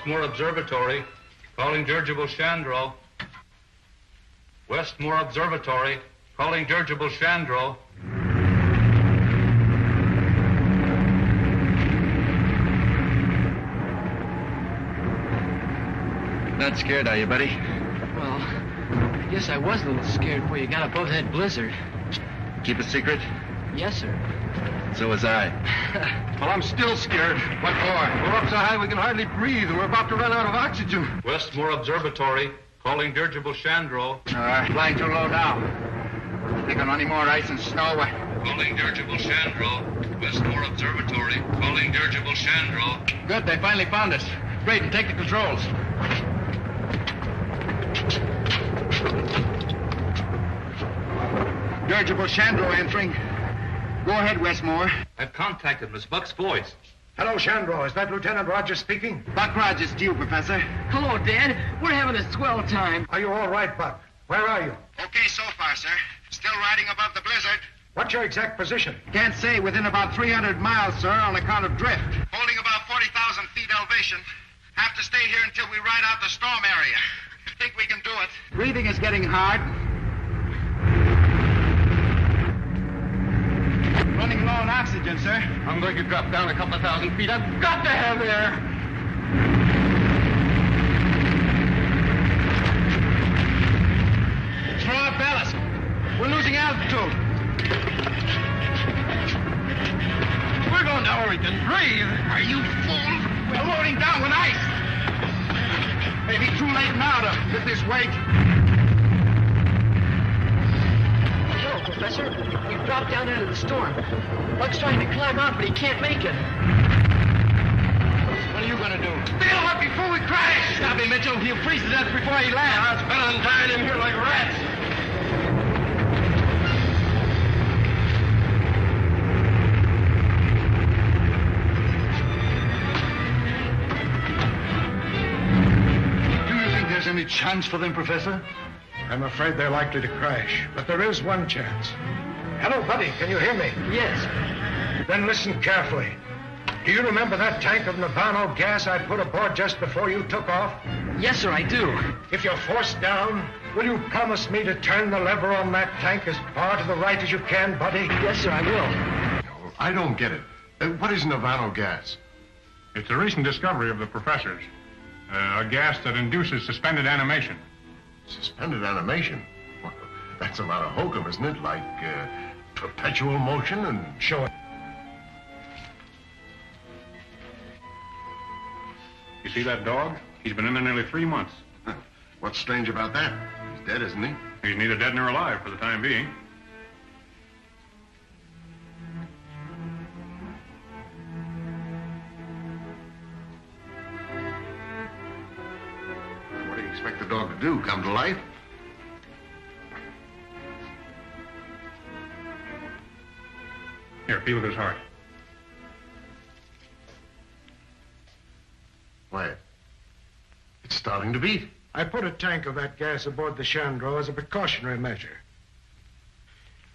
Westmore Observatory, calling dirigible Chandro. Westmore Observatory, calling dirigible Chandro. Not scared, are you, buddy? Well, I guess I was a little scared before you got above that blizzard. Keep a secret? Yes, sir. So was I. Well, I'm still scared. What for? We're up so high we can hardly breathe, and we're about to run out of oxygen. Westmore Observatory, calling dirigible Chandro. Flying too low now. Think on any more ice and snow. Calling dirigible Chandro. Westmore Observatory, calling dirigible Chandro. Good, they finally found us. Great, and take the controls. Dirigible Chandro entering. Go ahead, Westmore. I've contacted Miss Buck's voice. Hello, Chandro. Is that Lieutenant Rodgers speaking? Buck Rodgers to you, Professor. Hello, Dad. We're having a swell time. Are you all right, Buck? Where are you? Okay so far, sir. Still riding above the blizzard. What's your exact position? Can't say. Within about 300 miles, sir, on account of drift. Holding about 40,000 feet elevation. Have to stay here until we ride out the storm area. Think we can do it. Breathing is getting hard. Running low on oxygen, sir. I'm going to drop down a couple of thousand feet. I've got to have air. Throw out ballast. We're losing altitude. We're going down where we can breathe. Are you fools? We're loading down with ice. Maybe too late now to lift this weight. No, Professor. We've dropped down into the storm. Buck's trying to climb out, but he can't make it. What are you going to do? Bail up before we crash. Stop him, Mitchell. He'll freeze to death before he lands. Now, it's better than dying in here like rats. Any chance for them, Professor? I'm afraid they're likely to crash, but there is one chance. Hello, buddy. Can you hear me? Yes. Then listen carefully. Do you remember that tank of Navano gas I put aboard just before you took off? Yes, sir, I do. If you're forced down, will you promise me to turn the lever on that tank as far to the right as you can, buddy? Yes, sir, I will. No, I don't get it. What is Navano gas? It's a recent discovery of the professor's. A gas that induces suspended animation. Suspended animation? Well, that's a lot of hokum, isn't it? Like perpetual motion and... Sure. You see that dog? He's been in there nearly 3 months. What's strange about that? He's dead, isn't he? He's neither dead nor alive for the time being. What do you expect the dog to do? Come to life? Here, feel his heart. Why, it's starting to beat. I put a tank of that gas aboard the Chandro as a precautionary measure.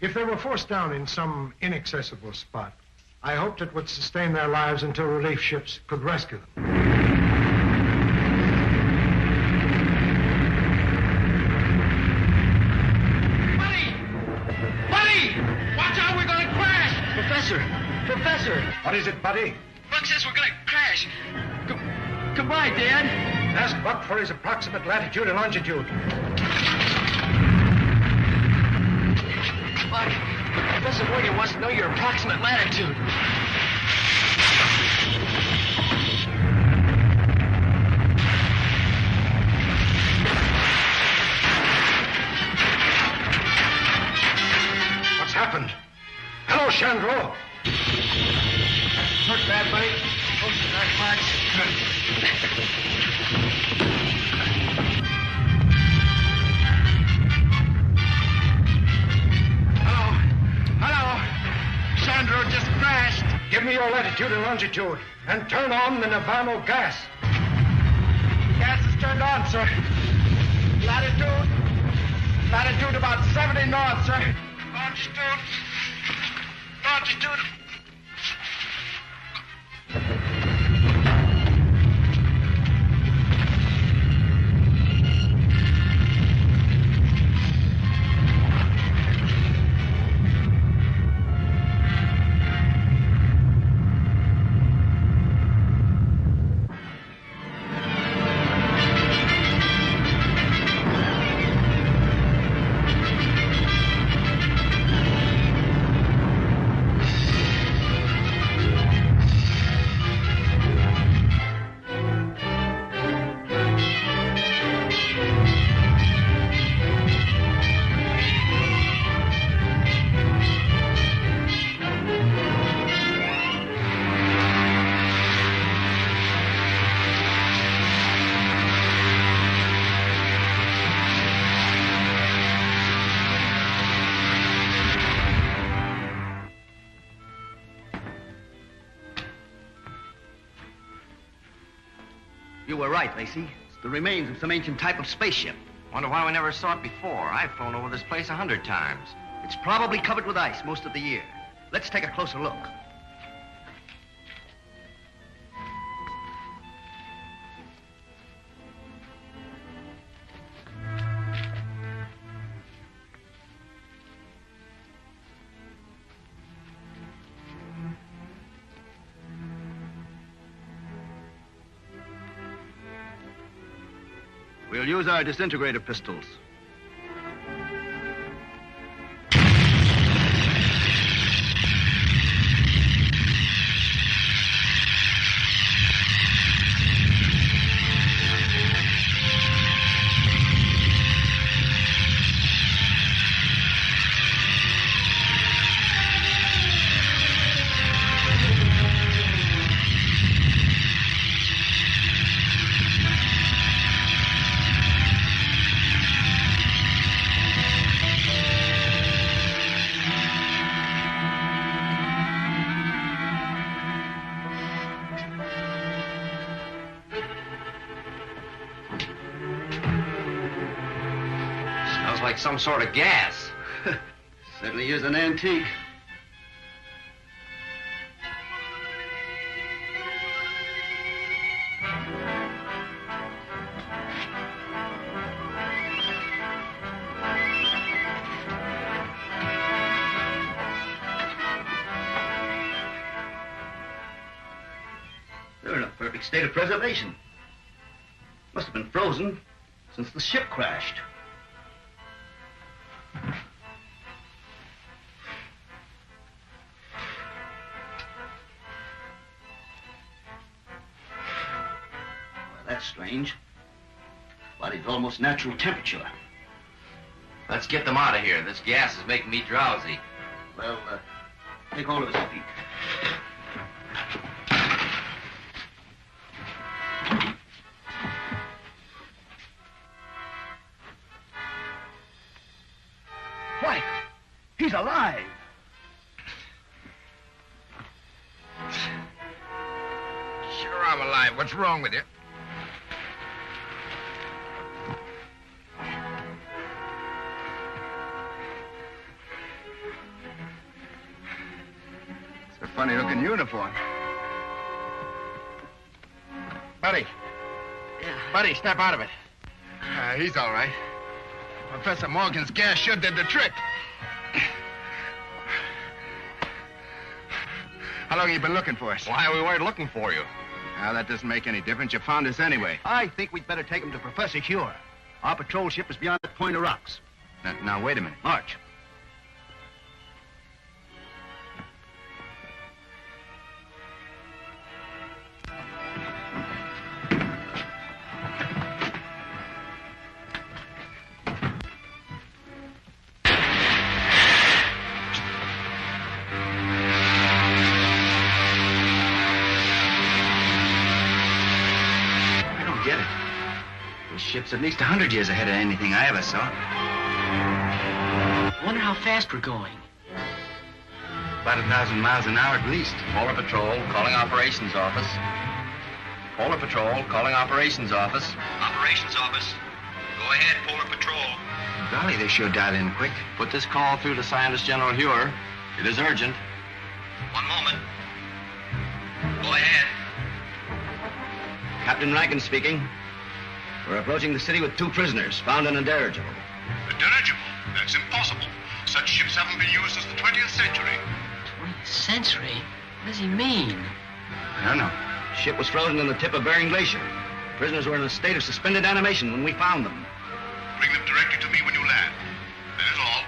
If they were forced down in some inaccessible spot, I hoped it would sustain their lives until relief ships could rescue them. Professor! What is it, buddy? Buck says we're gonna crash. Goodbye, Dad. Ask Buck for his approximate latitude and longitude. Buck, Professor Morgan wants to know your approximate latitude. What's happened? Hello, Chandro. Hurt bad, buddy? Most of that much. Hello. Chandro just crashed. Give me your latitude and longitude, and turn on the Navano gas. Gas is turned on, sir. Latitude about 70 north, sir. Longitude. You were right, Lacey. It's the remains of some ancient type of spaceship. Wonder why we never saw it before. I've flown over this place 100 times. It's probably covered with ice most of the year. Let's take a closer look. We'll use our disintegrator pistols. Like some sort of gas. Certainly is an antique. They're in a perfect state of preservation. Must have been frozen since the ship crashed. That's strange. Body's almost natural temperature. Let's get them out of here. This gas is making me drowsy. Well, take hold of his feet. Why, he's alive. Sure, I'm alive. What's wrong with you? Funny-looking uniform. Buddy. Yeah. Buddy, step out of it. He's all right. Professor Morgan's gas sure did the trick. How long have you been looking for us? Why, we weren't looking for you. Well, that doesn't make any difference. You found us anyway. I think we'd better take him to Professor Huer. Our patrol ship is beyond that point of rocks. Now, wait a minute. March. Ship's at least 100 years ahead of anything I ever saw. Wonder how fast we're going. About 1,000 miles an hour at least. Polar Patrol, calling Operations Office. Polar Patrol, calling Operations Office. Operations Office. Go ahead, Polar Patrol. Golly, they sure dialed in quick. Put this call through to Scientist General Huer. It is urgent. One moment. Go ahead. Captain Rankin speaking. We're approaching the city with 2 prisoners, found in a dirigible. A dirigible? That's impossible. Such ships haven't been used since the 20th century. 20th century? What does he mean? I don't know. The ship was frozen on the tip of Bering Glacier. Prisoners were in a state of suspended animation when we found them. Bring them directly to me when you land. That is all.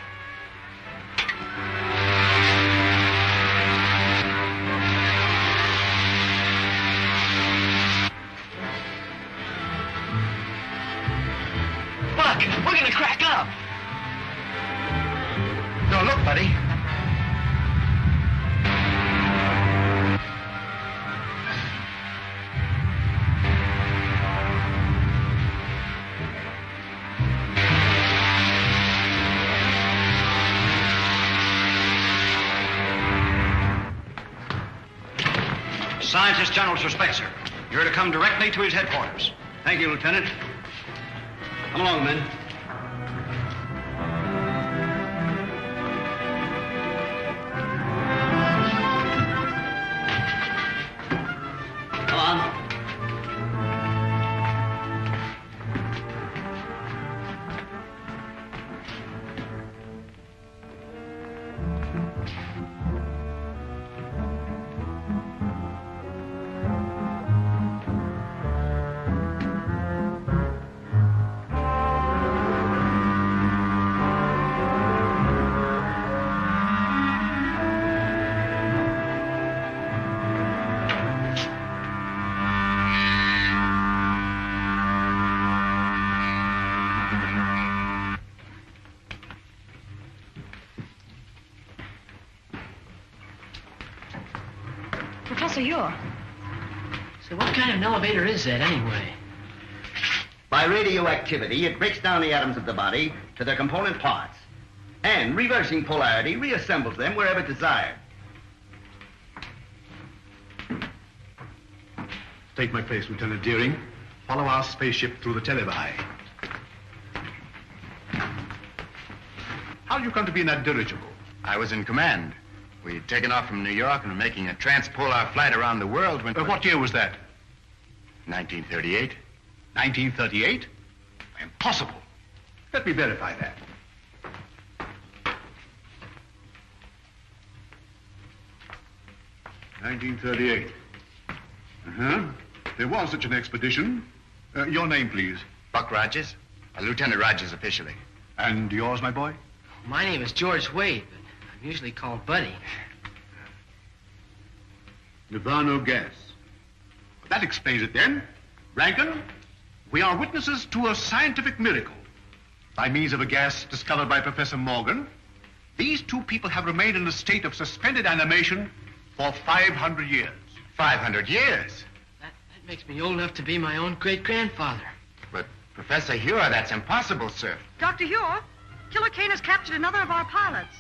Look! We're gonna crack up! No, look, buddy. Scientist General suspects her. You're to come directly to his headquarters. Thank you, Lieutenant. Come along, men. Come on. Professor Huer. So what kind of an elevator is that, anyway? By radioactivity, it breaks down the atoms of the body to their component parts, and reversing polarity reassembles them wherever desired. Take my place, Lieutenant Deering. Follow our spaceship through the televi. How did you come to be in that dirigible? I was in command. We'd taken off from New York and were making a transpolar flight around the world when... What year was that? 1938. 1938? Impossible. Let me verify that. (1938). There was such an expedition. Your name, please. Buck Rodgers. Lieutenant Rodgers officially. And yours, my boy? My name is George Wade, but I'm usually called Buddy. Nirvana gas. That explains it then. Rankin, we are witnesses to a scientific miracle. By means of a gas discovered by Professor Morgan, these two people have remained in a state of suspended animation for 500 years. 500 years? That makes me old enough to be my own great-grandfather. But, Professor Huer, that's impossible, sir. Dr. Huer, Killer Kane has captured another of our pilots.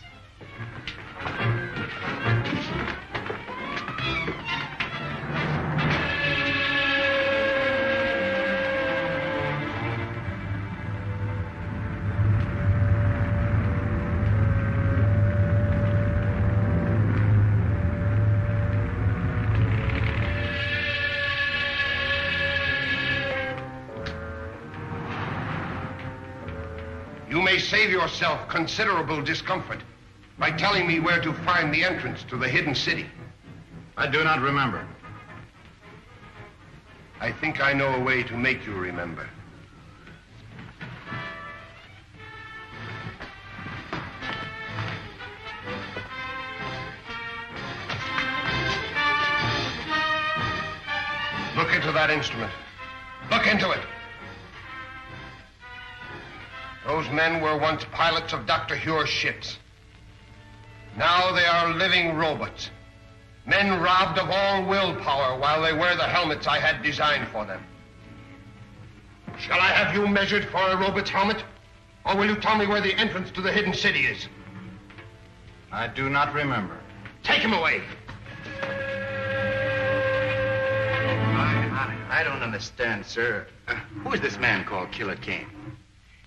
You may save yourself considerable discomfort by telling me where to find the entrance to the hidden city. I do not remember. I think I know a way to make you remember. Look into that instrument. Look into it. Those men were once pilots of Dr. Huer's ships. Now they are living robots. Men robbed of all willpower while they wear the helmets I had designed for them. Shall I have you measured for a robot's helmet? Or will you tell me where the entrance to the hidden city is? I do not remember. Take him away. I don't understand, sir. Who is this man called Killer Kane?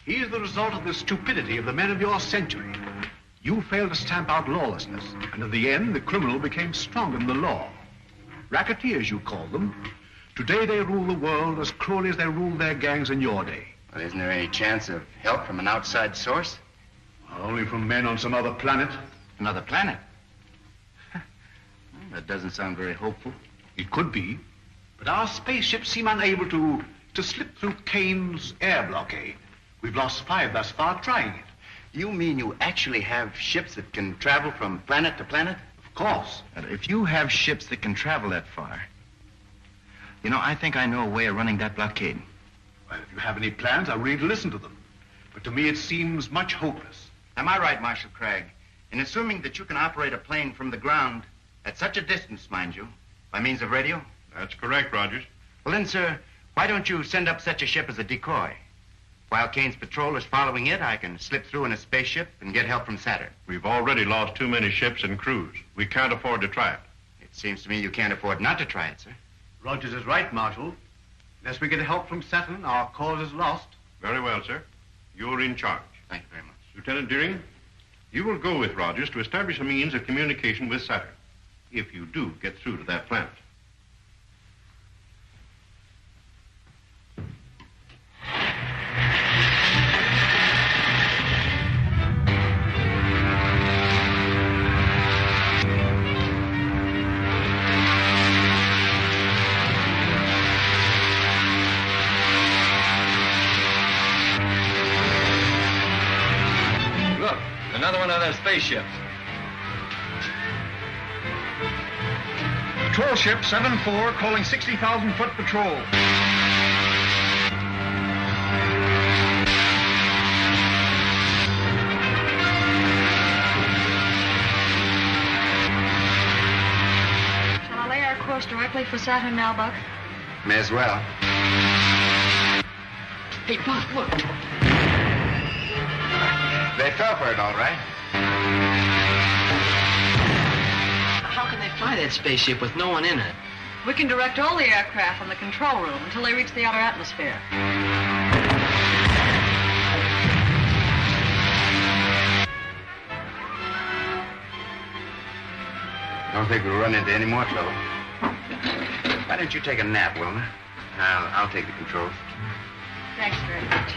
He is the result of the stupidity of the men of your century. You failed to stamp out lawlessness, and in the end, the criminal became stronger than the law. Racketeers, you call them. Today, they rule the world as cruelly as they ruled their gangs in your day. Well, isn't there any chance of help from an outside source? Only from men on some other planet. Another planet? Well, that doesn't sound very hopeful. It could be, but our spaceships seem unable to slip through Kane's air blockade. We've lost 5 thus far trying it. You mean you actually have ships that can travel from planet to planet? Of course. And if you have ships that can travel that far, you know, I think I know a way of running that blockade. Well, if you have any plans, I'm ready to listen to them. But to me, it seems much hopeless. Am I right, Marshal Kragg, in assuming that you can operate a plane from the ground at such a distance, mind you, by means of radio? That's correct, Rodgers. Well, then, sir, why don't you send up such a ship as a decoy? While Kane's patrol is following it, I can slip through in a spaceship and get help from Saturn. We've already lost too many ships and crews. We can't afford to try it. It seems to me you can't afford not to try it, sir. Rodgers is right, Marshal. Unless we get help from Saturn, our cause is lost. Very well, sir. You're in charge. Thank you very much. Lieutenant Deering, you will go with Rodgers to establish a means of communication with Saturn, if you do get through to that planet. Another one of those spaceships. Patrol ship 7-4 calling 60,000-foot patrol. Shall I lay our course directly for Saturn now, Buck? May as well. Hey, Buck, look. They fell for it, all right. How can they fly that spaceship with no one in it? We can direct all the aircraft from the control room until they reach the outer atmosphere. Don't think we'll run into any more trouble. Why don't you take a nap, Wilma? I'll take the controls. Thanks very much.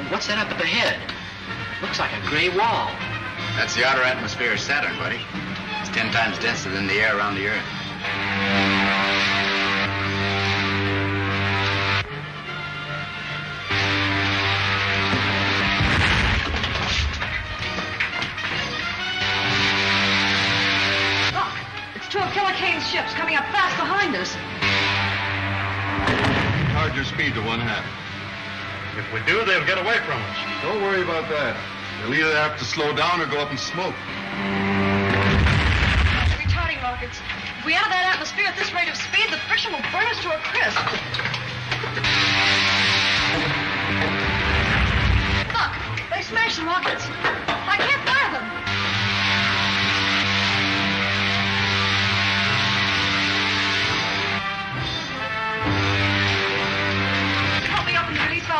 What's that up at the head? Looks like a gray wall. That's the outer atmosphere of Saturn, buddy. It's 10 times denser than the air around the Earth. Look, it's two of Killer Kane's ships coming up fast behind us. Hard your speed to 1/2. If we do, they'll get away from us. Don't worry about that. They'll either have to slow down or go up in smoke. Retarding rockets. If we enter that atmosphere at this rate of speed, the friction will burn us to a crisp. Look, they smashed the rockets. I can't fire them.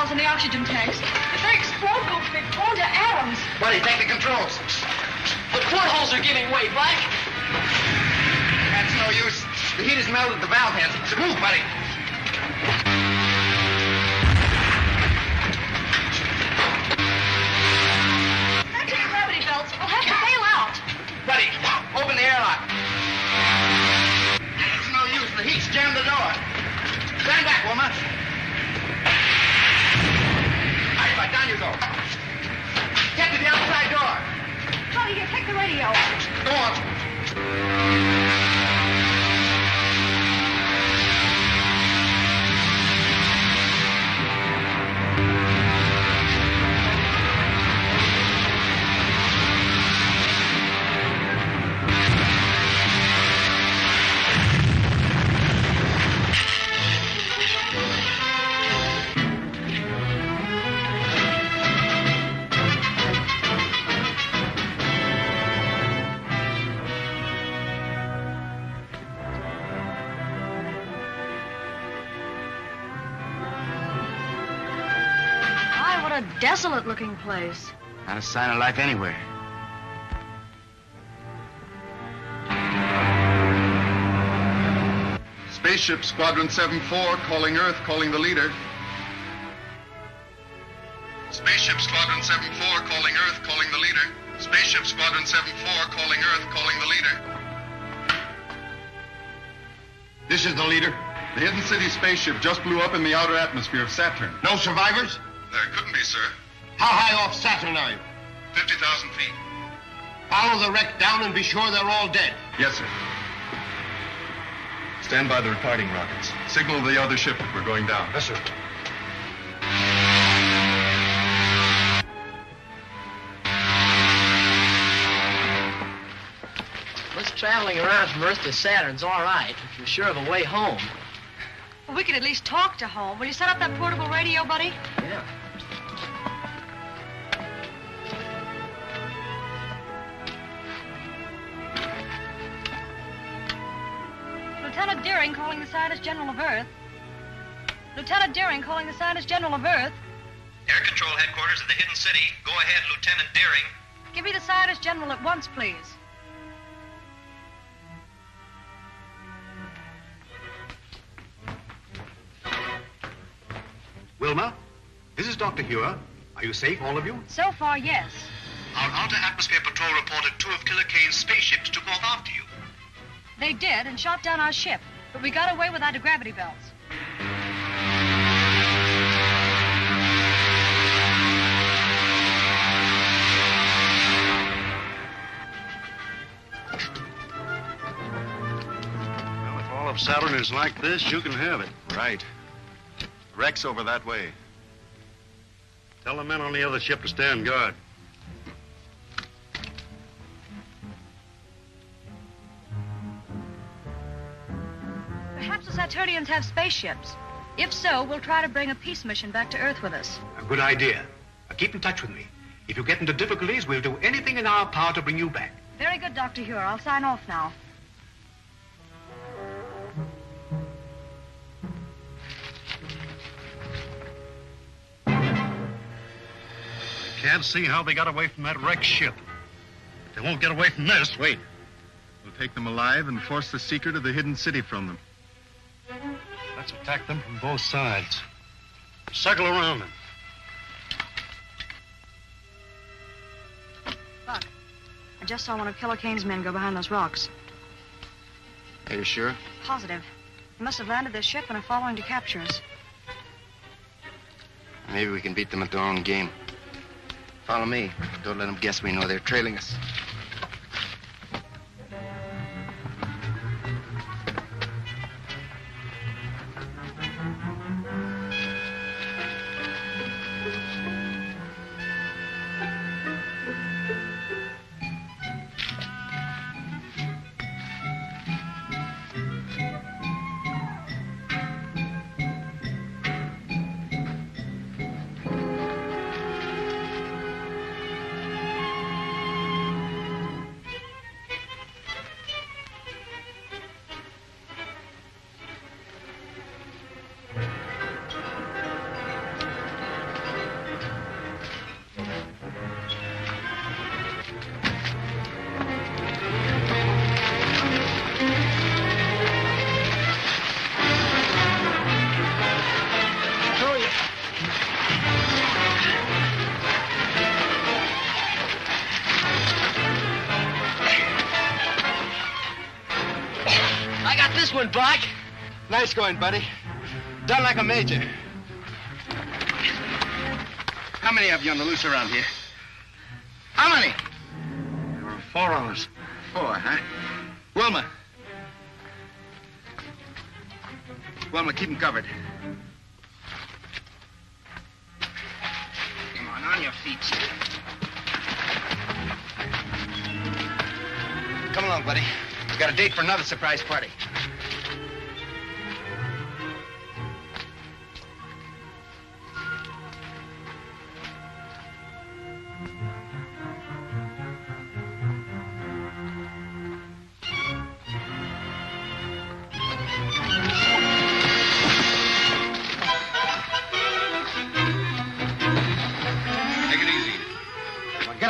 In the oxygen tanks. If they explode, we'll be blown to atoms. Buddy, take the controls. The portholes are giving way, Black. That's no use. The heat has melted the valve heads. Move, buddy. Anti-gravity belts. We'll have to bail out. Buddy, open the airlock. It's no use. The heat's jammed the door. Stand back, Wilma. Down you go. Get to the outside door. Honey, here, take the radio. Go on. Desolate-looking place. Not a sign of life anywhere. Spaceship Squadron 7-4 calling Earth, calling the leader. Spaceship Squadron 7-4 calling Earth, calling the leader. Spaceship Squadron 7-4 calling Earth, calling the leader. This is the leader. The Hidden City spaceship just blew up in the outer atmosphere of Saturn. No survivors? There couldn't be, sir. How high off Saturn are you? 50,000 feet. Follow the wreck down and be sure they're all dead. Yes, sir. Stand by the retarding rockets. Signal the other ship that we're going down. Yes, sir. Let's Traveling around from Earth to Saturn's all right, if you're sure of a way home. Well, we could at least talk to home. Will you set up that portable radio, buddy? Yeah. Lieutenant Deering calling the Scientist General of Earth. Lieutenant Deering calling the Scientist General of Earth. Air Control Headquarters of the Hidden City. Go ahead, Lieutenant Deering. Give me the Scientist General at once, please. Wilma, this is Dr. Huer. Are you safe, all of you? So far, yes. Our outer atmosphere patrol reported 2 of Killer Kane's spaceships took off after you. They did and shot down our ship, but we got away without the gravity belts. Well, if all of Saturn is like this, you can have it. Right. Wreck's over that way. Tell the men on the other ship to stand guard. Perhaps the Saturnians have spaceships. If so, we'll try to bring a peace mission back to Earth with us. A good idea. Keep in touch with me. If you get into difficulties, we'll do anything in our power to bring you back. Very good, Dr. Huer. I'll sign off now. Can't see how they got away from that wrecked ship. They won't get away from this. Wait. We'll take them alive and force the secret of the hidden city from them. Let's attack them from both sides. Circle around them. Buck, I just saw one of Killer Kane's men go behind those rocks. Are you sure? Positive. They must have landed their ship and are following to capture us. Maybe we can beat them at their own game. Follow me. Don't let them guess we know they're trailing us. Buck. Nice going, buddy. Done like a major. How many of you on the loose around here? How many? There were 4 of us. 4, huh? Wilma. Wilma, keep them covered. Come on your feet. Come along, buddy. We've got a date for another surprise party.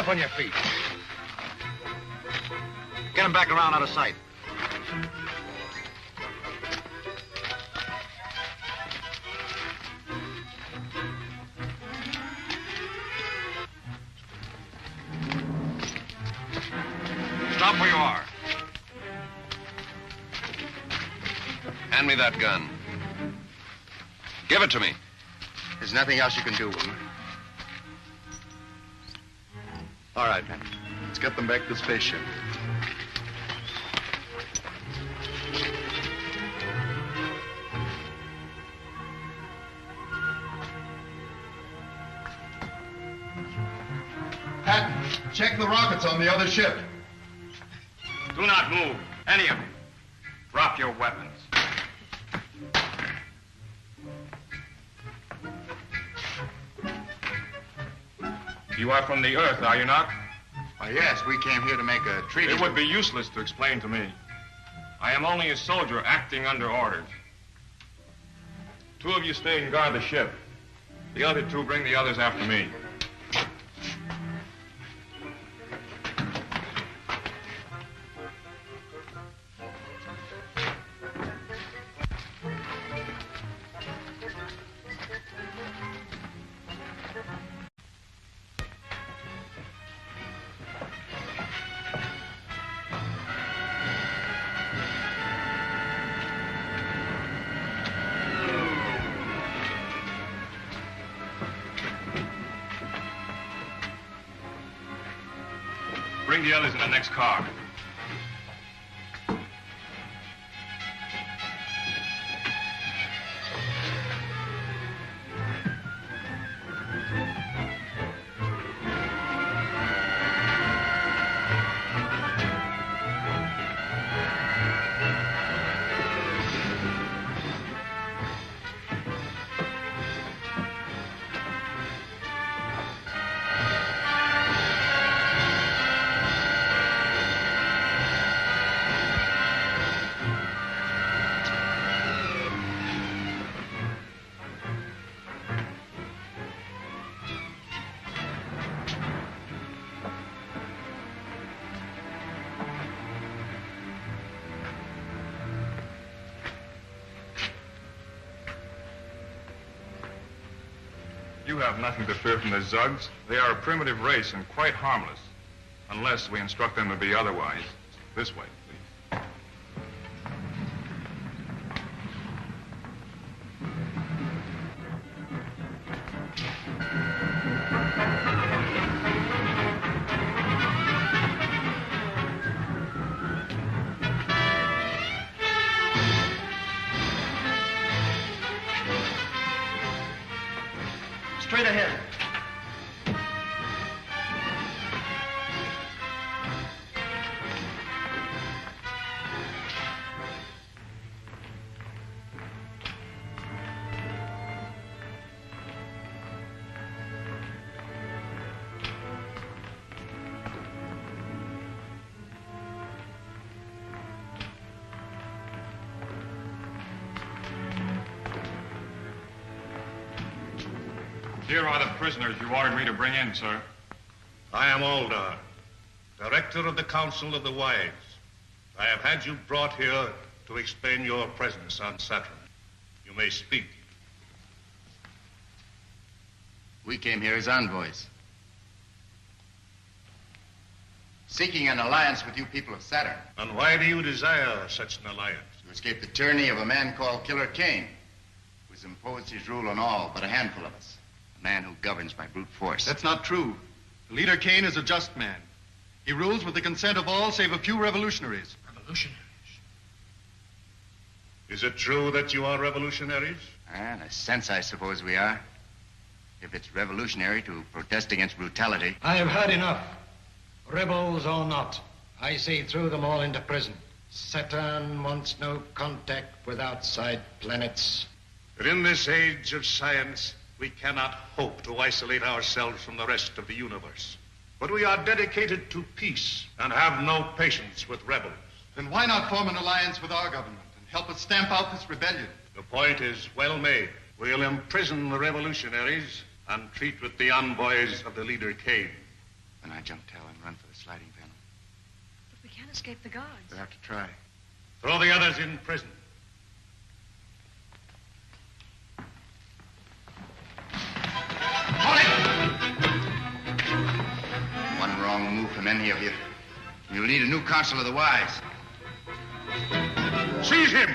On your feet. Get him back around out of sight. Stop where you are. Hand me that gun. Give it to me. There's nothing else you can do, Wilma. All right, man. Let's get them back to the spaceship. Patton, check the rockets on the other ship. Do not move. Any of you. Drop your weapons. You are from the Earth, are you not? Yes, we came here to make a treaty. It would be useless to explain to me. I am only a soldier acting under orders. 2 of you stay and guard the ship. The other 2 bring the others after me. Bring the others in the next car. You have nothing to fear from the Zugs. They are a primitive race and quite harmless. Unless we instruct them to be otherwise. This way, please. Straight ahead. Here are the prisoners you ordered me to bring in, sir. I am Aldar, Director of the Council of the Wise. I have had you brought here to explain your presence on Saturn. You may speak. We came here as envoys, seeking an alliance with you people of Saturn. And why do you desire such an alliance? To escape the tyranny of a man called Killer Kane, who has imposed his rule on all but a handful of us. A man who governs by brute force. That's not true. The leader Kane is a just man. He rules with the consent of all save a few revolutionaries. Revolutionaries? Is it true that you are revolutionaries? In a sense, I suppose we are. If it's revolutionary to protest against brutality. I have had enough. Rebels or not, I say throw them all into prison. Saturn wants no contact with outside planets. But in this age of science, we cannot hope to isolate ourselves from the rest of the universe. But we are dedicated to peace and have no patience with rebels. Then why not form an alliance with our government and help us stamp out this rebellion? The point is well made. We'll imprison the revolutionaries and treat with the envoys of the leader Kane. Then I jump tail and run for the sliding panel. But we can't escape the guards. We'll have to try. Throw the others in prison. One wrong move from any of you, you'll need a new Council of the Wise. Seize him!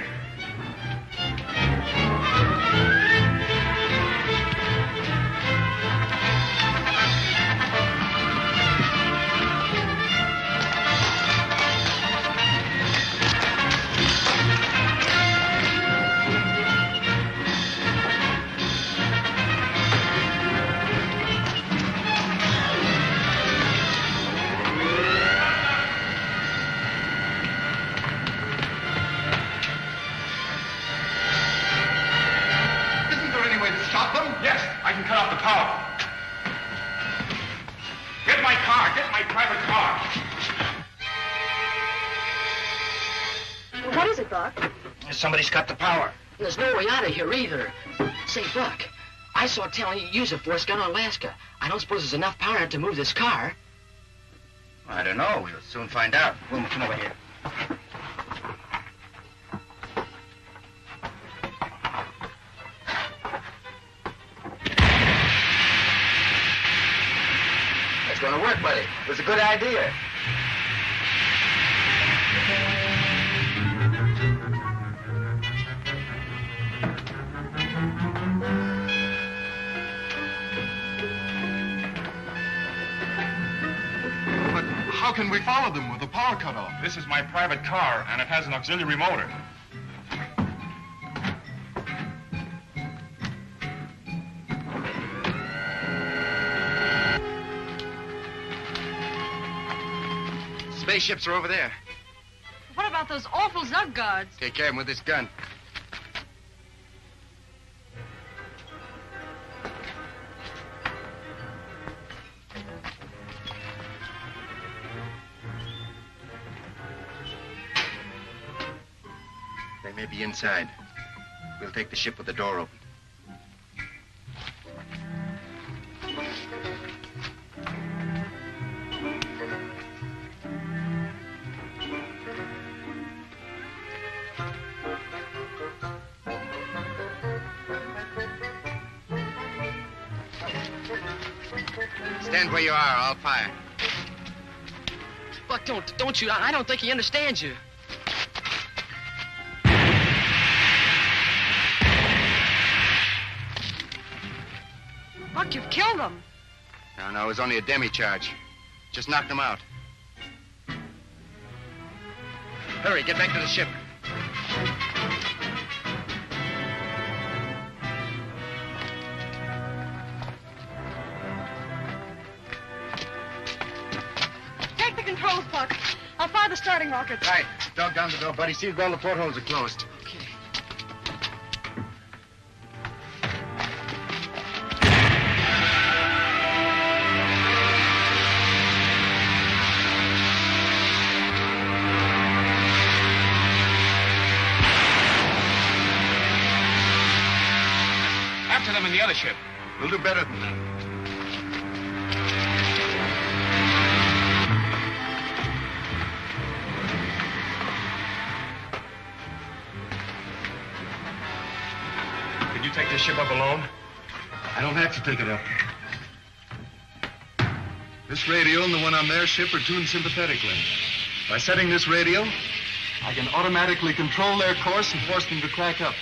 car! Get my private car! What is it, Buck? Somebody's cut the power. There's no way out of here either. Say, Buck, I saw Tallen use a force gun on Laska. I don't suppose there's enough power in it to move this car. I don't know. We'll soon find out. Wilma, come over here. It's going to work, buddy. It was a good idea. But how can we follow them with the power cut off? This is my private car, and it has an auxiliary motor. Spaceships are over there. What about those awful Zug guards? Take care of them with this gun. They may be inside. We'll take the ship with the door open. Stand where you are. I'll fire. Buck, don't you? I don't think he understands you. Buck, you've killed them. No, it was only a demi-charge. Just knocked them out. Hurry, get back to the ship. Take the controls, Buck. I'll fire the starting rockets. Right. Dog down the door, buddy. See if all the portholes are closed. Okay. After them in the other ship. We'll do better than that. Did you take this ship up alone? I don't have to take it up. This radio and the one on their ship are tuned sympathetically. By setting this radio, I can automatically control their course and force them to crack up.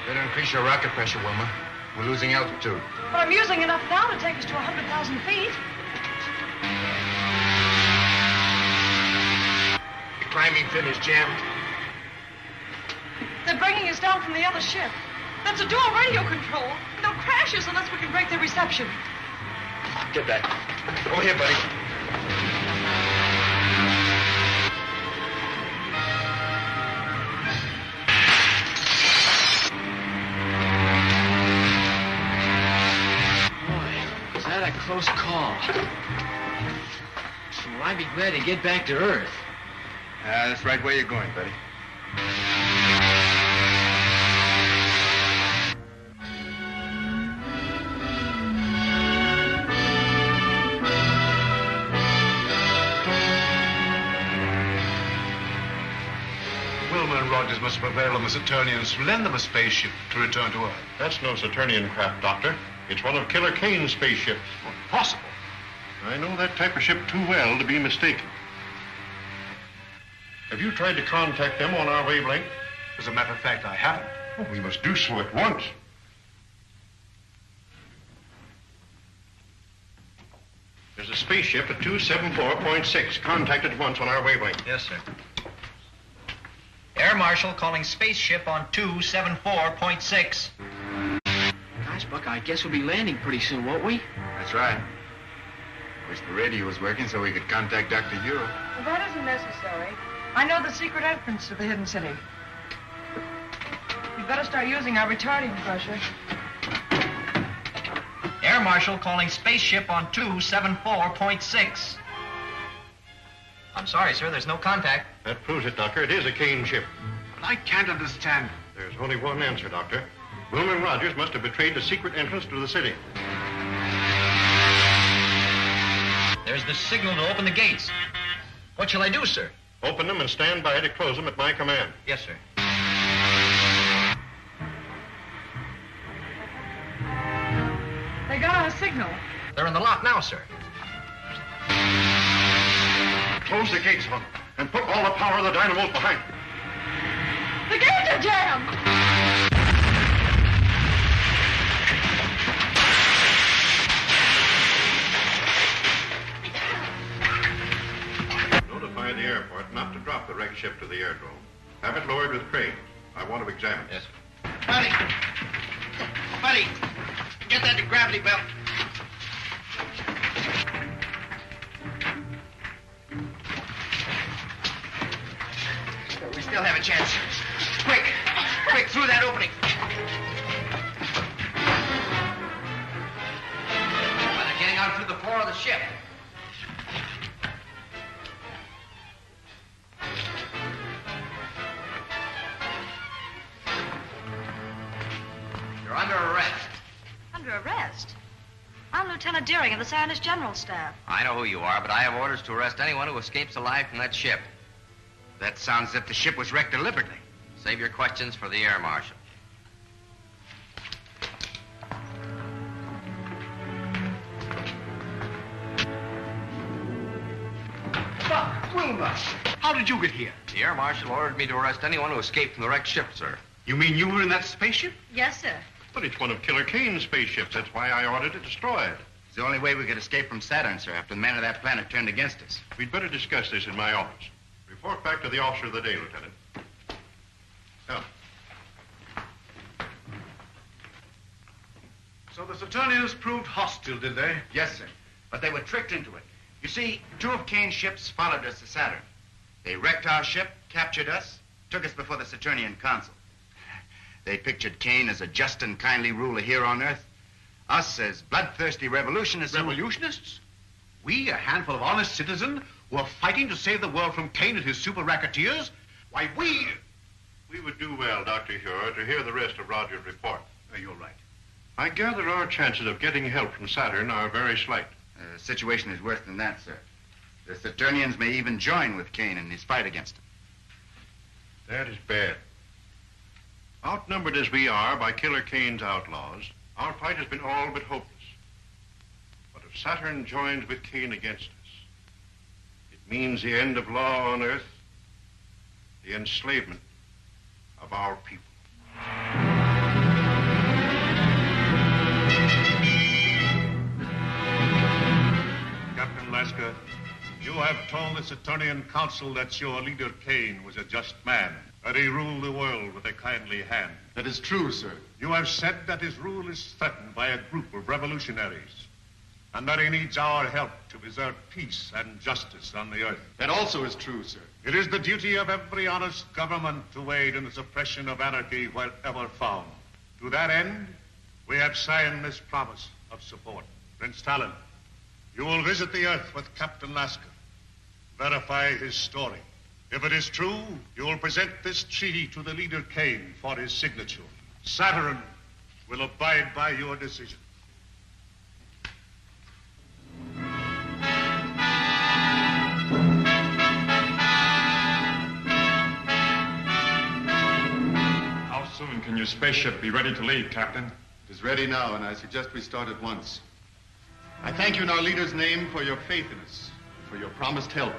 Better increase your rocket pressure, Wilma. We're losing altitude. But I'm using enough now to take us to 100,000 feet. The climbing fin is jammed. They're bringing us down from the other ship. That's a dual radio control. They'll crash us unless we can break their reception. Get back. Over here, buddy. Boy, was that a close call. Well, I'd be glad to get back to Earth. That's the right way you're going, buddy. Wilma and Rodgers must prevail on the Saturnians to lend them a spaceship to return to Earth. That's no Saturnian craft, Doctor. It's one of Killer Kane's spaceships. Possible. I know that type of ship too well to be mistaken. Have you tried to contact them on our wavelength? As a matter of fact, I haven't. Well, we must do so at once. There's a spaceship at 274.6. Contact at once on our wavelength. Yes, sir. Air Marshal calling spaceship on 274.6. Gosh, Buck, I guess we'll be landing pretty soon, won't we? That's right. Wish the radio was working so we could contact Dr. Huer. Well, that isn't necessary. I know the secret entrance to the hidden city. We better start using our retarding pressure. Air Marshal calling spaceship on 274.6. I'm sorry, sir. There's no contact. That proves it, Doctor. It is a Kane ship. But I can't understand. There's only one answer, Doctor. Wilma and Rodgers must have betrayed the secret entrance to the city. There's the signal to open the gates. What shall I do, sir? Open them and stand by to close them at my command. Yes, sir. They got our signal. They're in the lock now, sir. Close the gates on them and put all the power of the dynamos behind them. The gates are jammed! Notify the airport not to drop the wrecked ship to the airdrome. Have it lowered with cranes. I want to examine it. Yes, Buddy! Buddy! Get that gravity belt. We still have a chance. Quick! Quick, through that opening. Well, they're getting out through the floor of the ship. You're under arrest. Under arrest? I'm Lieutenant Deering of the Saturnian General Staff. I know who you are, but I have orders to arrest anyone who escapes alive from that ship. That sounds as if the ship was wrecked deliberately. Save your questions for the Air Marshal. Wilma, how did you get here? The Air Marshal ordered me to arrest anyone who escaped from the wrecked ship, sir. You mean you were in that spaceship? Yes, sir. But it's one of Killer Kane's spaceships. That's why I ordered it destroyed. It's the only way we could escape from Saturn, sir, after the men of that planet turned against us. We'd better discuss this in my office. Report back to the officer of the day, Lieutenant. Come. So the Saturnians proved hostile, did they? Yes, sir. But they were tricked into it. You see, 2 of Kane's ships followed us to Saturn. They wrecked our ship, captured us, took us before the Saturnian consul. They pictured Kane as a just and kindly ruler here on Earth. Us as bloodthirsty revolutionists. Revolutionists? We, a handful of honest citizens, who are fighting to save the world from Kane and his super racketeers? Why, we would do well, Dr. Huer, to hear the rest of Rodgers' report. You're right. I gather our chances of getting help from Saturn are very slight. The situation is worse than that, sir. The Saturnians may even join with Kane in his fight against him. That is bad. Outnumbered as we are by Killer Kane's outlaws, our fight has been all but hopeless. But if Saturn joins with Kane against us, it means the end of law on Earth, the enslavement of our people. Captain Laska, you have told the Saturnian Council that your leader Kane was a just man, that he ruled the world with a kindly hand. That is true, sir. You have said that his rule is threatened by a group of revolutionaries, and that he needs our help to preserve peace and justice on the earth. That also is true, sir. It is the duty of every honest government to aid in the suppression of anarchy wherever found. To that end, we have signed this promise of support. Prince Tallen, you will visit the earth with Captain Laska. Verify his story. If it is true, you will present this treaty to the leader Kane for his signature. Saturn will abide by your decision. How soon can your spaceship be ready to leave, Captain? It is ready now, and I suggest we start at once. I thank you in our leader's name for your faith in us, for your promised help.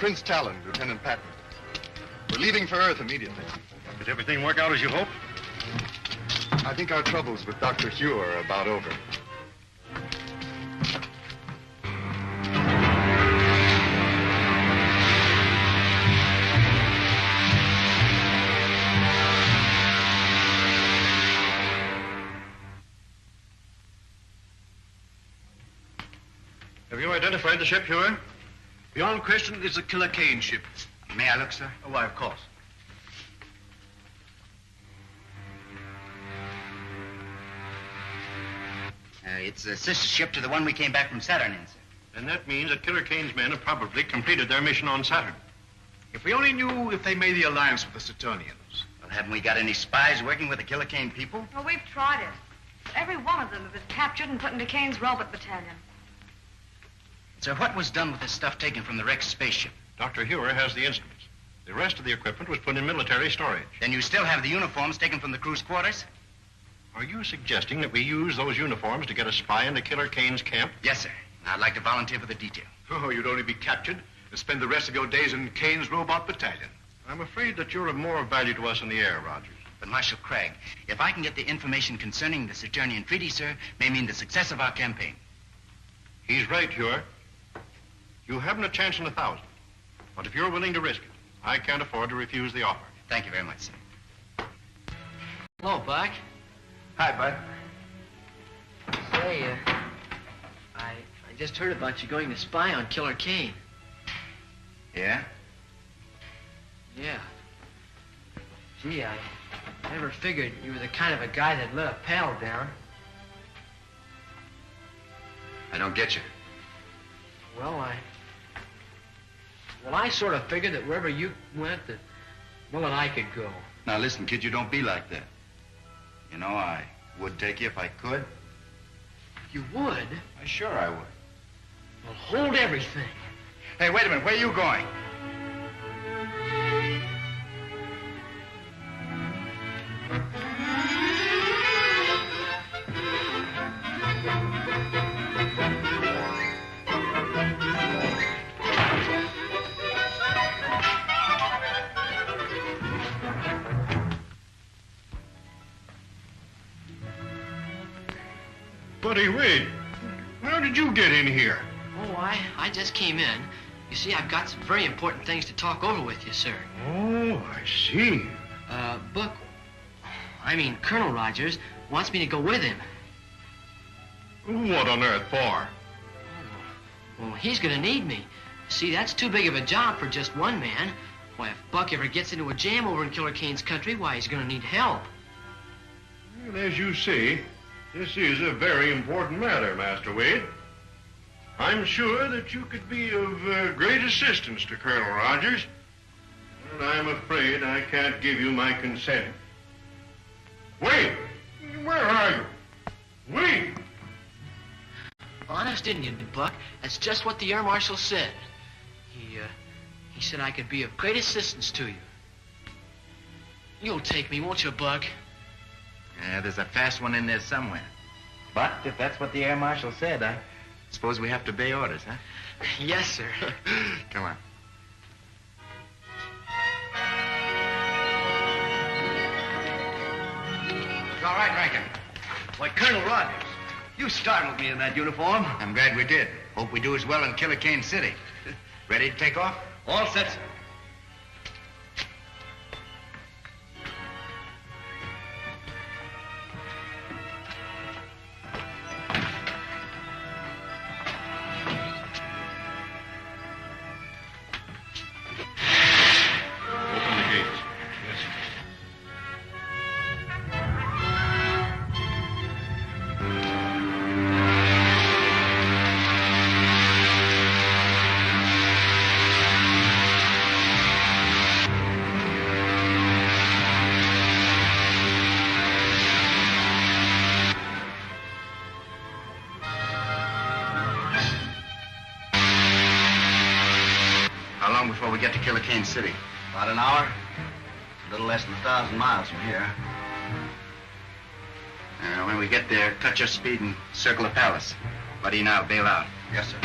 Prince Tallen, Lieutenant Patton. We're leaving for Earth immediately. Did everything work out as you hoped? I think our troubles with Dr. Huer are about over. Have you identified the ship, Huer? Beyond question, it's a Killer Kane ship. May I look, sir? Oh, why, of course. It's a sister ship to the one we came back from Saturnian, sir. And that means that Killer Kane's men have probably completed their mission on Saturn. If we only knew if they made the alliance with the Saturnians. Well, haven't we got any spies working with the Killer Kane people? Well, we've tried it. Every one of them have been captured and put into Kane's robot battalion. Sir, what was done with the stuff taken from the wrecked spaceship? Dr. Huer has the instruments. The rest of the equipment was put in military storage. Then you still have the uniforms taken from the crew's quarters? Are you suggesting that we use those uniforms to get a spy into Killer Kane's camp? Yes, sir. I'd like to volunteer for the detail. Oh, you'd only be captured and spend the rest of your days in Kane's robot battalion. I'm afraid that you're of more value to us in the air, Rodgers. But Marshal Kragg, if I can get the information concerning the Saturnian treaty, sir, may mean the success of our campaign. He's right, Huer. You haven't a chance in 1,000. But if you're willing to risk it, I can't afford to refuse the offer. Thank you very much, sir. Hello, Buck. Hi, Bud. Say, I just heard about you going to spy on Killer Kane. Yeah? Yeah. Gee, I never figured you were the kind of a guy that'd let a pal down. I don't get you. Well, I sort of figured that wherever you went, that Will and I could go. Now, listen, kid, you don't be like that. You know, I would take you if I could. You would? Sure I would. Well, hold everything. Hey, wait a minute. Where are you going? Buddy, wait. How did you get in here? Oh, I just came in. You see, I've got some very important things to talk over with you, sir. Oh, I see. Buck, Colonel Rodgers wants me to go with him. What on earth for? Well, he's gonna need me. See, that's too big of a job for just one man. Why, if Buck ever gets into a jam over in Killer Kane's country, why, he's gonna need help. Well, as you see, this is a very important matter, Master Wade. I'm sure that you could be of great assistance to Colonel Rodgers, and I'm afraid I can't give you my consent. Wade! Where are you? Wade! Honest Indian, Buck. That's just what the Air Marshal said. He said I could be of great assistance to you. You'll take me, won't you, Buck? Yeah, there's a fast one in there somewhere. But if that's what the Air Marshal said, I suppose we have to obey orders, huh? Yes, sir. Come on. It's all right, Rankin. Why, Colonel Rodgers, you startled me in that uniform. I'm glad we did. Hope we do as well in Killer Kane City. Ready to take off? All set, sir. Open the gates. Yes, sir. How long before we get to Killer Kane City? About an hour. A little less than 1,000 miles from here. When we get there, cut your speed and circle the palace. Buddy and I'll bail out. Yes, sir.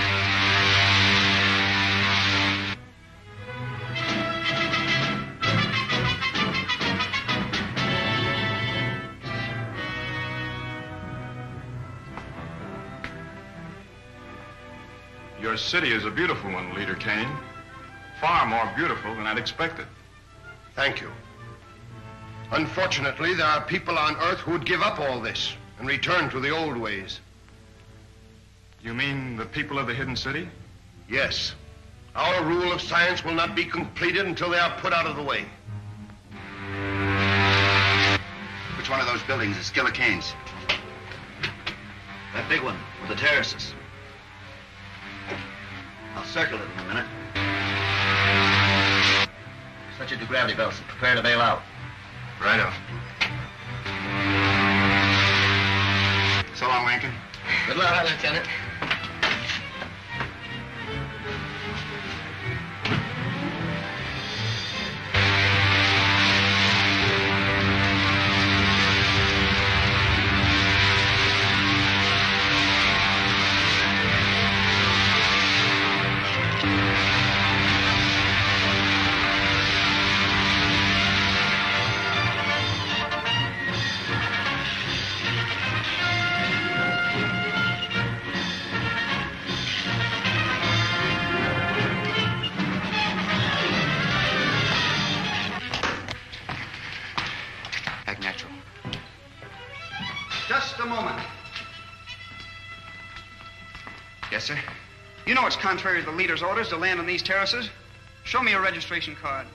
Your city is a beautiful one, Leader Kane. Far more beautiful than I'd expected. Thank you. Unfortunately, there are people on Earth who would give up all this and return to the old ways. You mean the people of the hidden city? Yes. Our rule of science will not be completed until they are put out of the way. Which one of those buildings is Killer Kane's? That big one with the terraces. I'll circle it in a minute. Set your gravity belts and prepare to bail out. Righto. So long, Rankin. Good luck, Lieutenant. Just a moment. Yes, sir. You know it's contrary to the leader's orders to land on these terraces. Show me your registration card.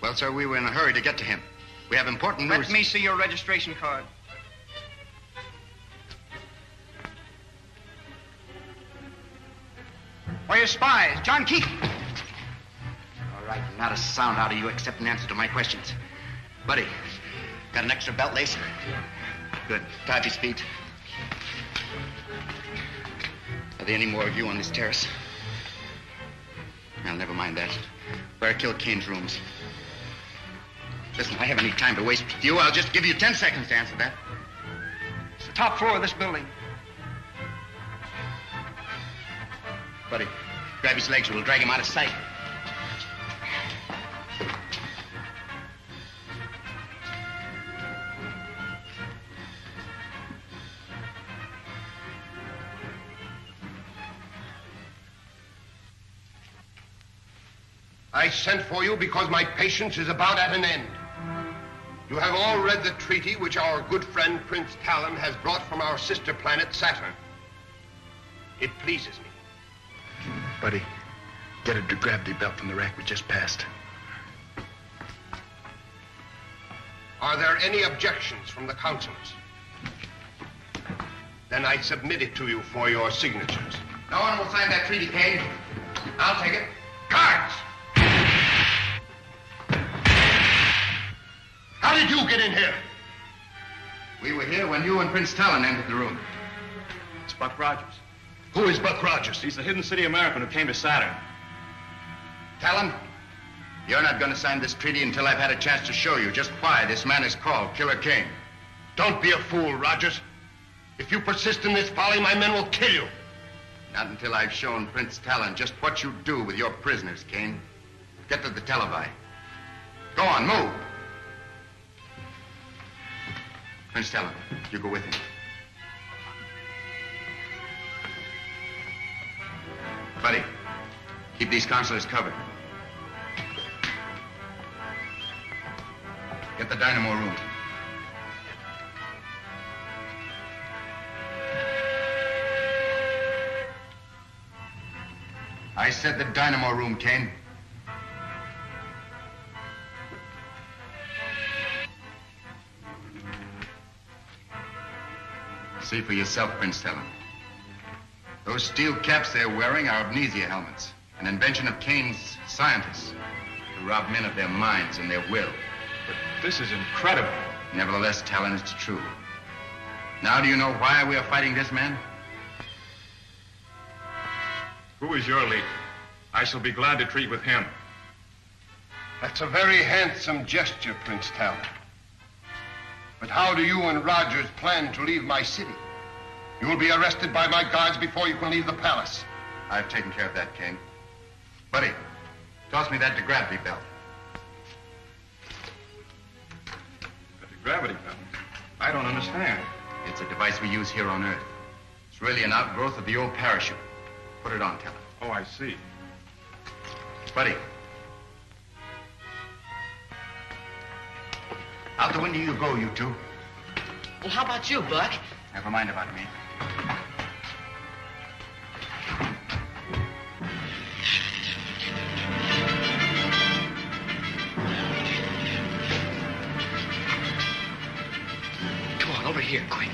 Well, sir, we were in a hurry to get to him. We have important news. Let me see your registration card. Where are your spies? John Keith. All right, not a sound out of you except an answer to my questions. Buddy, got an extra belt lace? Good. Tie up his feet. Are there any more of you on this terrace? Well, never mind that. Where are Killer Kane's rooms? Listen, I haven't any time to waste with you. I'll just give you 10 seconds to answer that. It's the top floor of this building. Buddy, grab his legs or we'll drag him out of sight. I sent for you because my patience is about at an end. You have all read the treaty which our good friend Prince Tallen has brought from our sister planet Saturn. It pleases me. Buddy, get a gravity belt from the rack we just passed. Are there any objections from the councilors? Then I submit it to you for your signatures. No one will sign that treaty, Kane. I'll take it. Guards! How did you get in here? We were here when you and Prince Tallen entered the room. It's Buck Rodgers. Who is Buck Rodgers? He's the hidden city American who came to Saturn. Tallen, you're not going to sign this treaty until I've had a chance to show you just why this man is called Killer Kane. Don't be a fool, Rodgers. If you persist in this folly, my men will kill you. Not until I've shown Prince Tallen just what you do with your prisoners, Kane. Get to the televi. Go on, move. Prince Tallen, you go with him. Buddy, keep these counselors covered. Get the dynamo room. I said the dynamo room, Kane. See for yourself, Prince Tallen. Those steel caps they're wearing are amnesia helmets, an invention of Kane's scientists to rob men of their minds and their will. But this is incredible. Nevertheless, Tallen, it's true. Now do you know why we are fighting this man? Who is your leader? I shall be glad to treat with him. That's a very handsome gesture, Prince Tallen. But how do you and Rodgers plan to leave my city? You will be arrested by my guards before you can leave the palace. I've taken care of that, Kane. Buddy, toss me that gravity belt. The gravity belt? I don't understand. It's a device we use here on Earth. It's really an outgrowth of the old parachute. Put it on, Tallen. Oh, I see. Buddy. Out the window you go, you two. Well, how about you, Buck? Never mind about me. Come on, over here, quick.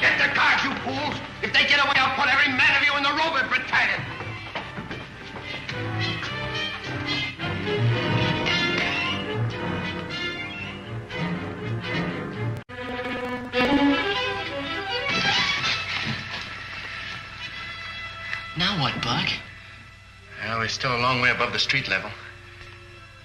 Get the guards, you fools! If they get away, I'll put every man of you in the robot battalion! Now what, Buck? Well, we're still a long way above the street level.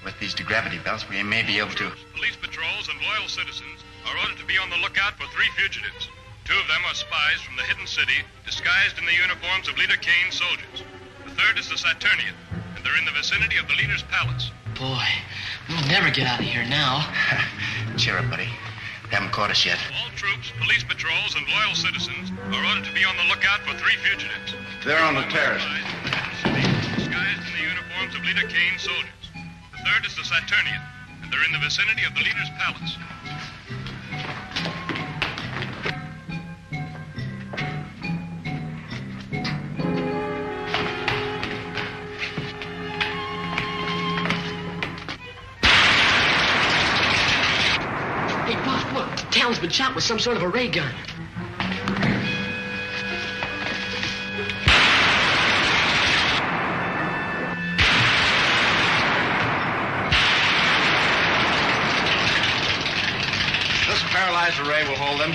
With these gravity belts, we may be able to... Police patrols and loyal citizens are ordered to be on the lookout for 3 fugitives. 2 of them are spies from the hidden city, disguised in the uniforms of Leader Kane's soldiers. The 3rd is the Saturnian, and they're in the vicinity of the leader's palace. Boy, we'll never get out of here now. Cheer up, buddy. They haven't caught us yet. All troops, police patrols, and loyal citizens are ordered to be on the lookout for 3 fugitives. They're on the terrace. Disguised in the uniforms of Leader Kane's soldiers. The 3rd is the Saturnian, and they're in the vicinity of the leader's palace. Hey, Buck, look. Tallen's been shot with some sort of a ray gun. This paralyzed array will hold them.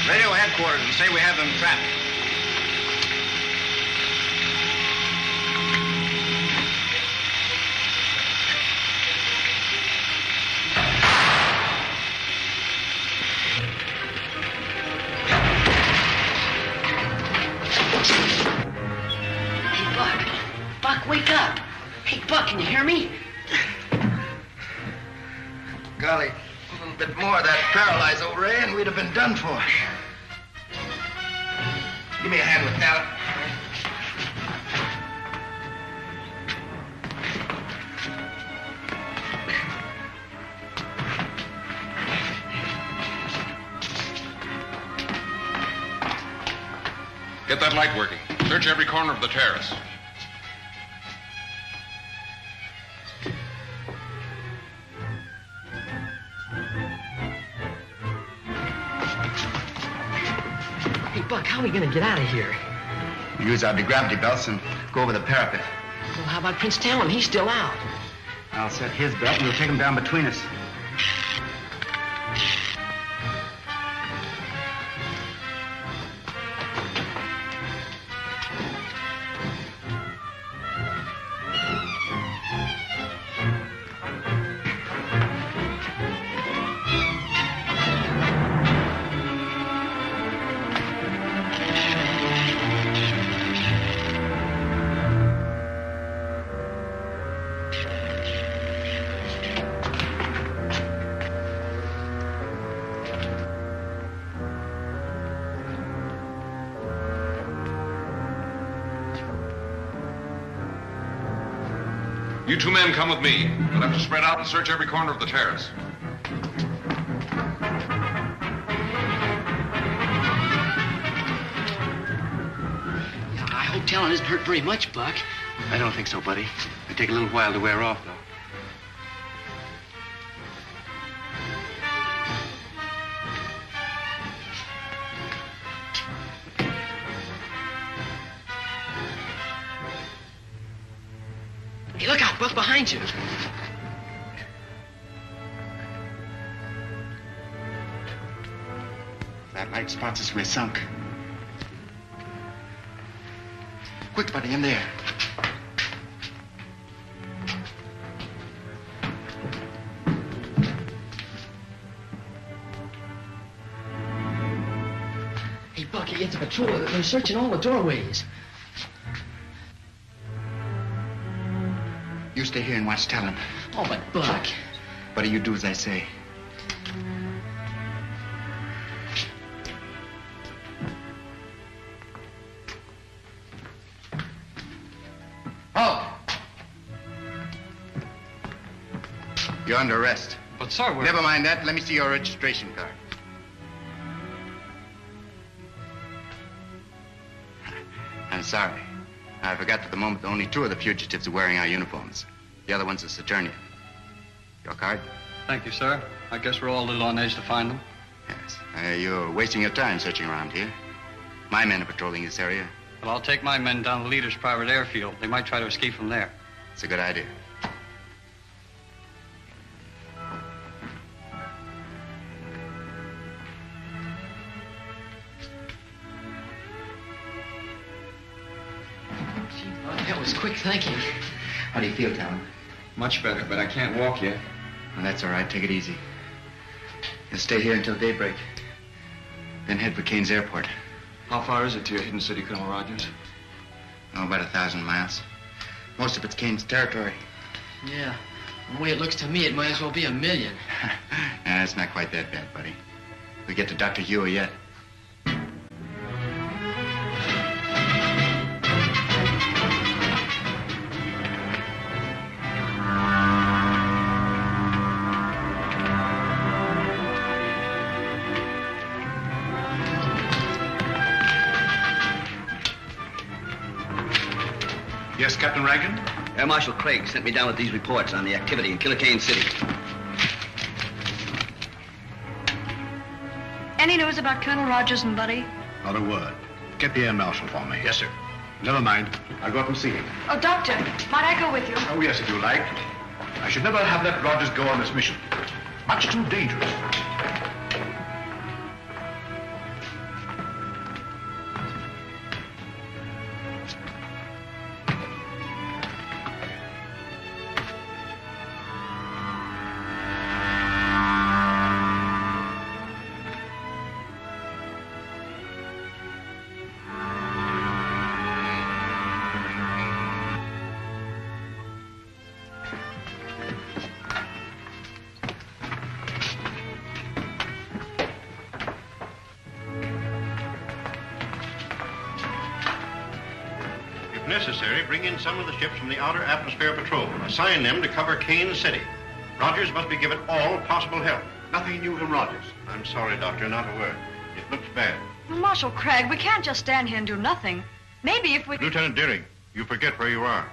Radio headquarters and say we have them trapped. Hey, Buck. Buck, wake up. Hey, Buck, can you hear me? Golly, a little bit more of that paralyzed array and we'd have been done for. Give me a hand with that. Get that light working. Search every corner of the terrace. Hey, Buck, how are we gonna get out of here? We use our degravity belts and go over the parapet. Well, how about Prince Tallen? He's still out. I'll set his belt and we'll take him down between us. You 2 men come with me. We'll have to spread out and search every corner of the terrace. Yeah, I hope Tallen isn't hurt very much, Buck. I don't think so, buddy. It'll take a little while to wear off, though. Hey, look out, Buck, behind you. That light spots us, we're sunk. Quick, buddy, in there. Hey, Buck, it's a patrol. They're searching all the doorways. You stay here and watch Tallen. Oh, but Buck. Buddy, you do as I say. Halt! You're under arrest. But, sir, we're... Never mind that. Let me see your registration card. I'm sorry. I forgot for the moment that only 2 of the fugitives are wearing our uniforms. The other one's a Saturnian. Your card? Thank you, sir. I guess we're all a little on edge to find them. Yes. You're wasting your time searching around here. My men are patrolling this area. Well, I'll take my men down the leader's private airfield. They might try to escape from there. It's a good idea. That was quick thinking. How do you feel, Tallen? Much better, but I can't walk yet. Well, that's all right. Take it easy. You'll stay here until daybreak. Then head for Kane's airport. How far is it to your hidden city, Colonel Rodgers? Oh, about 1,000 miles. Most of it's Kane's territory. Yeah. The way it looks to me, it might as well be 1,000,000. Nah, it's not quite that bad, buddy. We'll get to Dr. Huer yet. Yes, Captain Rankin? Air Marshal Kragg sent me down with these reports on the activity in Killer Kane City. Any news about Colonel Rodgers and Buddy? Not a word. Get the Air Marshal for me. Yes, sir. Never mind. I'll go up and see him. Oh, Doctor, might I go with you? Oh, yes, if you like. I should never have let Rodgers go on this mission. Much too dangerous. Necessary, bring in some of the ships from the Outer Atmosphere Patrol. Assign them to cover Kane City. Rodgers must be given all possible help. Nothing new from Rodgers. I'm sorry, Doctor, not a word. It looks bad. Well, Marshal Kragg, we can't just stand here and do nothing. Maybe if we... Lieutenant Deering, you forget where you are.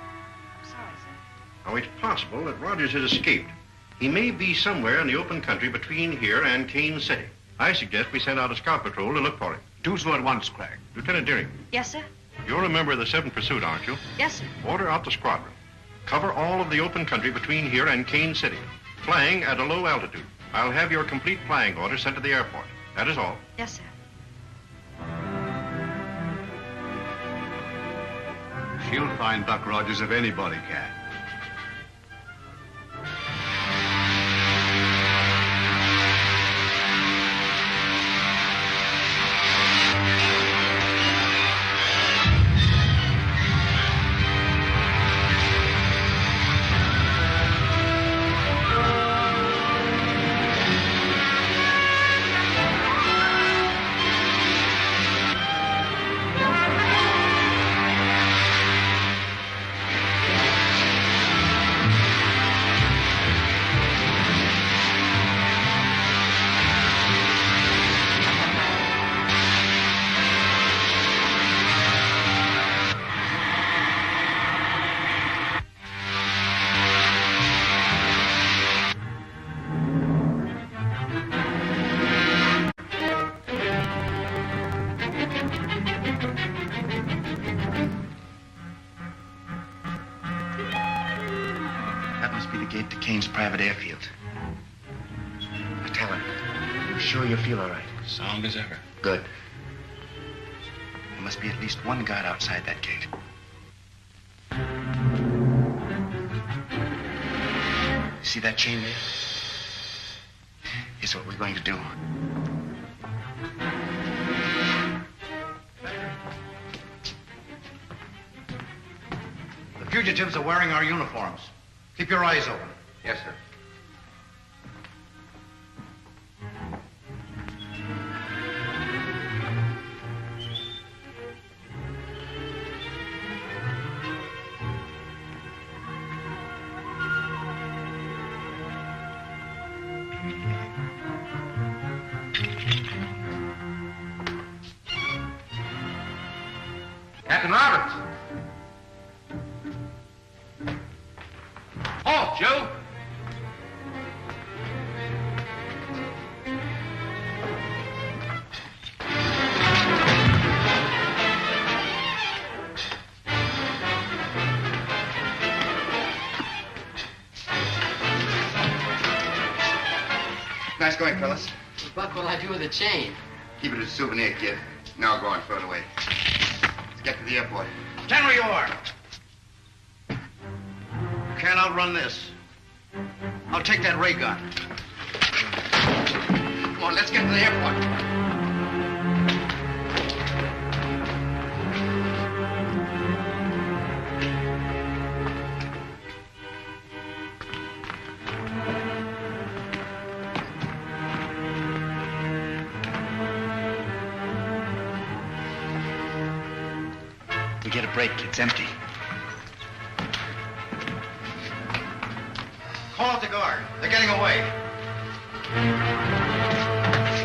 Sorry, sir. Now, it's possible that Rodgers has escaped. He may be somewhere in the open country between here and Kane City. I suggest we send out a scout patrol to look for him. Do so at once, Kragg. Lieutenant Deering. Yes, sir? You're a member of the 7th Pursuit, aren't you? Yes, sir. Order out the squadron. Cover all of the open country between here and Kane City. Flying at a low altitude. I'll have your complete flying order sent to the airport. That is all. Yes, sir. She'll find Buck Rodgers if anybody can. Private airfield. Tallen, you sure you feel all right? Sound as ever. Good. There must be at least one guard outside that gate. See that chain there? Here's what we're going to do. The fugitives are wearing our uniforms. Keep your eyes open. Yes, sir. Roberts. Halt, Joe! Nice going, fellas. Buck, what'll I do with the chain? Keep it as a souvenir, kid. Now go on, throw it away. Let's get to the airport. Stand where you are. You can't outrun this. I'll take that ray gun. Come on, let's get to the airport. Get a break. It's empty. Call out the guard. They're getting away.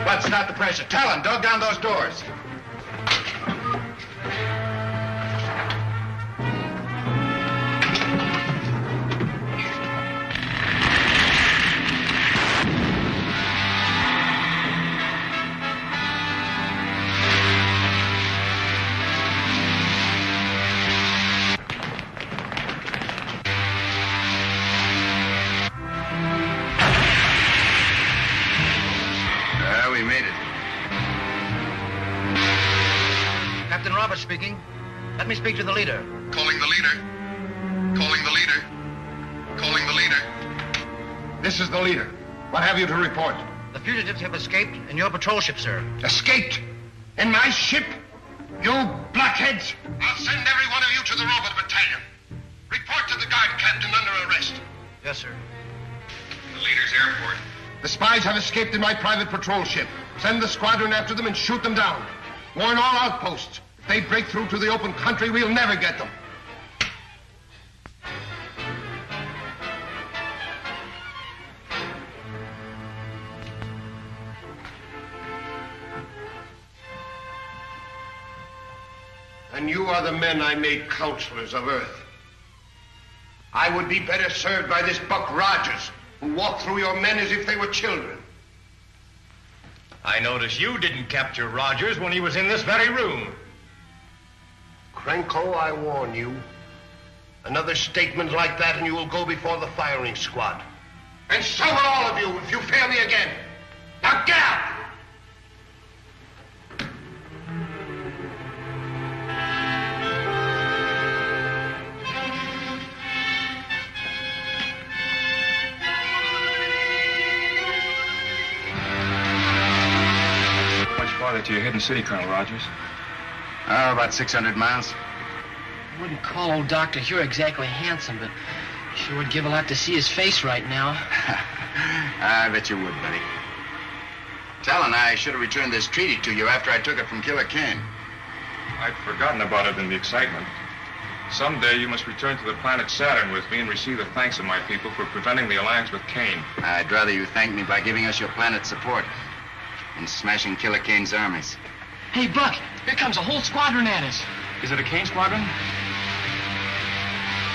Bud, stop the pressure. Tallen, dog down those doors. Speaking. Let me speak to the leader. Calling the leader. Calling the leader. Calling the leader. This is the leader. What have you to report? The fugitives have escaped in your patrol ship, sir. Escaped? In my ship? You blockheads! I'll send every one of you to the robot battalion. Report to the guard captain under arrest. Yes, sir. The leader's airport. The spies have escaped in my private patrol ship. Send the squadron after them and shoot them down. Warn all outposts. If they break through to the open country, we'll never get them. And you are the men I made counselors of Earth. I would be better served by this Buck Rodgers, who walked through your men as if they were children. I notice you didn't capture Rodgers when he was in this very room. Krenko, I warn you. Another statement like that and you will go before the firing squad. And so will all of you if you fail me again. Now get out! Much farther to your hidden city, Colonel Rodgers? Oh, about 600 miles. I wouldn't call old Dr. Huer exactly handsome, but sure would give a lot to see his face right now. I bet you would, buddy. Tallen, I should have returned this treaty to you after I took it from Killer Kane. I'd forgotten about it in the excitement. Someday you must return to the planet Saturn with me and receive the thanks of my people for preventing the alliance with Kane. I'd rather you thank me by giving us your planet's support and smashing Killer Kane's armies. Hey, Buck, here comes a whole squadron at us. Is it a Kane squadron?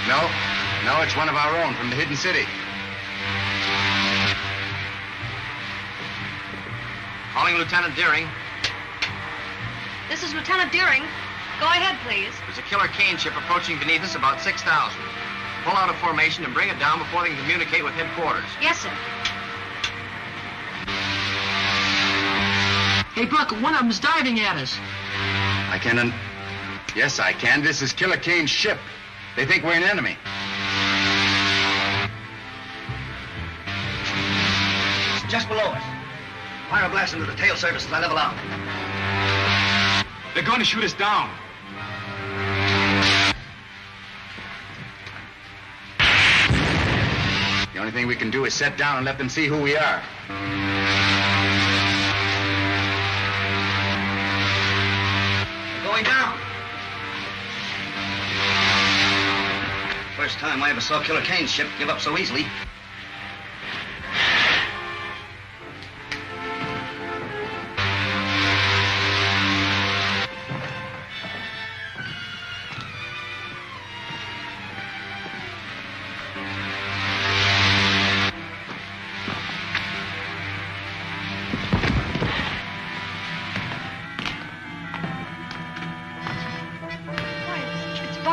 No, it's one of our own from the hidden city. Calling Lieutenant Deering. This is Lieutenant Deering. Go ahead, please. There's a Killer Kane ship approaching beneath us about 6,000. Pull out a formation and bring it down before they can communicate with headquarters. Yes, sir. Hey, Buck, one of them's diving at us. I can. Yes, I can. This is Killer Kane's ship. They think we're an enemy. It's just below us. Fire a blast into the tail surface as I level out. They're going to shoot us down. The only thing we can do is set down and let them see who we are. Going down. First time I ever saw Killer Kane's ship give up so easily.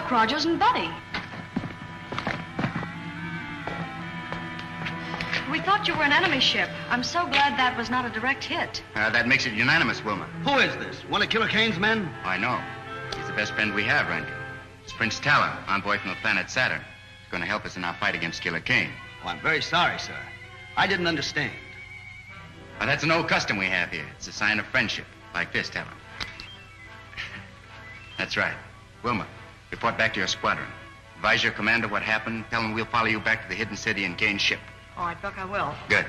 Buck, Rodgers, and Buddy. We thought you were an enemy ship. I'm so glad that was not a direct hit. That makes it unanimous, Wilma. Who is this? One of Killer Kane's men? I know. He's the best friend we have, Rankin. It's Prince Tallen, envoy from the planet Saturn. He's going to help us in our fight against Killer Kane. Oh, I'm very sorry, sir. I didn't understand. Well, that's an old custom we have here. It's a sign of friendship, like this, Tallen. That's right. Wilma, report back to your squadron. Advise your commander what happened. Tell him we'll follow you back to the hidden city and Kane's ship. All right, Buck, I will. Good.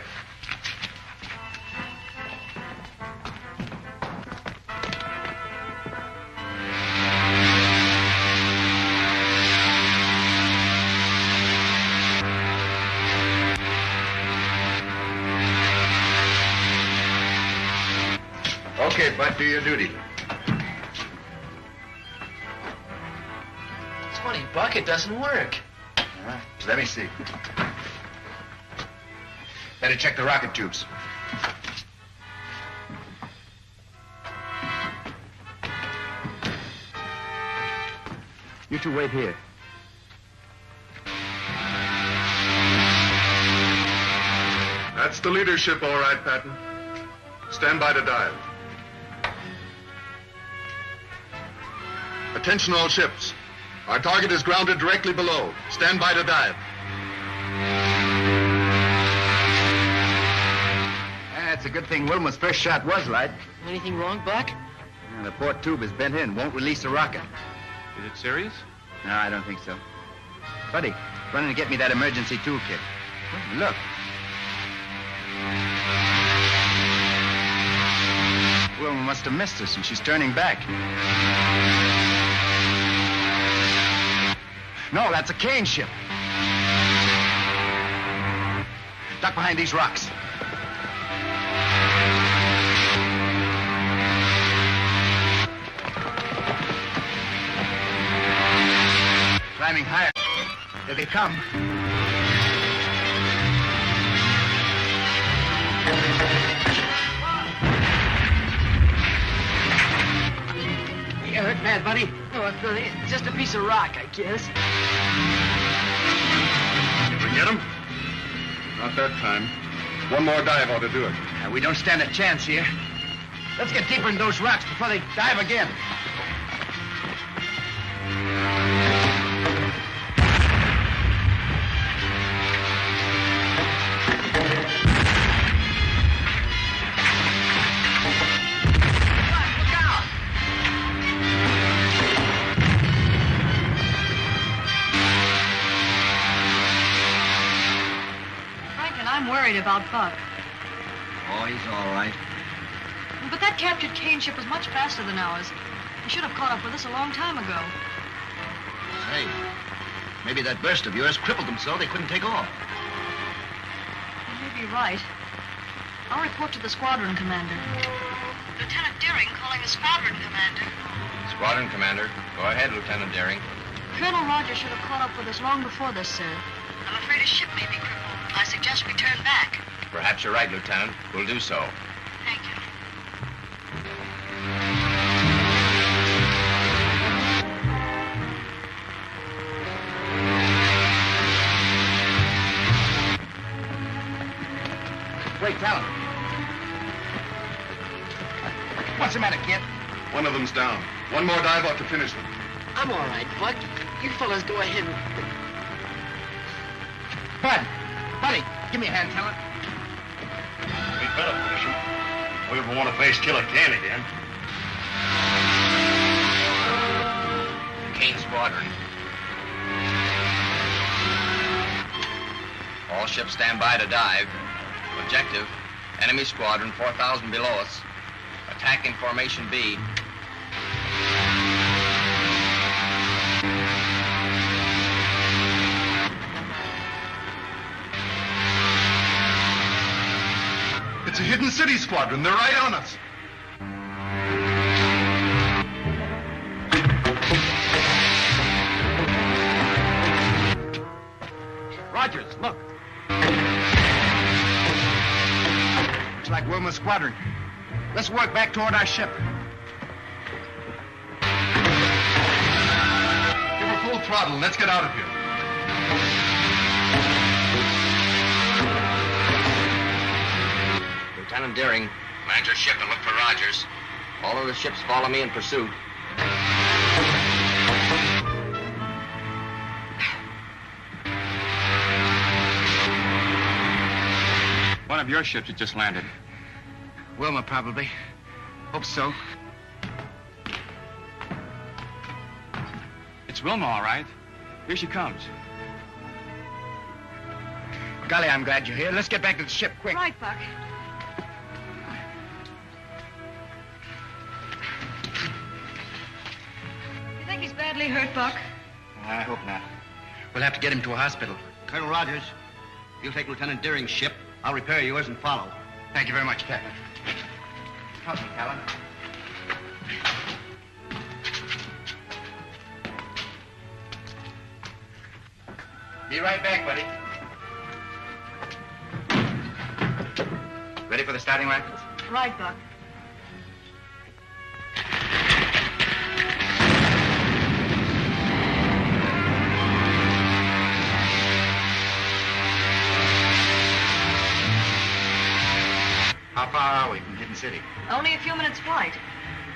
Okay, Bud, do your duty. It's funny, Buck, it doesn't work. Let me see. Better check the rocket tubes. You two wait here. That's the leadership, all right, Patton. Stand by to dive. Attention all ships. Our target is grounded directly below. Stand by to dive. It's a good thing Wilma's first shot was right. Anything wrong, Buck? The port tube is bent in, won't release the rocket. Is it serious? No, I don't think so. Buddy, run and get me that emergency toolkit. Look. Wilma must have missed us, and she's turning back. No, that's a Kane ship. Duck behind these rocks. Climbing higher. Here they come. You hurt bad, buddy? No, it's nothing. It's just a piece of rock, I guess. Did we get him? Not that time. One more dive ought to do it. We don't stand a chance here. Let's get deeper in those rocks before they dive again. About Buck. Oh, he's all right. But that captured Kane ship was much faster than ours. He should have caught up with us a long time ago. Say, maybe that burst of yours crippled them so they couldn't take off. You may be right. I'll report to the squadron commander. Lieutenant Deering calling the squadron commander. Squadron commander. Go ahead, Lieutenant Deering. Colonel Rodgers should have caught up with us long before this, sir. I'm afraid his ship may be crippled. I suggest we turn back. Perhaps you're right, Lieutenant. We'll do so. Thank you. Wait, Tallen. What's the matter, kid? One of them's down. One more dive ought to finish them. I'm all right, Buck. You fellas go ahead and... Bud! Buddy, give me a hand, Tallen. We better finish him. We ever want to face Killer Kane again. Kane Squadron. All ships stand by to dive. Objective, enemy squadron 4,000 below us. Attack in formation B. It's a hidden city squadron. They're right on us. Rodgers, look. Looks like Wilma's squadron. Let's work back toward our ship. Give her full throttle. Let's get out of here. Lieutenant Deering, land your ship and look for Rodgers. All of the ships follow me in pursuit. One of your ships has just landed. Wilma, probably. Hope so. It's Wilma, all right. Here she comes. Golly, I'm glad you're here. Let's get back to the ship, quick. Right, Buck. You think he's badly hurt, Buck? I hope not. We'll have to get him to a hospital. Colonel Rodgers, you'll take Lieutenant Deering's ship. I'll repair yours and follow. Thank you very much, Captain. Help me, Tallen. Be right back, buddy. Ready for the starting rackets? Right, Buck. How far are we from Hidden City? Only a few minutes' flight.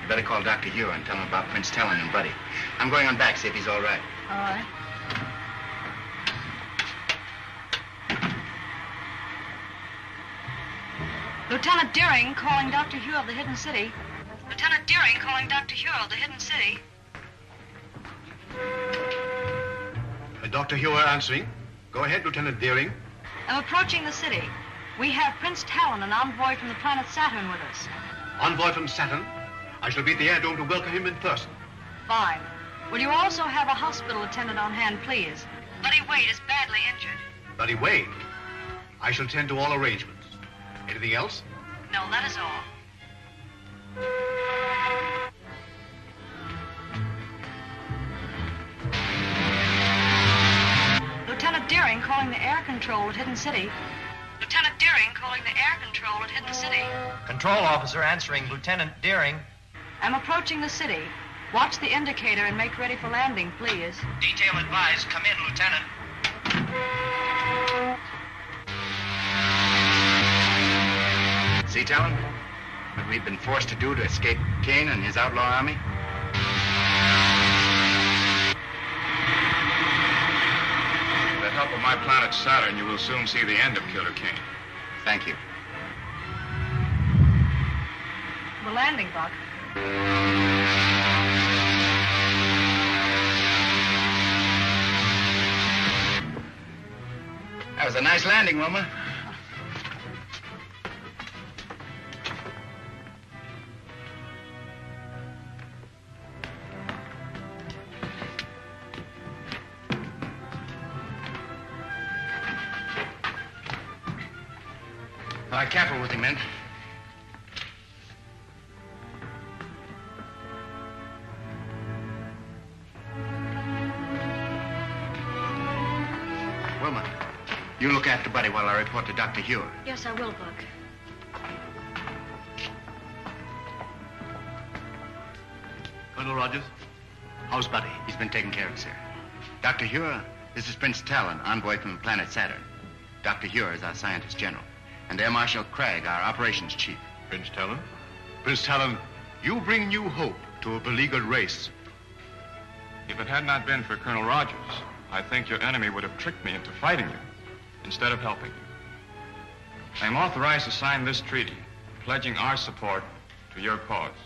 You better call Dr. Huer and tell him about Prince Tallen and Buddy. I'm going on back, see if he's all right. All right. Lieutenant Deering calling Dr. Huer of the Hidden City. Lieutenant Deering calling Dr. Huer of the Hidden City. Dr. Huer answering. Go ahead, Lieutenant Deering. I'm approaching the city. We have Prince Tallen, an envoy from the planet Saturn, with us. Envoy from Saturn. I shall be at the Airdrome to welcome him in person. Fine. Will you also have a hospital attendant on hand, please? Buddy Wade is badly injured. Buddy Wade. I shall tend to all arrangements. Anything else? No, that is all. Lieutenant Deering calling the air control at Hidden City. Lieutenant Deering calling the air control at Hidden City. Control officer answering Lieutenant Deering. I'm approaching the city. Watch the indicator and make ready for landing, please. Detail advised. Come in, Lieutenant. See, Tallen? What we've been forced to do to escape Kane and his outlaw army? With the help of my planet Saturn, you will soon see the end of Killer Kane. Thank you. We're landing, Buck. That was a nice landing, Wilma. All right, careful with him, men. Wilma, you look after Buddy while I report to Dr. Huer. Yes, I will, Buck. Colonel Rodgers, how's Buddy? He's been taken care of, sir. Dr. Huer, this is Prince Tallen, envoy from the planet Saturn. Dr. Huer is our scientist general. And Air Marshal Kragg, our operations chief. Prince Tallen? Prince Tallen, you bring new hope to a beleaguered race. If it had not been for Colonel Rodgers, I think your enemy would have tricked me into fighting you instead of helping you. I am authorized to sign this treaty, pledging our support to your cause.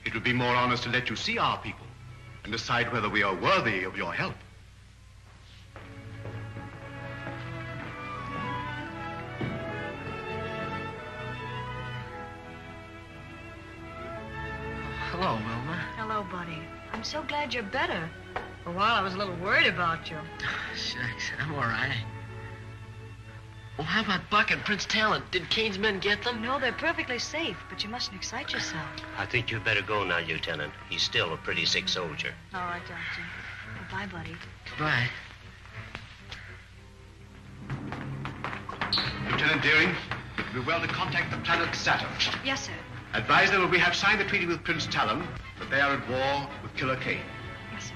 It would be more honest to let you see our people and decide whether we are worthy of your help. Hello, Wilma. Hello, buddy. I'm so glad you're better. For a while, I was a little worried about you. Shucks, I'm all right. Well, how about Buck and Prince Tallen? Did Kane's men get them? No, they're perfectly safe, but you mustn't excite yourself. I think you'd better go now, Lieutenant. He's still a pretty sick soldier. All right, Doctor. Goodbye, buddy. Goodbye. Lieutenant Deering, it would be well to contact the planet Saturn. Yes, sir. Advise them that we have signed the treaty with Prince Tallen, that they are at war with Killer Kane. Yes, sir.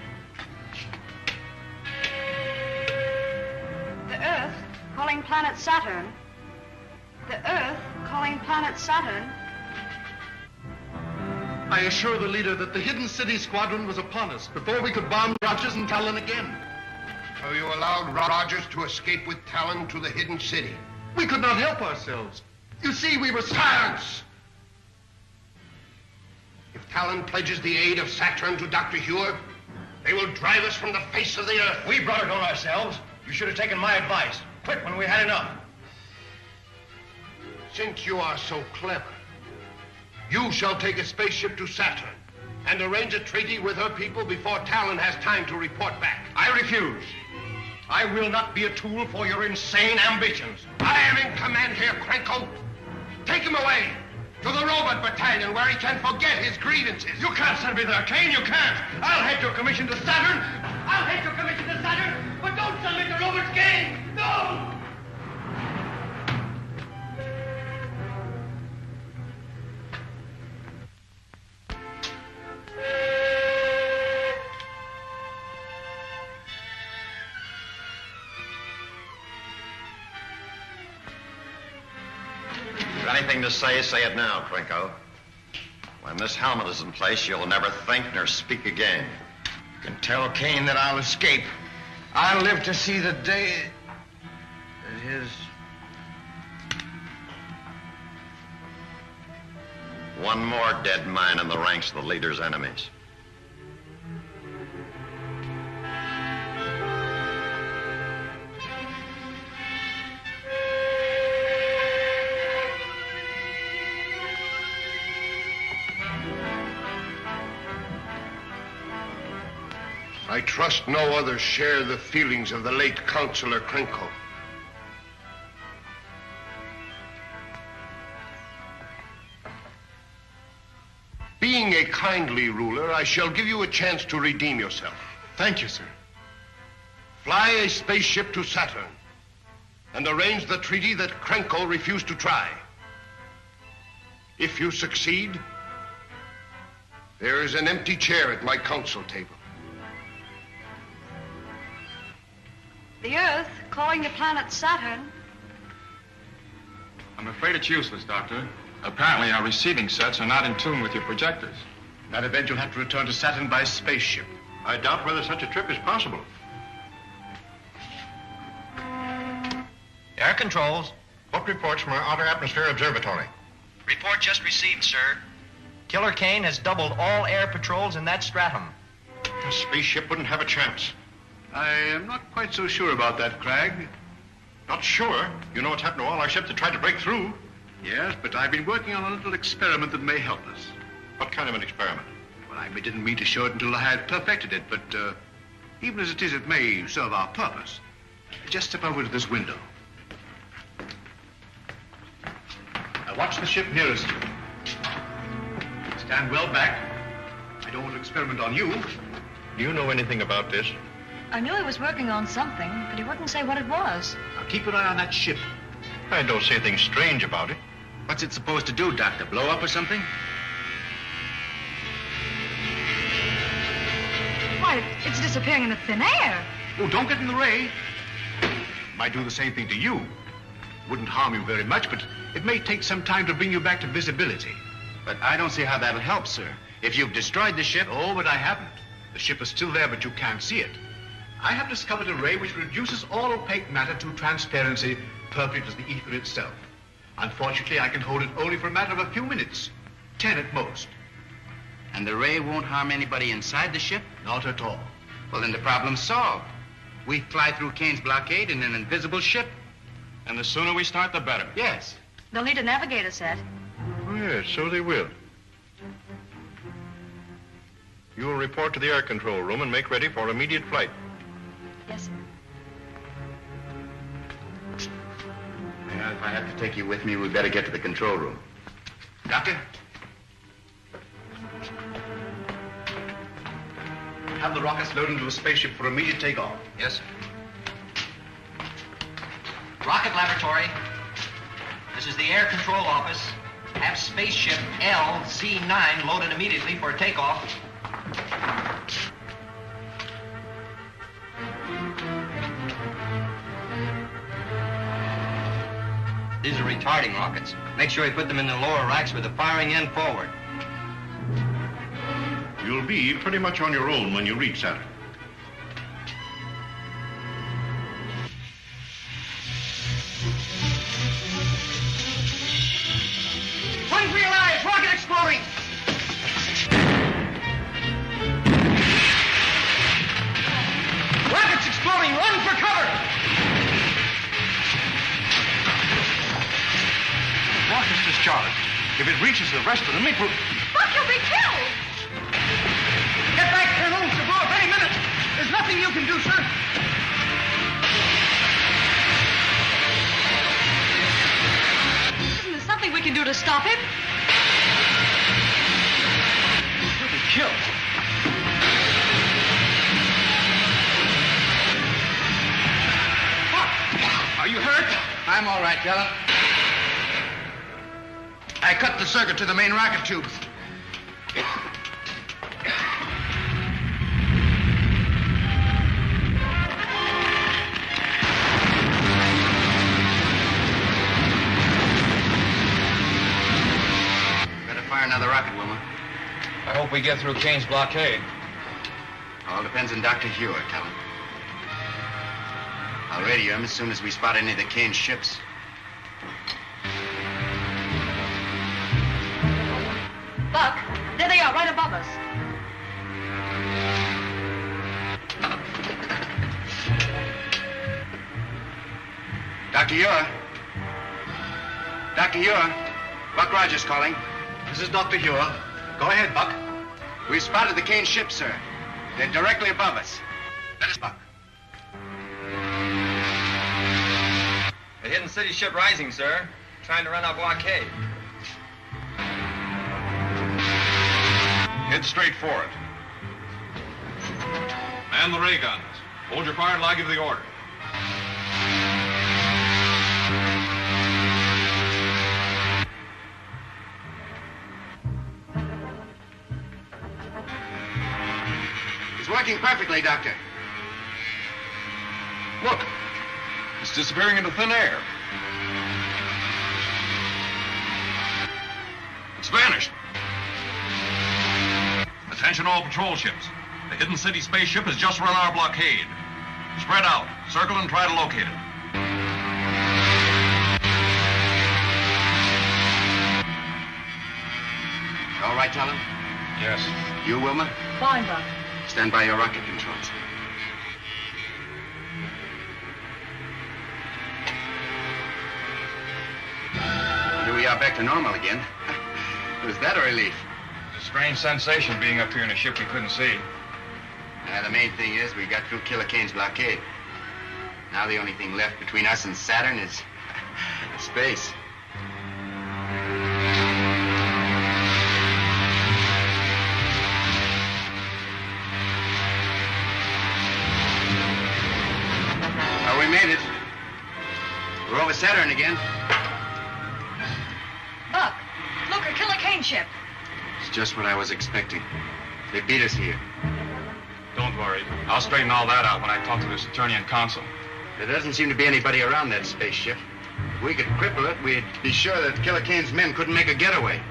calling planet Saturn. The Earth calling planet Saturn. I assure the leader that the hidden city squadron was upon us before we could bomb Rodgers and Tallen again. So you allowed Rodgers to escape with Tallen to the hidden city? We could not help ourselves. You see, we were... Silence! If Tallen pledges the aid of Saturn to Dr. Huer, they will drive us from the face of the earth. We brought it on ourselves. You should have taken my advice. Quit when we had enough. Since you are so clever, you shall take a spaceship to Saturn and arrange a treaty with her people before Tallen has time to report back. I refuse. I will not be a tool for your insane ambitions. I am in command here, Krenko. Take him away to the robot battalion where he can forget his grievances. You can't send me there, Kane. You can't. I'll head your commission to Saturn. I'll head your commission to Saturn, but don't send me to Robert's game. No! Anything to say it now, Krenko. When this helmet is in place, you'll never think nor speak again. You can tell Kane that I'll escape. I'll live to see the day that his... One more dead man in the ranks of the leader's enemies. I trust no others share the feelings of the late Councilor Krenko. Being a kindly ruler, I shall give you a chance to redeem yourself. Thank you, sir. Fly a spaceship to Saturn and arrange the treaty that Krenko refused to try. If you succeed, there is an empty chair at my council table. The Earth calling the planet Saturn. I'm afraid it's useless, Doctor. Apparently, our receiving sets are not in tune with your projectors. In that event, you'll have to return to Saturn by spaceship. I doubt whether such a trip is possible. Air controls. What reports from our Outer Atmosphere Observatory? Report just received, sir. Killer Kane has doubled all air patrols in that stratum. A spaceship wouldn't have a chance. I am not quite so sure about that, Kragg. Not sure? You know what's happened to all our ships that tried to break through? Yes, but I've been working on a little experiment that may help us. What kind of an experiment? Well, I didn't mean to show it until I had perfected it, but even as it is, it may serve our purpose. Just step over to this window. Now watch the ship nearest you. Stand well back. I don't want to experiment on you. Do you know anything about this? I knew he was working on something, but he wouldn't say what it was. Now keep an eye on that ship. I don't see anything strange about it. What's it supposed to do, Doctor? Blow up or something? Why, it's disappearing in the thin air. Oh, don't get in the ray. Might do the same thing to you. Wouldn't harm you very much, but it may take some time to bring you back to visibility. But I don't see how that'll help, sir. If you've destroyed the ship... Oh, but I haven't. The ship is still there, but you can't see it. I have discovered a ray which reduces all opaque matter to transparency, perfect as the ether itself. Unfortunately, I can hold it only for a matter of a few minutes. 10 at most. And the ray won't harm anybody inside the ship? Not at all. Well, then the problem's solved. We fly through Kane's blockade in an invisible ship. And the sooner we start, the better. Yes. They'll need a navigator set. Oh, yes, so they will. You will report to the air control room and make ready for immediate flight. Yes, sir. Well, if I have to take you with me, we'd better get to the control room. Doctor? Have the rockets loaded into a spaceship for immediate takeoff. Yes, sir. Rocket laboratory. This is the air control office. Have spaceship LZ9 loaded immediately for takeoff. These are retarding rockets. Make sure you put them in the lower racks with the firing end forward. You'll be pretty much on your own when you reach Saturn. Run for your lives! Rocket exploding! Rockets exploding! Run for cover! Rocket's discharged. If it reaches the rest of them, it will... Buck, you'll be killed! Get back, Colonel! She'll blow up any minute! There's nothing you can do, sir! Isn't there something we can do to stop him? He'll be killed. Are you hurt? I'm all right, Tallen. I cut the circuit to the main rocket tubes. Better fire another rocket, Wilma. I hope we get through Kane's blockade. All depends on Dr. Huer, Tallen. I'll radio him as soon as we spot any of the Kane ships. Buck, there they are, right above us. Dr. Huer? Dr. Huer? Buck Rodgers calling. This is Dr. Huer. Go ahead, Buck. We've spotted the Kane ships, sir. They're directly above us. That is Buck. A hidden city ship rising, sir. Trying to run our blockade. Head straight for it. Man the ray guns. Hold your fire until I give the order. It's working perfectly, Doctor. Look, it's disappearing into thin air. It's vanished. Attention all patrol ships. The hidden city spaceship has just run our blockade. Spread out, circle and try to locate it. All right, Tallen? Yes. You, Wilma? Fine, Buck. Stand by your rocket controls. Here we are back to normal again. Was that a relief? It's a strange sensation being up here in a ship we couldn't see. The main thing is we got through Killer Kane's blockade. Now the only thing left between us and Saturn is space. Well, we made it. We're over Saturn again. Buck, look, a Killer Kane ship. It's just what I was expecting. They beat us here. Don't worry. I'll straighten all that out when I talk to the Saturnian consul. There doesn't seem to be anybody around that spaceship. If we could cripple it, we'd be sure that Killer Kane's men couldn't make a getaway.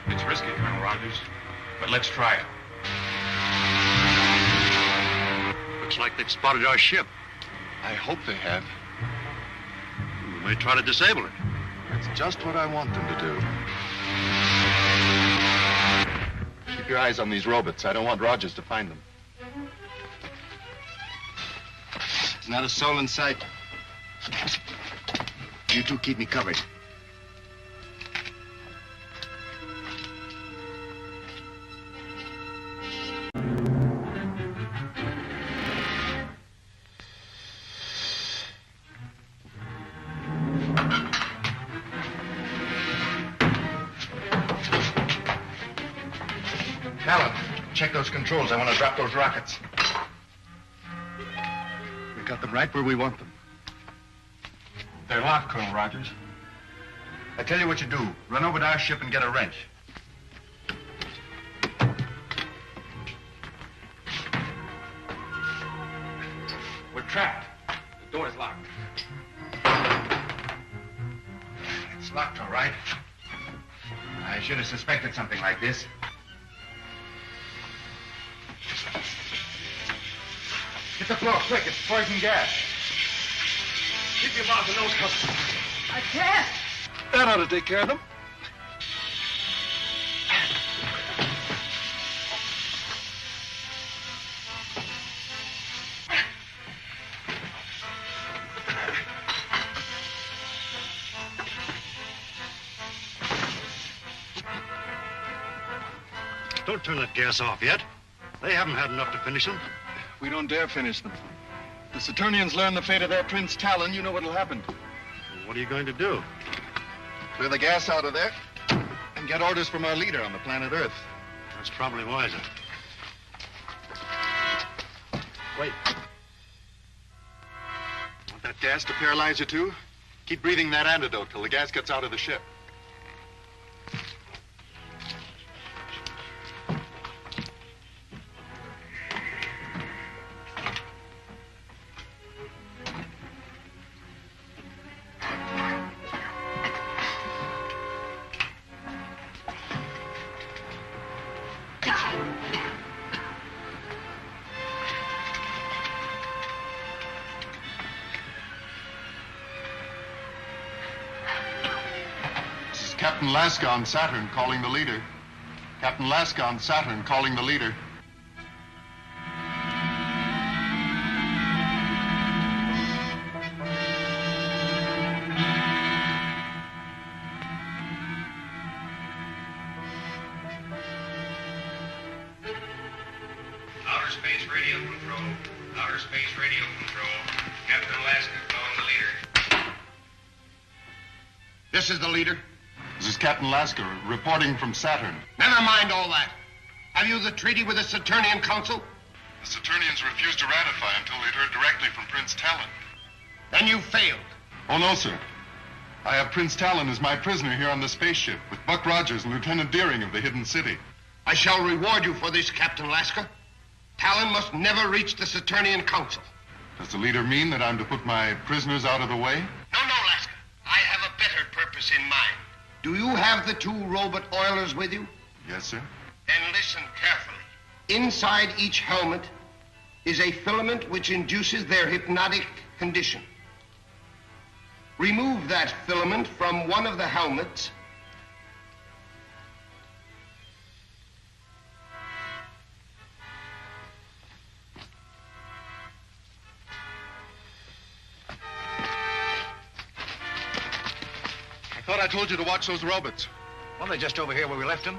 It's risky, Colonel Rodgers, but let's try it. Looks like they've spotted our ship. I hope they have. We may try to disable it. That's just what I want them to do. Keep your eyes on these robots. I don't want Rodgers to find them. There's not a soul in sight. You two keep me covered. Tallen, check those controls. I want to drop those rockets. We got them right where we want them. They're locked, Colonel Rodgers. I tell you what you do. Run over to our ship and get a wrench. We're trapped. The door is locked. locked, all right. I should have suspected something like this. Hit the floor, quick. It's poison gas. Keep your mouth and nose covered. I can't. That ought to take care of them. Don't turn that gas off yet. They haven't had enough to finish them. We don't dare finish them. The Saturnians learn the fate of their Prince Tallen, you know what'll happen. What are you going to do? Clear the gas out of there and get orders from our leader on the planet Earth. That's probably wiser. Wait. Want that gas to paralyze you too? Keep breathing that antidote till the gas gets out of the ship. Captain Laska on Saturn calling the leader. Captain Laska on Saturn calling the leader. Outer space radio control. Outer space radio control. Captain Laska calling the leader. This is the leader. This is Captain Laska reporting from Saturn. Never mind all that. Have you the treaty with the Saturnian Council? The Saturnians refused to ratify until they'd heard directly from Prince Tallen. Then you failed. Oh, no, sir. I have Prince Tallen as my prisoner here on the spaceship with Buck Rodgers and Lieutenant Deering of the Hidden City. I shall reward you for this, Captain Laska. Tallen must never reach the Saturnian Council. Does the leader mean that I'm to put my prisoners out of the way? No, Laska. I have a better purpose in mind. Do you have the 2 robot oilers with you? Yes, sir. Then listen carefully. Inside each helmet is a filament which induces their hypnotic condition. Remove that filament from one of the helmets. I thought I told you to watch those robots. Well, they're just over here where we left them.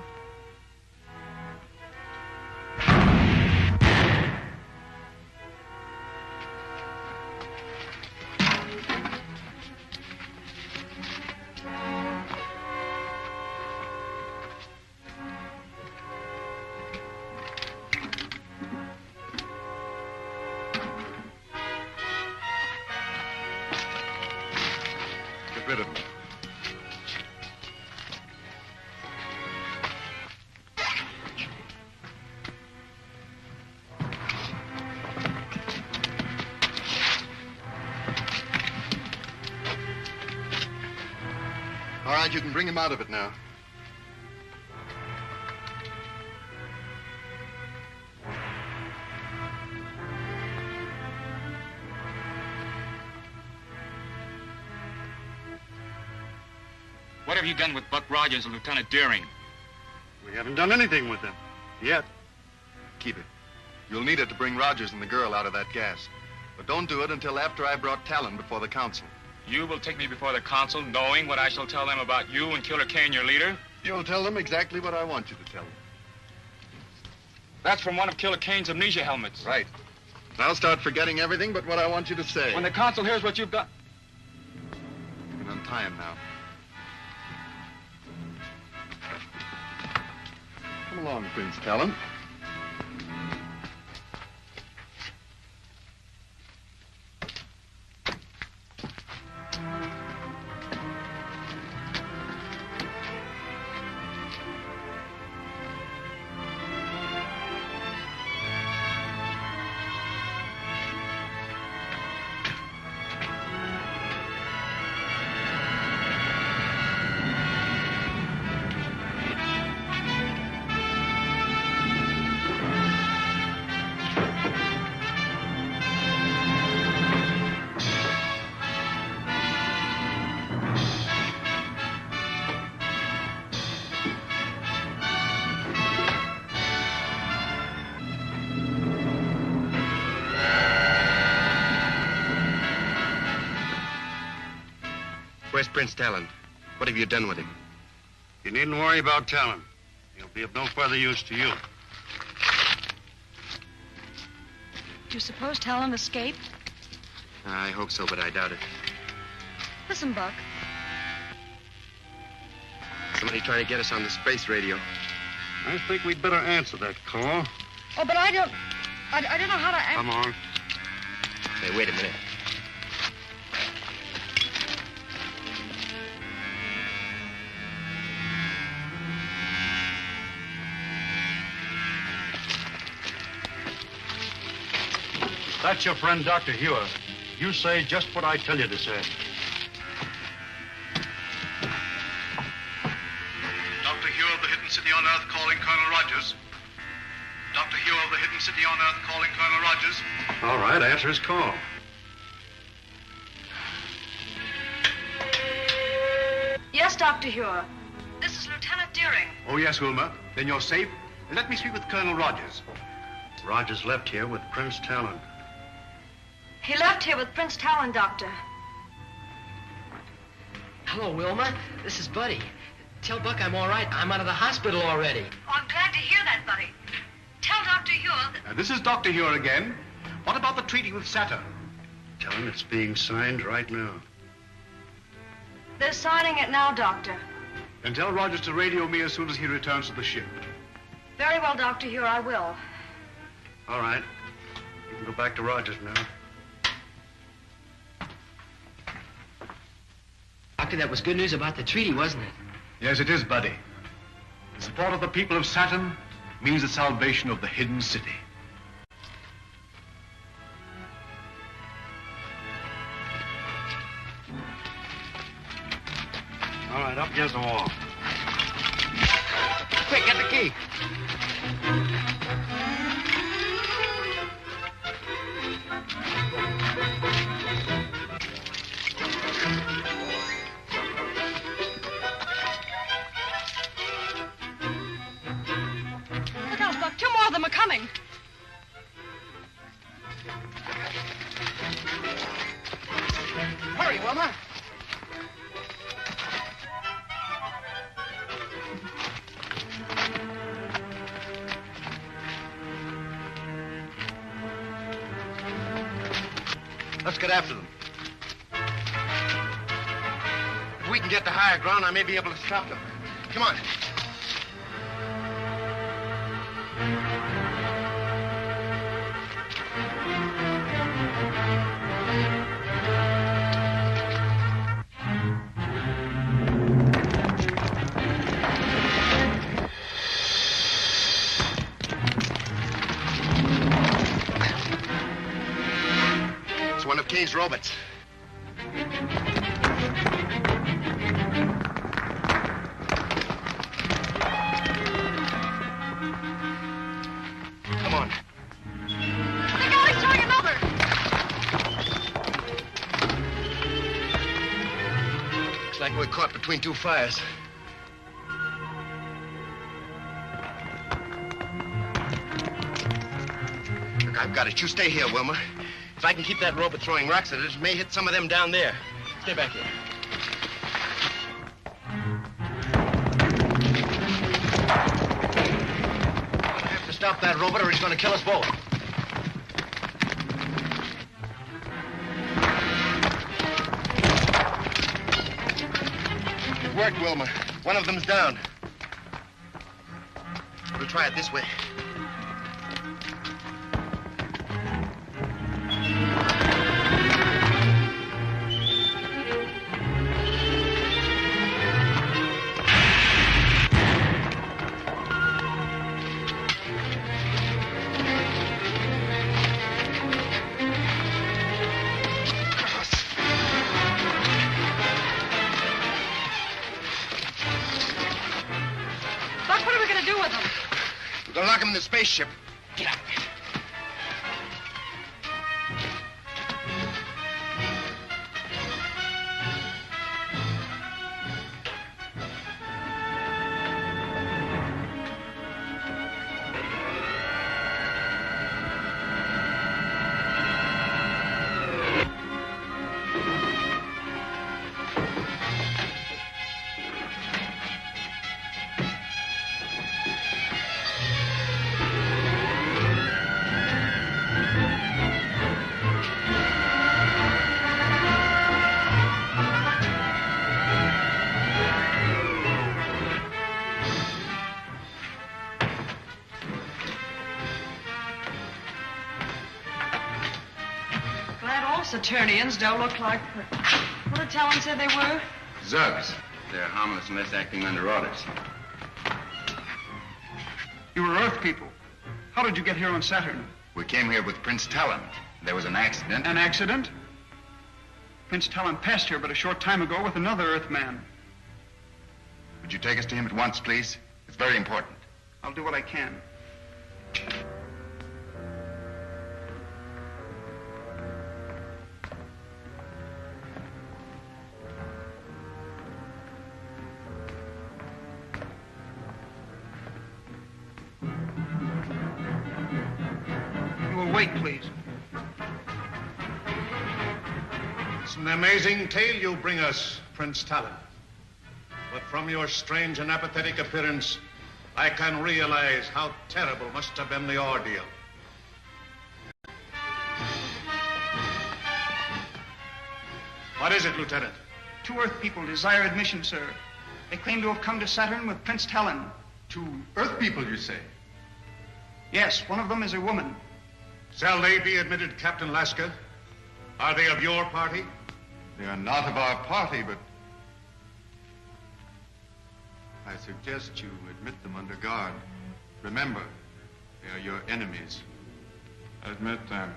Get rid of them. All right, you can bring him out of it now. What have you done with Buck Rodgers and Lieutenant Deering? We haven't done anything with them. Yet. Keep it. You'll need it to bring Rodgers and the girl out of that gas. But don't do it until after I've brought Tallen before the council. You will take me before the council, knowing what I shall tell them about you and Killer Kane, your leader? You'll tell them exactly what I want you to tell them. That's from one of Killer Kane's amnesia helmets. Right. I'll start forgetting everything but what I want you to say. When the council hears what you've done... You can untie him now. Come along, Prince Tallen. Where's Prince Tallen? What have you done with him? You needn't worry about Tallen. He'll be of no further use to you. Do you suppose Tallen escaped? I hope so, but I doubt it. Listen, Buck. Somebody trying to get us on the space radio. I think we'd better answer that call. Oh, but I don't know how to... Come on. Hey, wait a minute. That's your friend, Dr. Huer. You say just what I tell you to say. Dr. Huer of the Hidden City on Earth calling Colonel Rodgers. Dr. Huer of the Hidden City on Earth calling Colonel Rodgers. All right, answer his call. Yes, Dr. Huer. This is Lieutenant Deering. Oh, yes, Wilma. Then you're safe. Let me speak with Colonel Rodgers. Rodgers left here with Prince Tallen. He left here with Prince Tallen, Doctor. Hello, Wilma. This is Buddy. Tell Buck I'm all right. I'm out of the hospital already. Oh, I'm glad to hear that, Buddy. Tell Dr. Huer that... This is Dr. Huer again. What about the treaty with Saturn? Tell him it's being signed right now. They're signing it now, Doctor. Then tell Rodgers to radio me as soon as he returns to the ship. Very well, Dr. Huer, I will. All right. You can go back to Rodgers now. Doctor, that was good news about the treaty, wasn't it? Yes, it is, Buddy. The support of the people of Saturn means the salvation of the Hidden City. All right, up against the wall. Quick, get the key. Look out, Buck. Two more of them are coming. Hurry, Wilma. Let's get after them. If we can get to higher ground, I may be able to stop them. Come on. It's one of Kane's robots. Come on. The guy's throwing another. Looks like we're caught between two fires. Look, I've got it. You stay here, Wilma. If I can keep that robot throwing rocks at it, it may hit some of them down there. Stay back here. I have to stop that robot or he's going to kill us both. It worked, Wilma. One of them's down. We'll try it this way. Buck, what are we going to do with them? We're going to lock him in the spaceship. Get out. Saturnians don't look like... What did Tallen say they were? Zubs. They're harmless unless acting under orders. You were Earth people. How did you get here on Saturn? We came here with Prince Tallen. There was an accident. An accident? Prince Tallen passed here but a short time ago with another Earthman. Would you take us to him at once, please? It's very important. I'll do what I can. You will wait, please. It's an amazing tale you bring us, Prince Tallen. But from your strange and apathetic appearance, I can realize how terrible must have been the ordeal. What is it, Lieutenant? 2 Earth people desire admission, sir. They claim to have come to Saturn with Prince Tallen. 2 Earth people, you say? Yes, one of them is a woman. Shall they be admitted, Captain Laska? Are they of your party? They are not of our party, but I suggest you admit them under guard. Remember, they are your enemies. Admit them.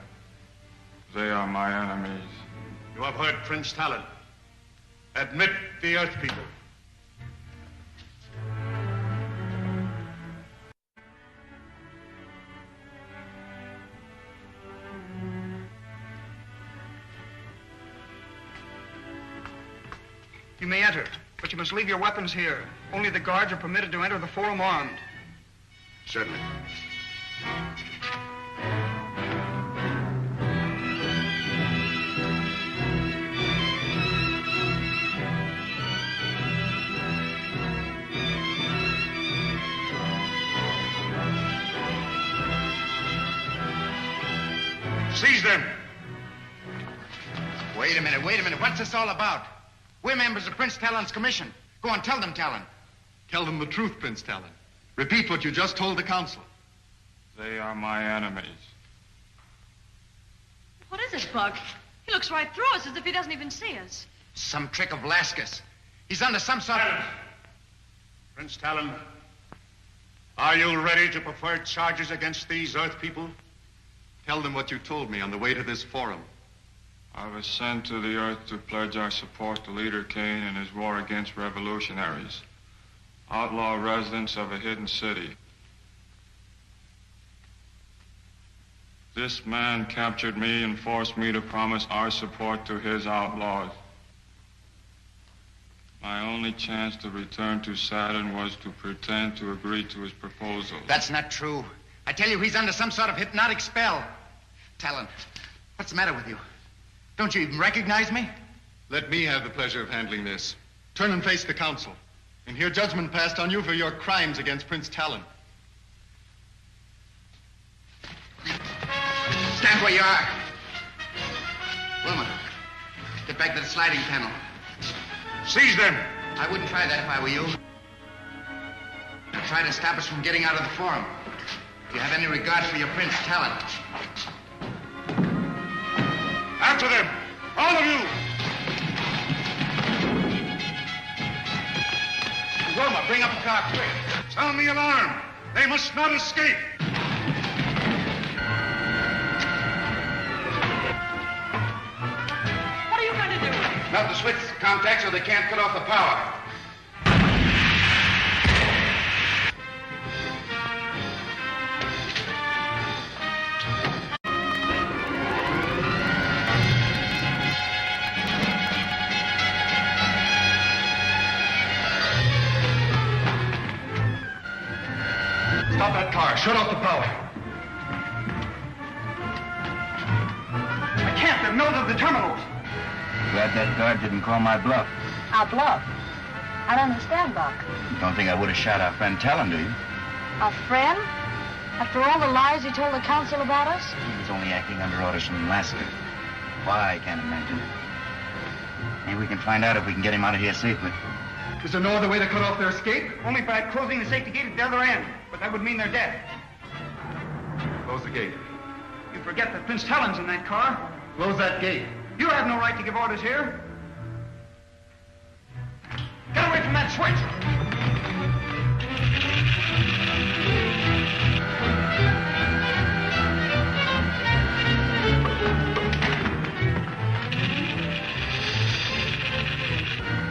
They are my enemies. You have heard Prince Tallen. Admit the Earth people. You may enter, but you must leave your weapons here. Only the guards are permitted to enter the forum armed. Certainly. Seize them! Wait a minute. What's this all about? We're members of Prince Tallen's commission. Go on, tell them, Tallen. Tell them the truth, Prince Tallen. Repeat what you just told the council. They are my enemies. What is it, Buck? He looks right through us as if he doesn't even see us. Some trick of Laska's. He's under some sort of... Prince Tallen, are you ready to prefer charges against these Earth people? Tell them what you told me on the way to this forum. I was sent to the Earth to pledge our support to Leader Kane in his war against revolutionaries, outlaw residents of a hidden city. This man captured me and forced me to promise our support to his outlaws. My only chance to return to Saturn was to pretend to agree to his proposal. That's not true. I tell you, he's under some sort of hypnotic spell. Tallen, what's the matter with you? Don't you even recognize me? Let me have the pleasure of handling this. Turn and face the council, and hear judgment passed on you for your crimes against Prince Tallen. Stand where you are. Wilma, get back to the sliding panel. Seize them! I wouldn't try that if I were you. Now try to stop us from getting out of the forum. If you have any regard for your Prince Tallen. After them! All of you! Wilma, bring up a car quick. Sound the alarm. They must not escape. What are you going to do? Melt the switch contact so they can't cut off the power. Stop that car. Shut off the power. I can't. They're melted the terminals. Glad that guard didn't call my bluff. Our bluff? I don't understand, Buck. Don't think I would have shot our friend Tallen, do you? Our friend? After all the lies he told the council about us? He was only acting under orders from Laska. Why, I can't imagine. Maybe we can find out if we can get him out of here safely. Is there no other way to cut off their escape? Only by closing the safety gate at the other end. But that would mean they're dead. Close the gate. You forget that Prince Tallen's in that car. Close that gate. You have no right to give orders here. Get away from that switch!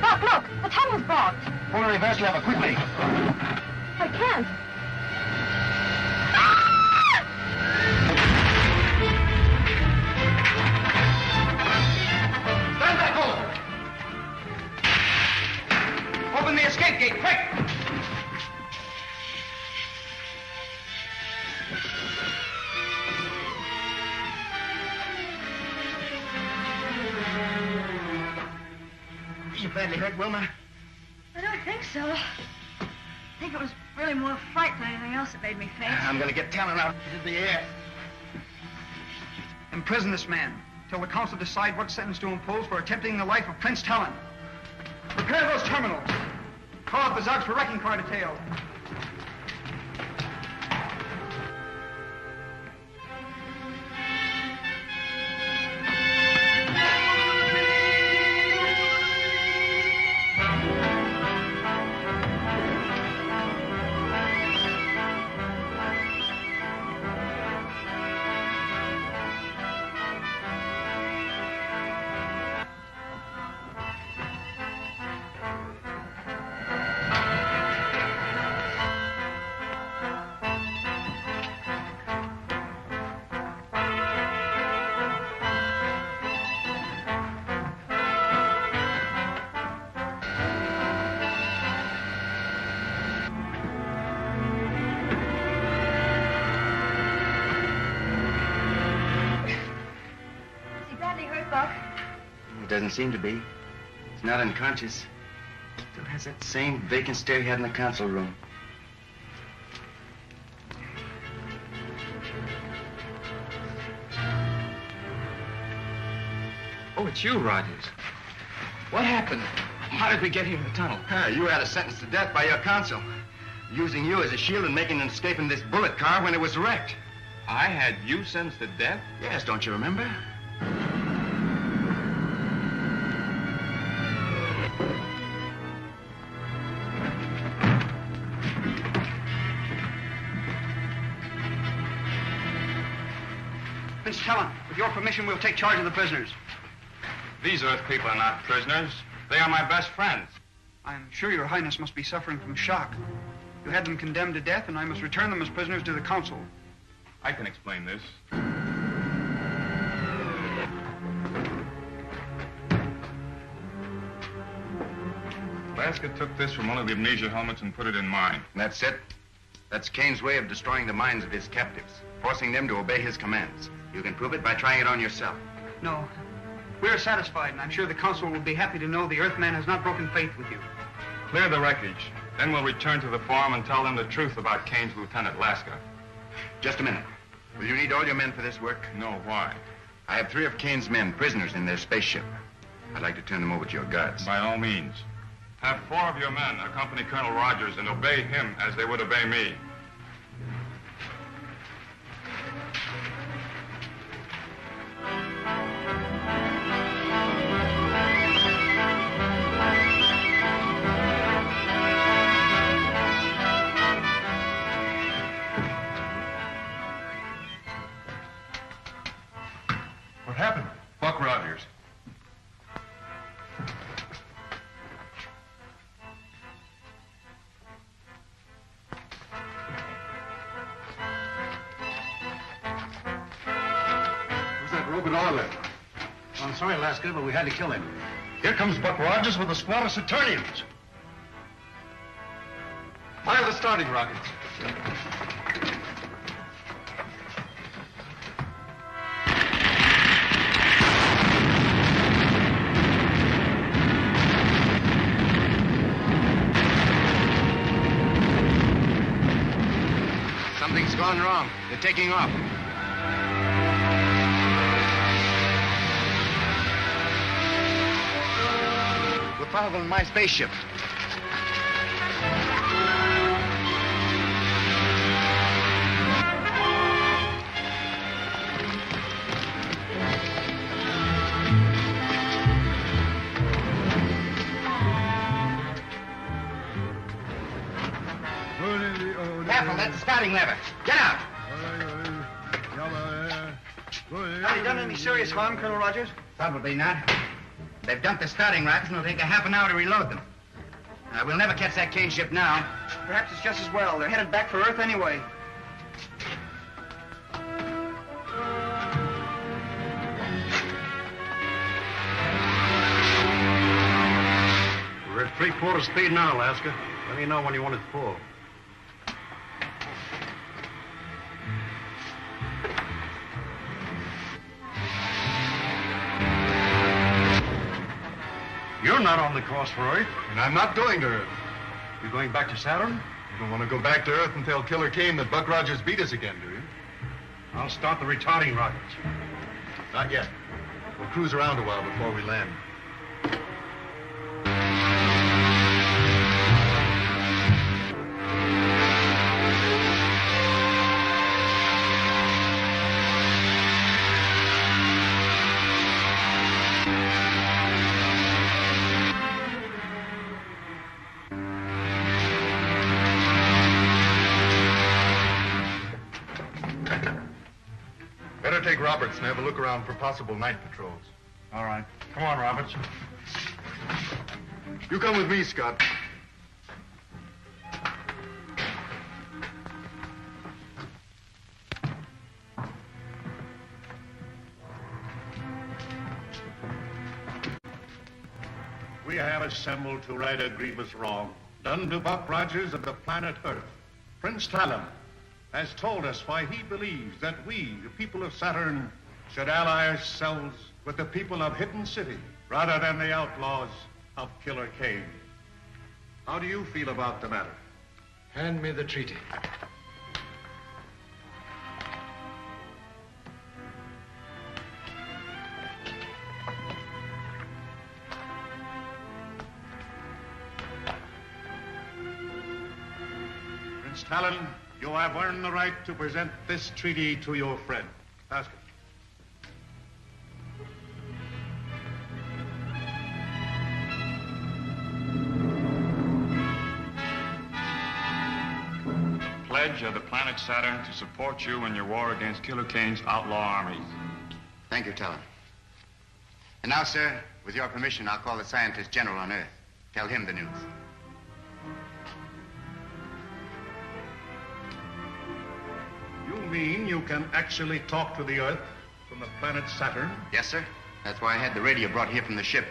Doc, look! The tunnel's blocked. Pull the reverse lever, quickly. I can't. Stand back, Gould! Open the escape gate, quick! Are you badly hurt, Wilma? I don't think so. I think it was really more fright than anything else that made me faint. I'm going to get Tallen out into the air. Imprison this man till the council decide what sentence to impose for attempting the life of Prince Tallen. Prepare those terminals. Call up the Zogs for wrecking car detail. Doesn't seem to be. He's not unconscious. Still has that same vacant stare he had in the council room. Oh, it's you, Rodgers. What happened? How did we get here in the tunnel? You had a sentence to death by your counsel, using you as a shield and making an escape in this bullet car when it was wrecked. I had you sentenced to death? Yes, don't you remember? Prince Tallen, with your permission, we'll take charge of the prisoners. These Earth people are not prisoners. They are my best friends. I'm sure your highness must be suffering from shock. You had them condemned to death, and I must return them as prisoners to the council. I can explain this. Laska took this from one of the amnesia helmets and put it in mine. That's it. That's Kane's way of destroying the minds of his captives, forcing them to obey his commands. You can prove it by trying it on yourself. No. We're satisfied, and I'm sure the council will be happy to know the Earthman has not broken faith with you. Clear the wreckage. Then we'll return to the farm and tell them the truth about Kane's lieutenant, Laska. Just a minute. Will you need all your men for this work? No, why? I have 3 of Kane's men prisoners in their spaceship. I'd like to turn them over to your guards. By all means. Have 4 of your men accompany Colonel Rodgers and obey him as they would obey me. What happened? Buck Rodgers. Who's that robot Aldar? I'm sorry, Laska, but we had to kill him. Here comes Buck Rodgers with a squad of Saturnians. Fire the starting rockets. Something's gone wrong. They're taking off. We'll follow them in my spaceship. Marshal. That's the starting lever. Get out. Have they done any serious harm, Colonel Rodgers? Probably not. They've dumped the starting rockets, and it'll take a half an hour to reload them. We'll never catch that Kane ship now. Perhaps it's just as well. They're headed back for Earth anyway. We're at 3/4 speed now, Laska. Let me know when you want it full. You're not on the course for Earth. And I'm not going to Earth. You're going back to Saturn? You don't want to go back to Earth and tell Killer Kane that Buck Rodgers beat us again, do you? I'll start the retarding rockets. Not yet. We'll cruise around a while before we land. Better take Roberts and have a look around for possible night patrols. All right. Come on, Roberts. You come with me, Scott. We have assembled to right a grievous wrong done to Buck Rodgers of the planet Earth. Prince Tallen has told us why he believes that we, the people of Saturn, should ally ourselves with the people of Hidden City rather than the outlaws of Killer Kane. How do you feel about the matter? Hand me the treaty. Prince Tallen, you have earned the right to present this treaty to your friend. Ask him. Pledge of the planet Saturn to support you in your war against Killer Kane's outlaw armies. Thank you, Tallen. And now, sir, with your permission, I'll call the scientist general on Earth. Tell him the news. You mean you can actually talk to the Earth from the planet Saturn? Yes, sir. That's why I had the radio brought here from the ship.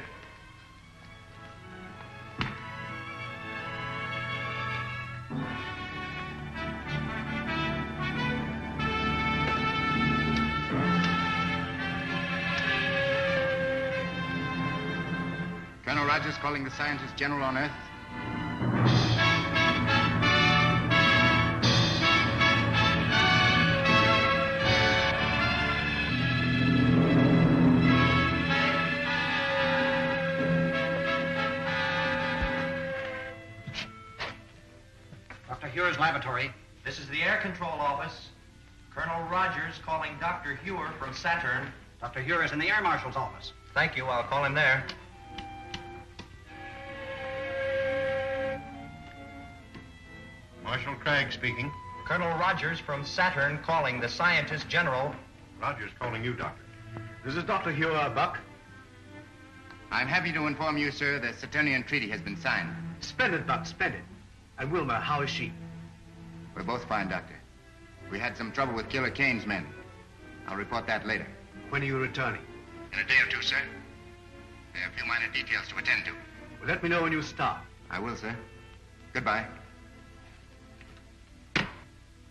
Colonel Rodgers calling the scientist general on Earth. Dr. Huer's laboratory. This is the air control office. Colonel Rodgers calling Dr. Huer from Saturn. Dr. Huer is in the Air Marshal's office. Thank you. I'll call him there. Marshal Kragg speaking. Colonel Rodgers from Saturn calling the scientist general. Rodgers calling you, Doctor. This is Dr. Huer, Buck. I'm happy to inform you, sir, the Saturnian treaty has been signed. Splendid, Buck, splendid. And Wilma, how is she? We're both fine, Doctor. We had some trouble with Killer Kane's men. I'll report that later. When are you returning? In a day or two, sir. There are a few minor details to attend to. Well, let me know when you start. I will, sir. Goodbye.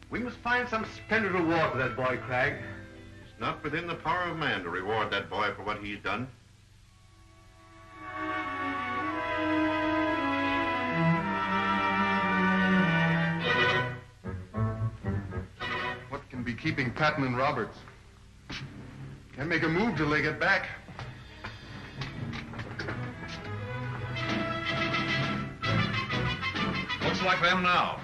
We must find some splendid reward for that boy, Kragg. It's not within the power of man to reward that boy for what he's done. What can be keeping Patton and Roberts? Can't make a move till they get back. Looks like them now.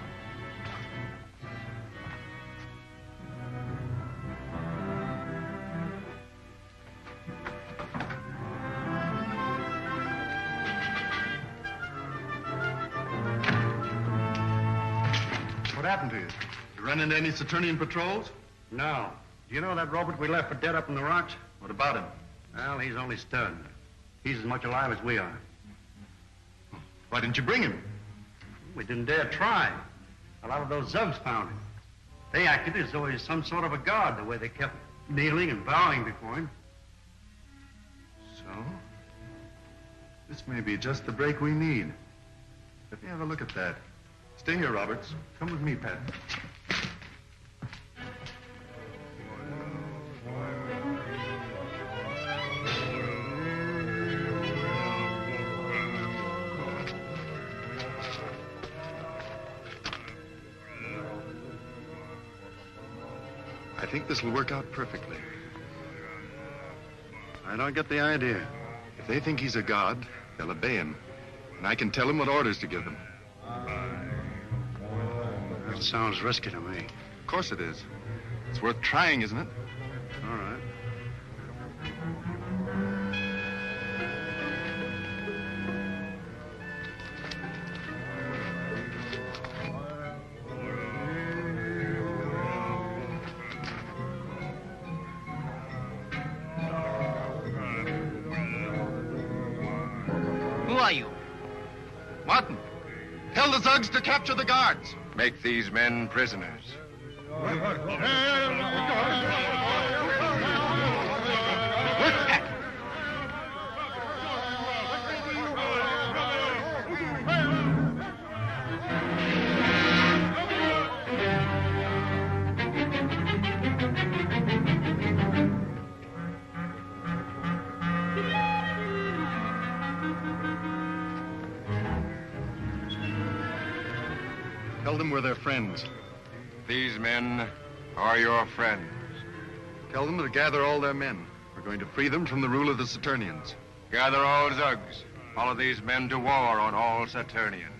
What happened to you? You run into any Saturnian patrols? No. Do you know that robot we left for dead up in the rocks? What about him? Well, he's only stunned. He's as much alive as we are. Why didn't you bring him? We didn't dare try. A lot of those Zugs found him. They acted as though he's some sort of a god, the way they kept kneeling and bowing before him. So? This may be just the break we need. Let me have a look at that. Stay here, Roberts. Come with me, Pat. I think this will work out perfectly. I don't get the idea. If they think he's a god, they'll obey him. And I can tell them what orders to give them. That sounds risky to me. Of course it is. It's worth trying, isn't it? All right. Who are you? Martin, tell the Zugs to capture the guards. Make these men prisoners. Tell them we're their friends. These men are your friends. Tell them to gather all their men. We're going to free them from the rule of the Saturnians. Gather all Zugs. Follow these men to war on all Saturnians.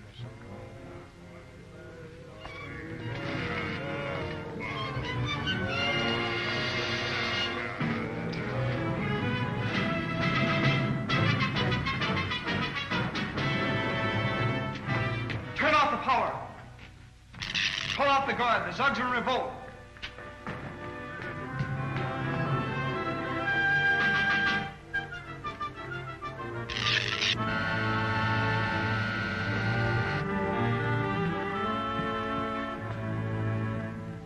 Turn off the power. Pull out the guard. The Zugs are in revolt.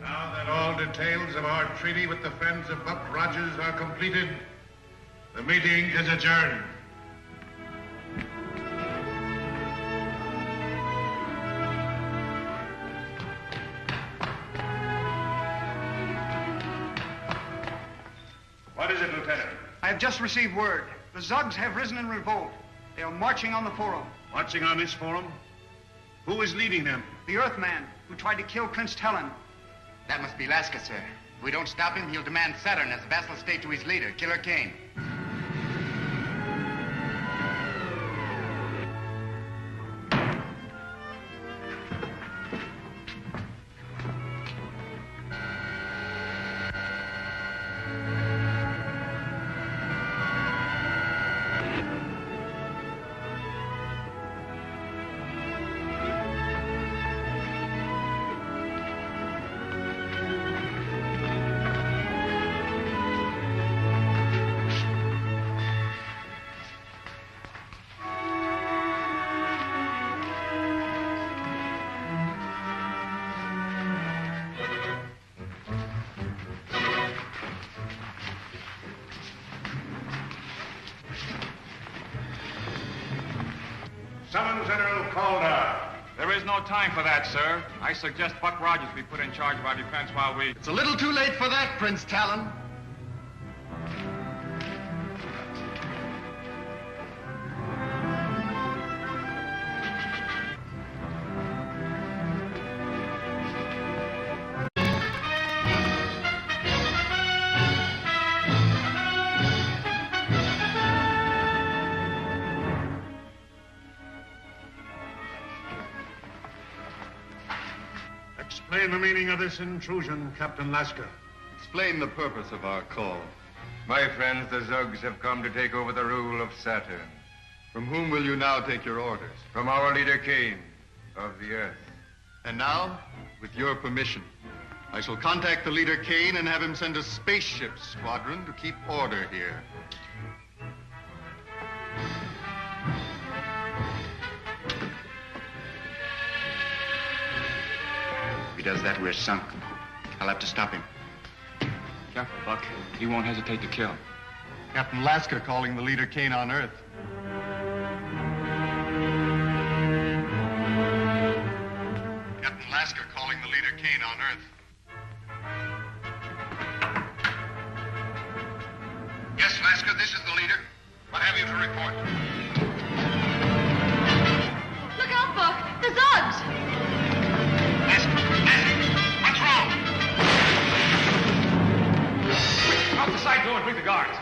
Now that all details of our treaty with the friends of Buck Rodgers are completed, the meeting is adjourned. What is it, Lieutenant? I have just received word. The Zugs have risen in revolt. They are marching on the forum. Marching on this forum? Who is leading them? The Earthman, who tried to kill Prince Tallen. That must be Laska, sir. If we don't stop him, he'll demand Saturn as a vassal state to his leader, Killer Kane. Summon General Aldar. There is no time for that, sir. I suggest Buck Rodgers be put in charge of our defense while we... It's a little too late for that, Prince Tallen. Explain the meaning of this intrusion, Captain Laska. Explain the purpose of our call. My friends, the Zugs have come to take over the rule of Saturn. From whom will you now take your orders? From our leader, Kane, of the Earth. And now, with your permission, I shall contact the leader Kane and have him send a spaceship squadron to keep order here. If he does that, we're sunk. I'll have to stop him. Careful, Buck. He won't hesitate to kill. Captain Laska calling the leader Kane on Earth. Captain Laska calling the leader Kane on Earth. Yes, Laska, this is the leader. What have you to report? Look out, Buck! The Zugs! What's wrong? Out the side door and bring the guards.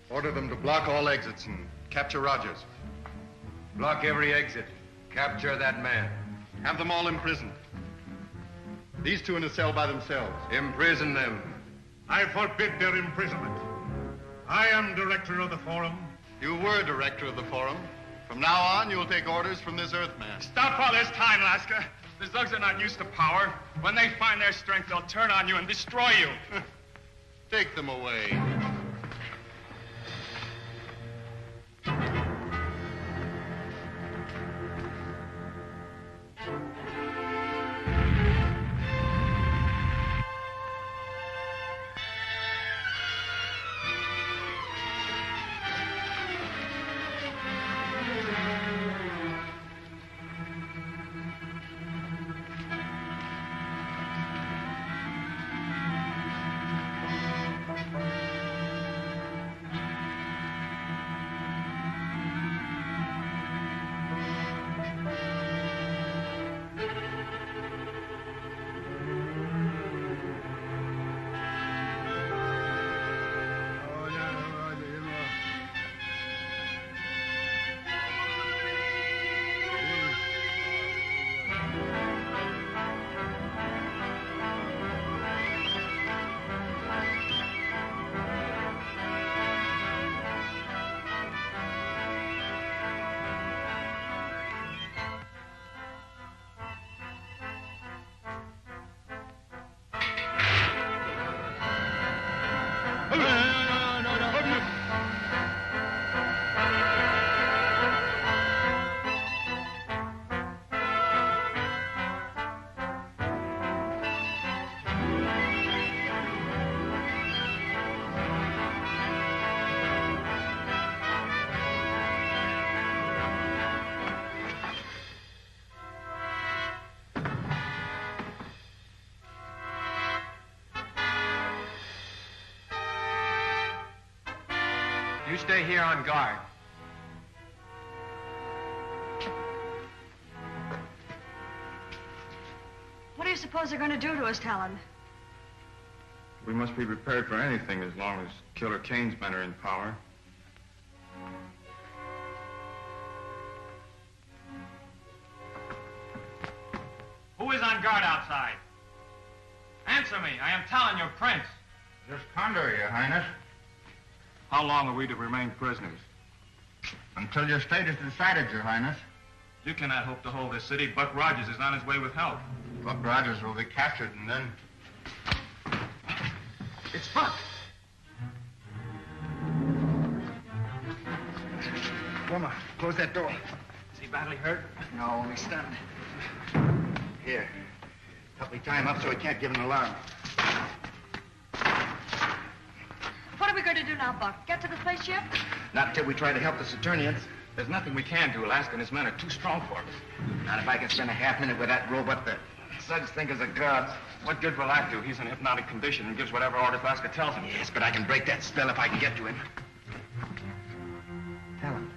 Order them to block all exits and capture Rodgers. Block every exit. Capture that man. Have them all imprisoned. These two in a cell by themselves. Imprison them. I forbid their imprisonment. I am director of the Forum. You were director of the Forum. From now on, you'll take orders from this Earthman. Stop all this time, Laska. The Zugs are not used to power. When they find their strength, they'll turn on you and destroy you. Take them away. You stay here on guard. What do you suppose they're going to do to us, Tallen? We must be prepared for anything as long as Killer Kane's men are in power. Who is on guard outside? Answer me. I am Tallen, your prince. Just Condor, Your Highness. How long are we to remain prisoners? Until your fate is decided, Your Highness. You cannot hope to hold this city. Buck Rodgers is on his way with help. Buck Rodgers will be captured, and then... It's Buck. Wilma, close that door. Is he badly hurt? No, only stunned. Here. Help me tie him up so he can't give an alarm. What are we going to do now, Buck? Get to the spaceship? Not until we try to help the Saturnians. There's nothing we can do. Laska and his men are too strong for us. Not if I can spend a half minute with that robot, the Zugs think is a god. What good will that do? He's in hypnotic condition and gives whatever orders Laska tells him. Yes, but I can break that spell if I can get to him. Tallen,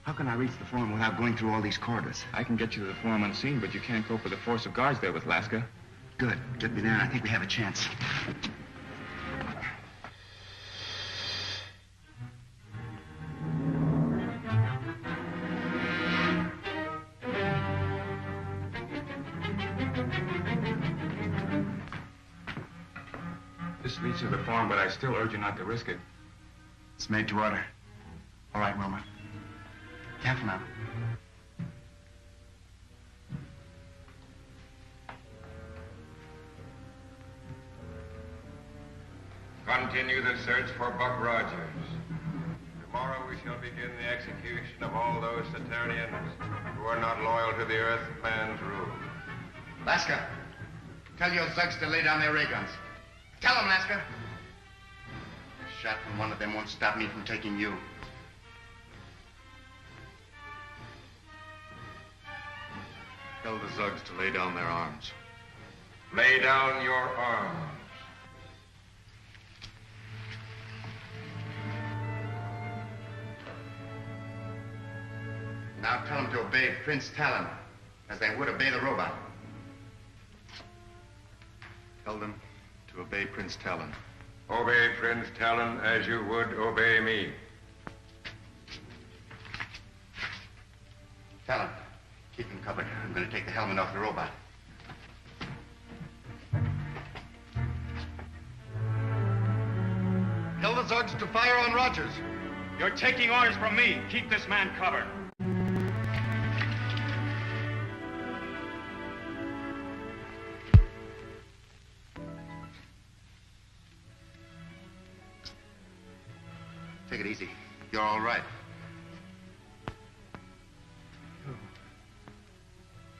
how can I reach the forum without going through all these corridors? I can get you to the forum unseen, but you can't cope with the force of guards there with Laska. Good. Get me there, and I think we have a chance. This leads to the forum, but I still urge you not to risk it. It's made to order. All right, Wilma. Careful now. Continue the search for Buck Rodgers. Tomorrow we shall begin the execution of all those Saturnians who are not loyal to the Earth Man's rule. Laska, tell your Zugs to lay down their ray guns. Tell them, Laska. A shot from one of them won't stop me from taking you. Tell the Zugs to lay down their arms. Lay down your arms. Now tell them to obey Prince Tallen, as they would obey the robot. Tell them to obey Prince Tallen. Obey Prince Tallen as you would obey me. Tallen, keep him covered. I'm going to take the helmet off the robot. Tell the Zugs to fire on Rodgers. You're taking orders from me. Keep this man covered. Take it easy. You're all right.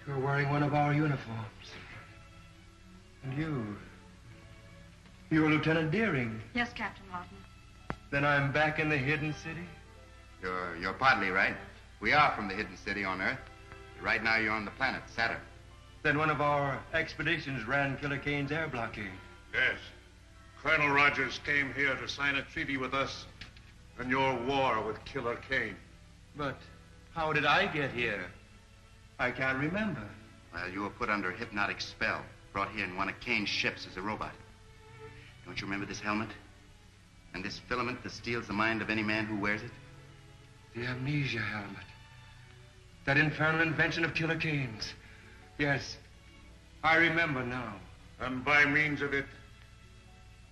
You're wearing one of our uniforms. And you're Lieutenant Deering. Yes, Captain Martin. Then I'm back in the hidden city? You're partly right. We are from the hidden city on Earth. Right now you're on the planet, Saturn. Then one of our expeditions ran Killer Kane's air blockade. Yes. Colonel Rodgers came here to sign a treaty with us in your war with Killer Kane. But how did I get here? I can't remember. Well, you were put under a hypnotic spell, brought here in one of Kane's ships as a robot. Don't you remember this helmet? And this filament that steals the mind of any man who wears it? The amnesia helmet. That infernal invention of Killer Kane's. Yes, I remember now. And by means of it,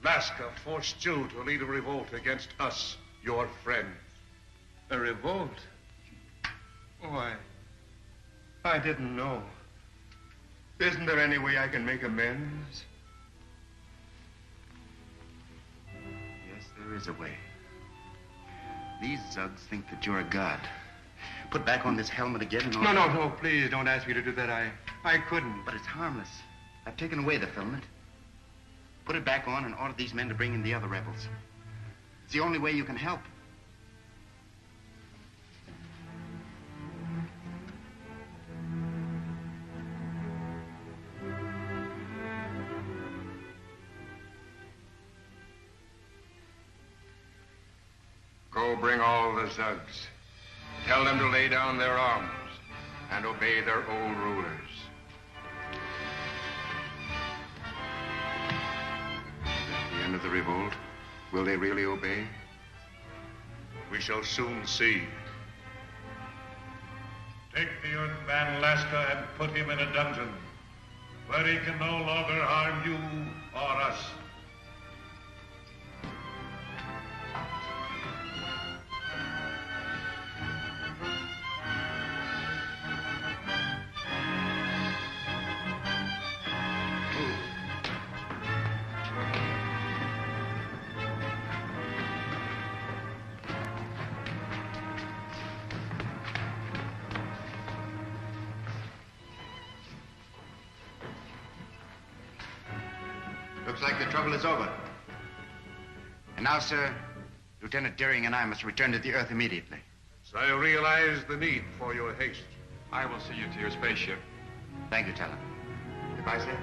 Laska forced you to lead a revolt against us, your friends. A revolt? Oh, I didn't know. Isn't there any way I can make amends? Yes, there is a way. These Zugs think that you're a god. Put back on this helmet again and... No, please don't ask me to do that. I couldn't. But it's harmless. I've taken away the filament. Put it back on and order these men to bring in the other rebels. It's the only way you can help. Go bring all the Zugs. Tell them to lay down their arms and obey their old rulers. At the end of the revolt, will they really obey? We shall soon see. Take the Earthman Laska and put him in a dungeon where he can no longer harm you or us. Looks like the trouble is over. And now, sir, Lieutenant Deering and I must return to the Earth immediately. So I realize the need for your haste. I will see you to your spaceship. Thank you, Tallen. Goodbye, sir.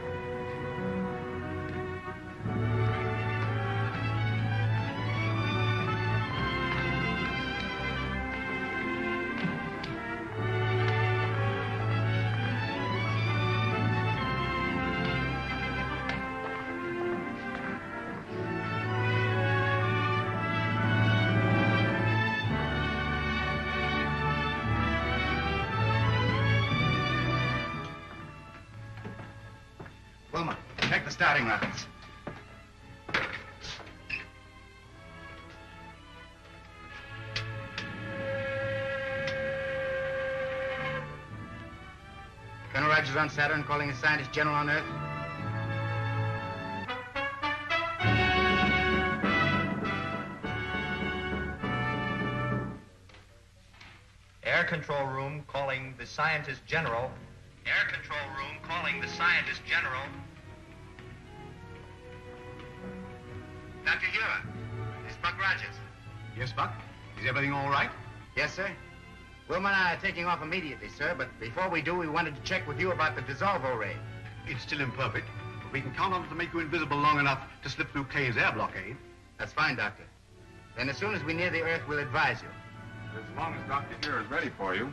Wilma, check the starting rockets. Colonel Rodgers on Saturn calling a scientist general on Earth. Air control room calling the scientist general. Air control room calling the scientist general. Dr. Huer, it's Buck Rodgers. Yes, Buck? Is everything all right? Yes, sir. Wilma and I are taking off immediately, sir, but before we do, we wanted to check with you about the dissolvo ray. It's still imperfect, but we can count on it to make you invisible long enough to slip through Kane's air blockade. That's fine, Doctor. Then as soon as we're near the Earth, we'll advise you. As long as Dr. Huer is ready for you,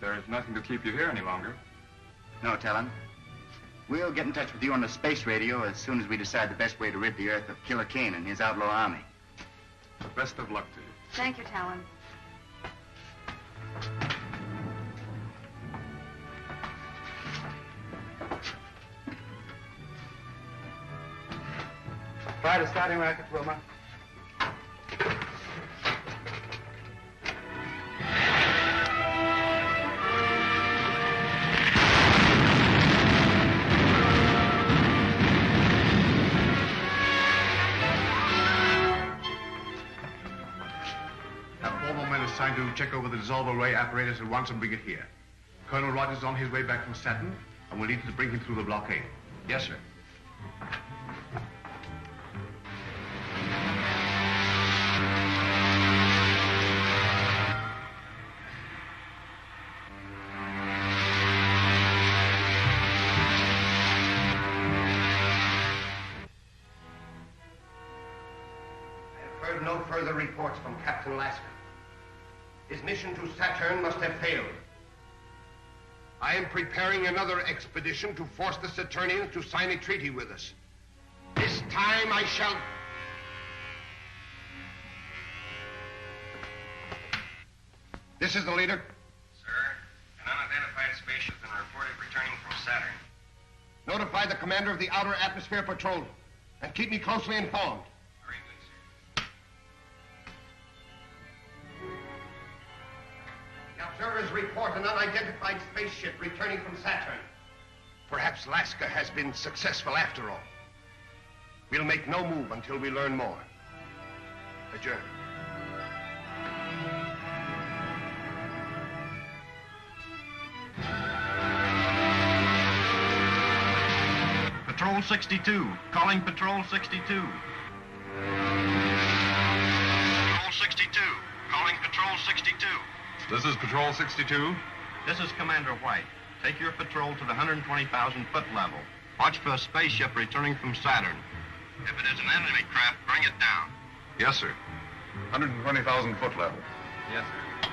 there is nothing to keep you here any longer. No, Tallen. We'll get in touch with you on the space radio as soon as we decide the best way to rid the Earth of Killer Kane and his outlaw army. Best of luck to you. Thank you, Tallen. Fire the starting rockets, Wilma. Assigned to check over the dissolver ray apparatus at once and bring it here. Colonel Rodgers is on his way back from Saturn, and we'll need to bring him through the blockade. Yes, sir. I have heard no further reports from Captain Laska. His mission to Saturn must have failed. I am preparing another expedition to force the Saturnians to sign a treaty with us. This time I shall... This is the leader? Sir, an unidentified spaceship has been reported returning from Saturn. Notify the commander of the Outer Atmosphere Patrol and keep me closely informed. Very good, sir. The observers report an unidentified spaceship returning from Saturn. Perhaps Laska has been successful after all. We'll make no move until we learn more. Adjourn. Patrol 62. Calling Patrol 62. Patrol 62. Calling Patrol 62. This is Patrol 62. This is Commander White. Take your patrol to the 120,000-foot level. Watch for a spaceship returning from Saturn. If it is an enemy craft, bring it down. Yes, sir. 120,000 foot level. Yes, sir.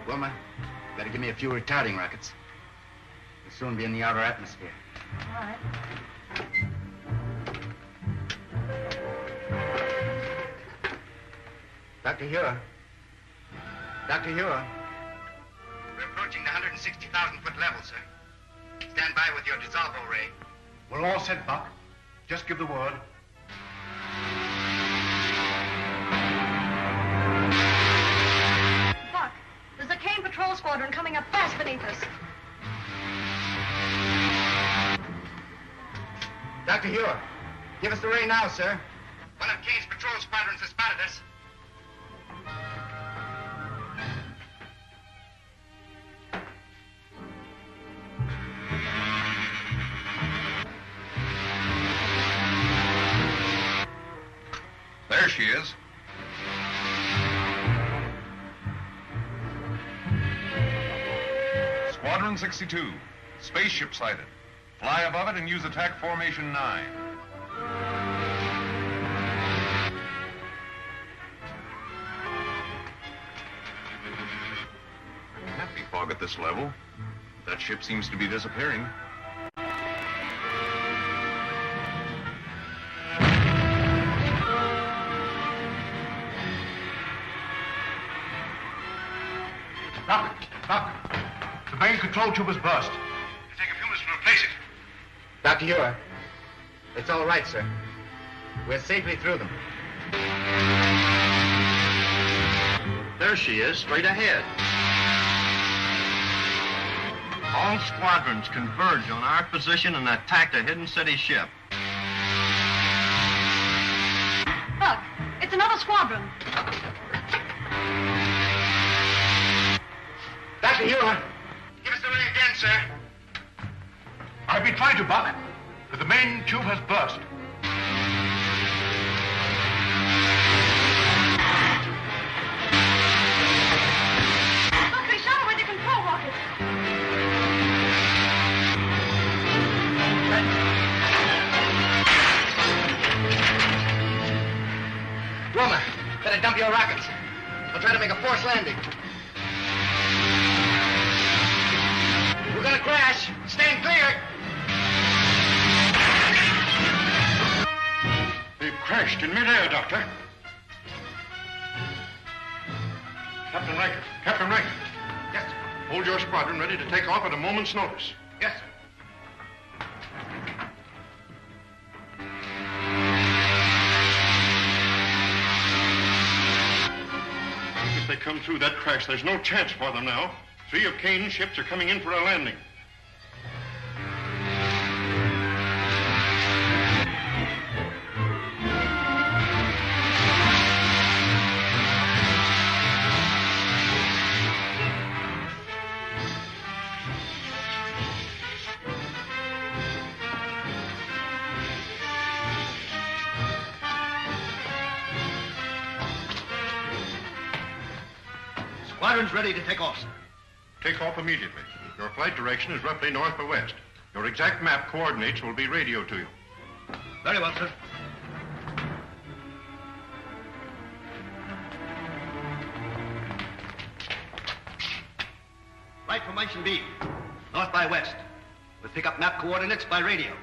Wilma, better give me a few retarding rockets. We'll soon be in the outer atmosphere. All right. Dr. Huer. Dr. Huer. We're approaching the 160,000-foot level, sir. Stand by with your dissolvo ray. We're all set, Buck. Just give the word. Buck, there's a Kane patrol squadron coming up fast beneath us. Dr. Huer, give us the ray now, sir. One of Kane's patrol squadrons has spotted us. she is. Squadron 62. Spaceship sighted. Fly above it and use attack formation 9. Can't be fog at this level. That ship seems to be disappearing. Doctor, the main control tube is burst. It'll take a few minutes to replace it. Dr. Huer, it's all right, sir. We're safely through them. There she is, straight ahead. All squadrons converge on our position and attack the hidden city ship. Look, it's another squadron. Dr. Huer, give us the ring again, sir. I've been trying to, Buck, but the main tube has burst. Look, they shot away the control rockets. Wilma, better dump your rockets. We'll try to make a forced landing. We're gonna crash. Stand clear. They've crashed in midair, Doctor. Captain Rankin. Captain Rankin. Yes, sir. Hold your squadron ready to take off at a moment's notice. Yes, sir. If they come through that crash, there's no chance for them now. 3 of Kane's ships are coming in for a landing. Squadron's ready to take off, sir. Take off immediately. Your flight direction is roughly north by west. Your exact map coordinates will be radioed to you. Very well, sir. Right formation B. North by west. We'll pick up map coordinates by radio.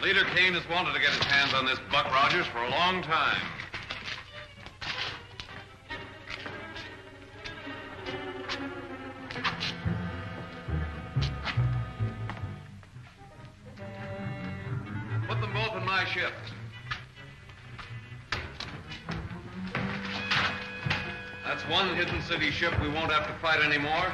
Leader Kane has wanted to get his hands on this Buck Rodgers for a long time. Put them both in my ship. That's one hidden city ship we won't have to fight anymore.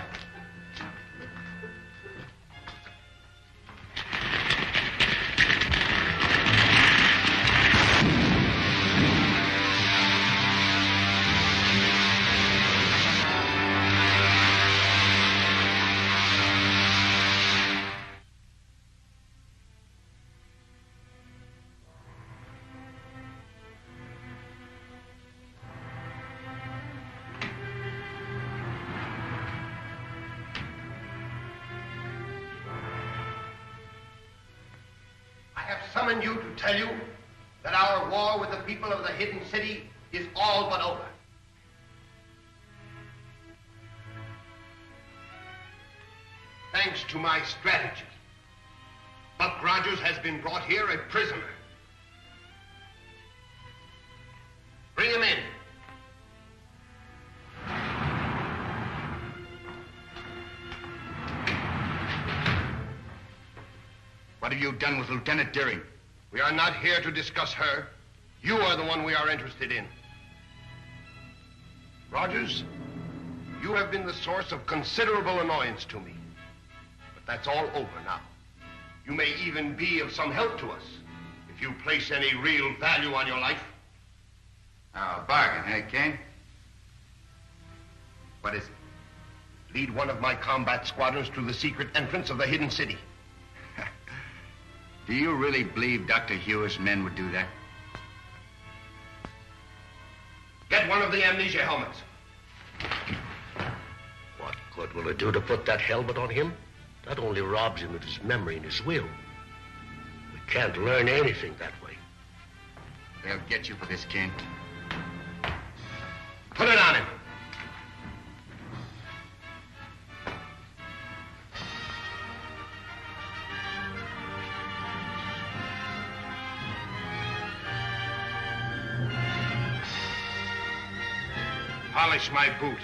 Summoned you to tell you that our war with the people of the hidden city is all but over. Thanks to my strategy, Buck Rodgers has been brought here a prisoner. Bring him in. What have you done with Lieutenant Deering? We are not here to discuss her. You are the one we are interested in. Rodgers, you have been the source of considerable annoyance to me. But that's all over now. You may even be of some help to us if you place any real value on your life. Bargain, eh, Kane? What is it? Lead one of my combat squadrons to the secret entrance of the hidden city. Do you really believe Dr. Huer's men would do that? Get one of the amnesia helmets. What good will it do to put that helmet on him? That only robs him of his memory and his will. We can't learn anything that way. They'll get you for this, Kane. Put it on him. Polish my boot.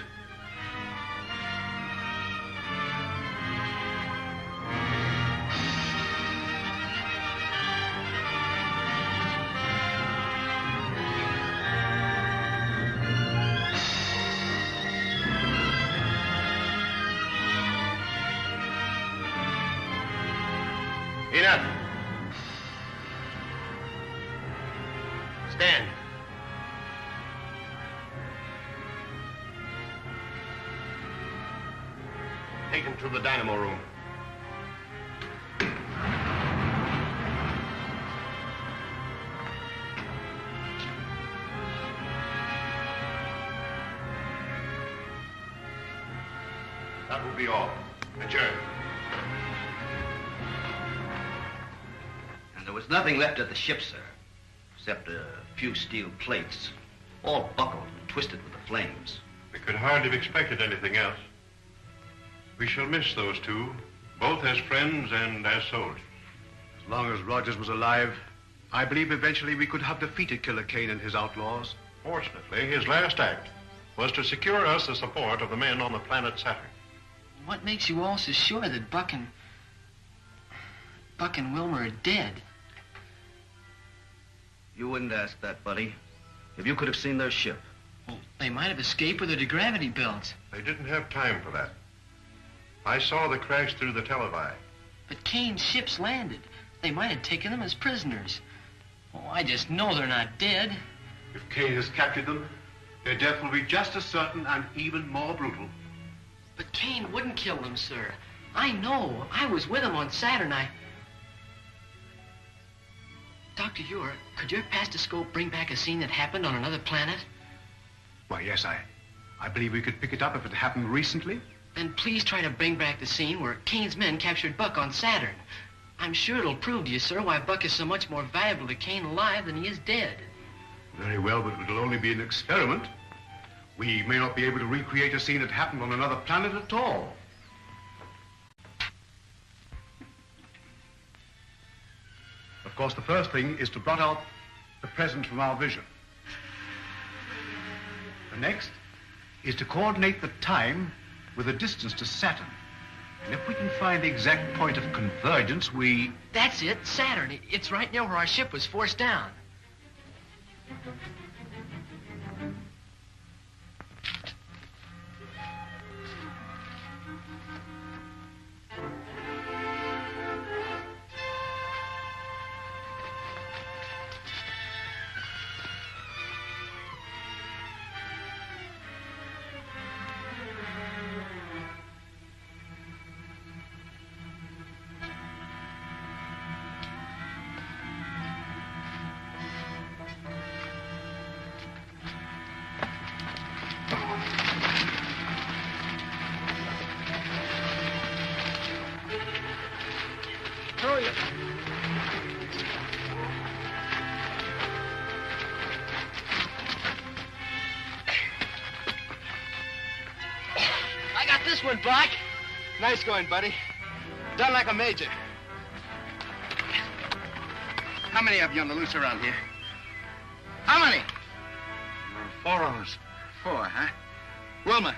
Enough. Stand. Take him to the dynamo room. That will be all. Adjourn. And there was nothing left of the ship, sir, except a few steel plates, all buckled and twisted with the flames. We could hardly have expected anything else. We shall miss those two, both as friends and as soldiers. As long as Rodgers was alive, I believe eventually we could have defeated Killer Kane and his outlaws. Fortunately, his last act was to secure us the support of the men on the planet Saturn. What makes you all so sure that Buck and Wilma are dead? You wouldn't ask that, buddy. If you could have seen their ship. Well, they might have escaped with their gravity belts. They didn't have time for that. I saw the crash through the televi. But Kane's ships landed. They might have taken them as prisoners. Oh, I just know they're not dead. If Kane has captured them, their death will be just as certain and even more brutal. But Kane wouldn't kill them, sir. I know. I was with him on Saturn. Dr. Huer, could your pastascope bring back a scene that happened on another planet? Why, yes, I believe we could pick it up if it happened recently. Then please try to bring back the scene where Kane's men captured Buck on Saturn. I'm sure it'll prove to you, sir, why Buck is so much more valuable to Kane alive than he is dead. Very well, but it'll only be an experiment. We may not be able to recreate a scene that happened on another planet at all. Of course, the first thing is to blot out the present from our vision. The next is to coordinate the time with the distance to Saturn. And if we can find the exact point of convergence, we... That's it, Saturn. It's right near where our ship was forced down. I got this one, Buck. Nice going, buddy. Done like a major. How many of you on the loose around here? How many? 4 of us. 4, huh? Wilma.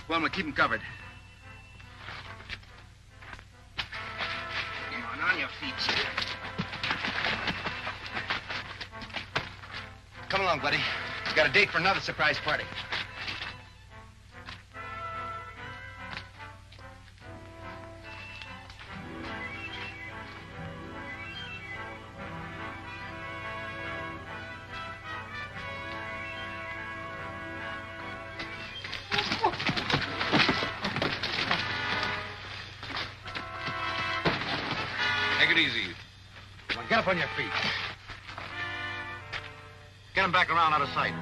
Wilma, keep them covered. On your feet, sir. Come along, buddy. We've got a date for another surprise party. Take it easy. Come on, get up on your feet. Get him back around out of sight.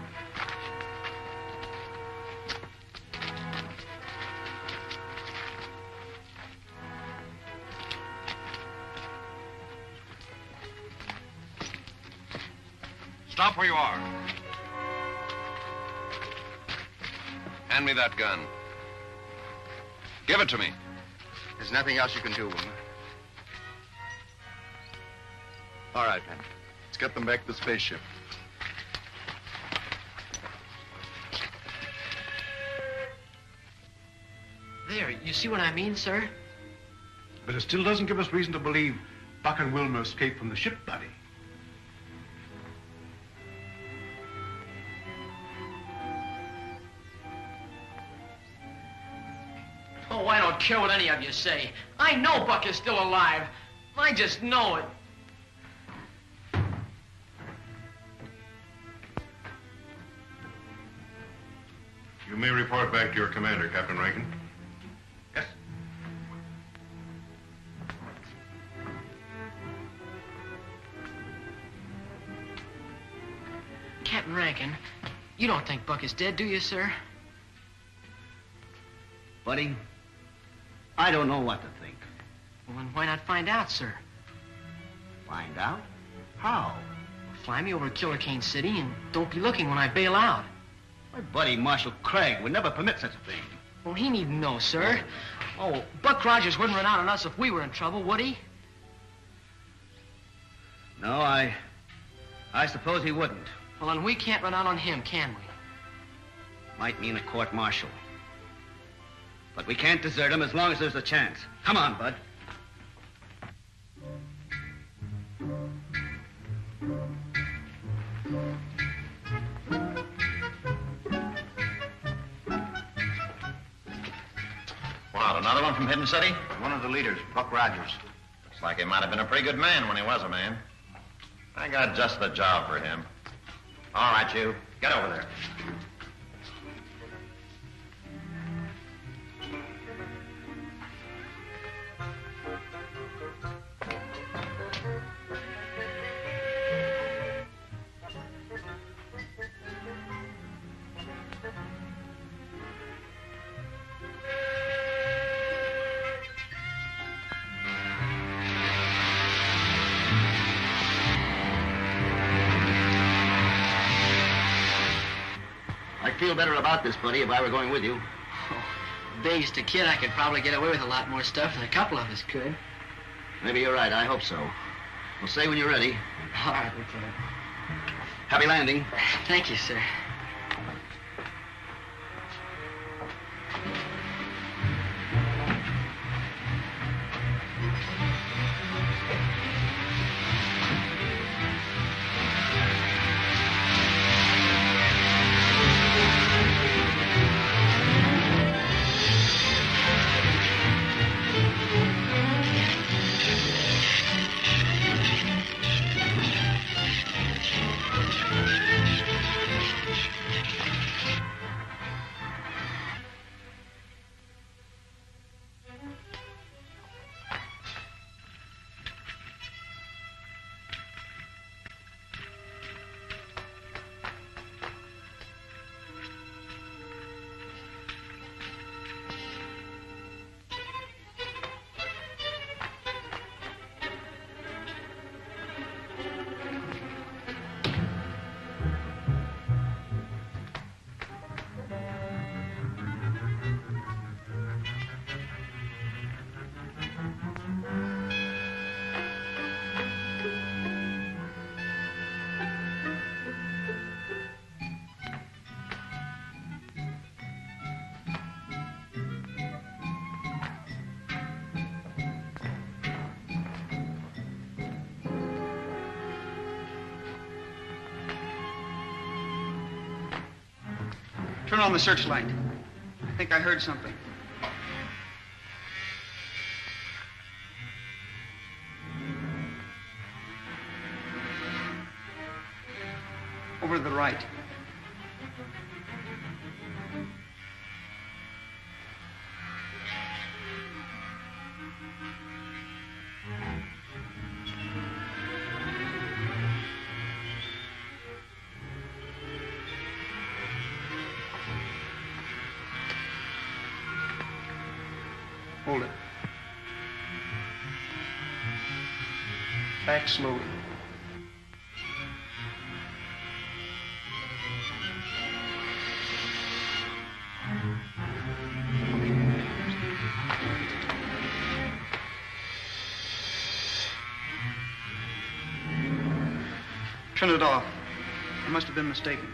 Stop where you are. Hand me that gun. Give it to me. There's nothing else you can do, Wilma. All right, then. Let's get them back to the spaceship. There, you see what I mean, sir? But it still doesn't give us reason to believe Buck and Wilma escaped from the ship, buddy. Oh, I don't care what any of you say. I know Buck is still alive. I just know it. You may report back to your commander, Captain Rankin. Yes. Captain Rankin, you don't think Buck is dead, do you, sir? Buddy, I don't know what to think. Well, then why not find out, sir? Find out? How? Fly me over to Killer Kane City and don't be looking when I bail out. My buddy, Marshal Kragg, would never permit such a thing. Well, he needn't know, sir. Oh, Buck Rodgers wouldn't run out on us if we were in trouble, would he? No, I suppose he wouldn't. Well, then we can't run out on him, can we? Might mean a court-martial. But we can't desert him as long as there's a chance. Come on, Bud. What, another one from Hidden City? One of the leaders, Buck Rodgers. Looks like he might have been a pretty good man when he was a man. I got just the job for him. All right, you. Get over there. I'd feel better about this, buddy, if I were going with you. Oh, dazed a kid, I could probably get away with a lot more stuff than a couple of us could. Maybe you're right. I hope so. We'll say when you're ready. All right, Lieutenant. Happy landing. Thank you, sir. Turn on the searchlight. I think I heard something. Over to the right. Hold it. Back slowly. Turn it off. I must have been mistaken.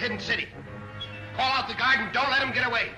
Hidden city. Call out the guard and don't let him get away.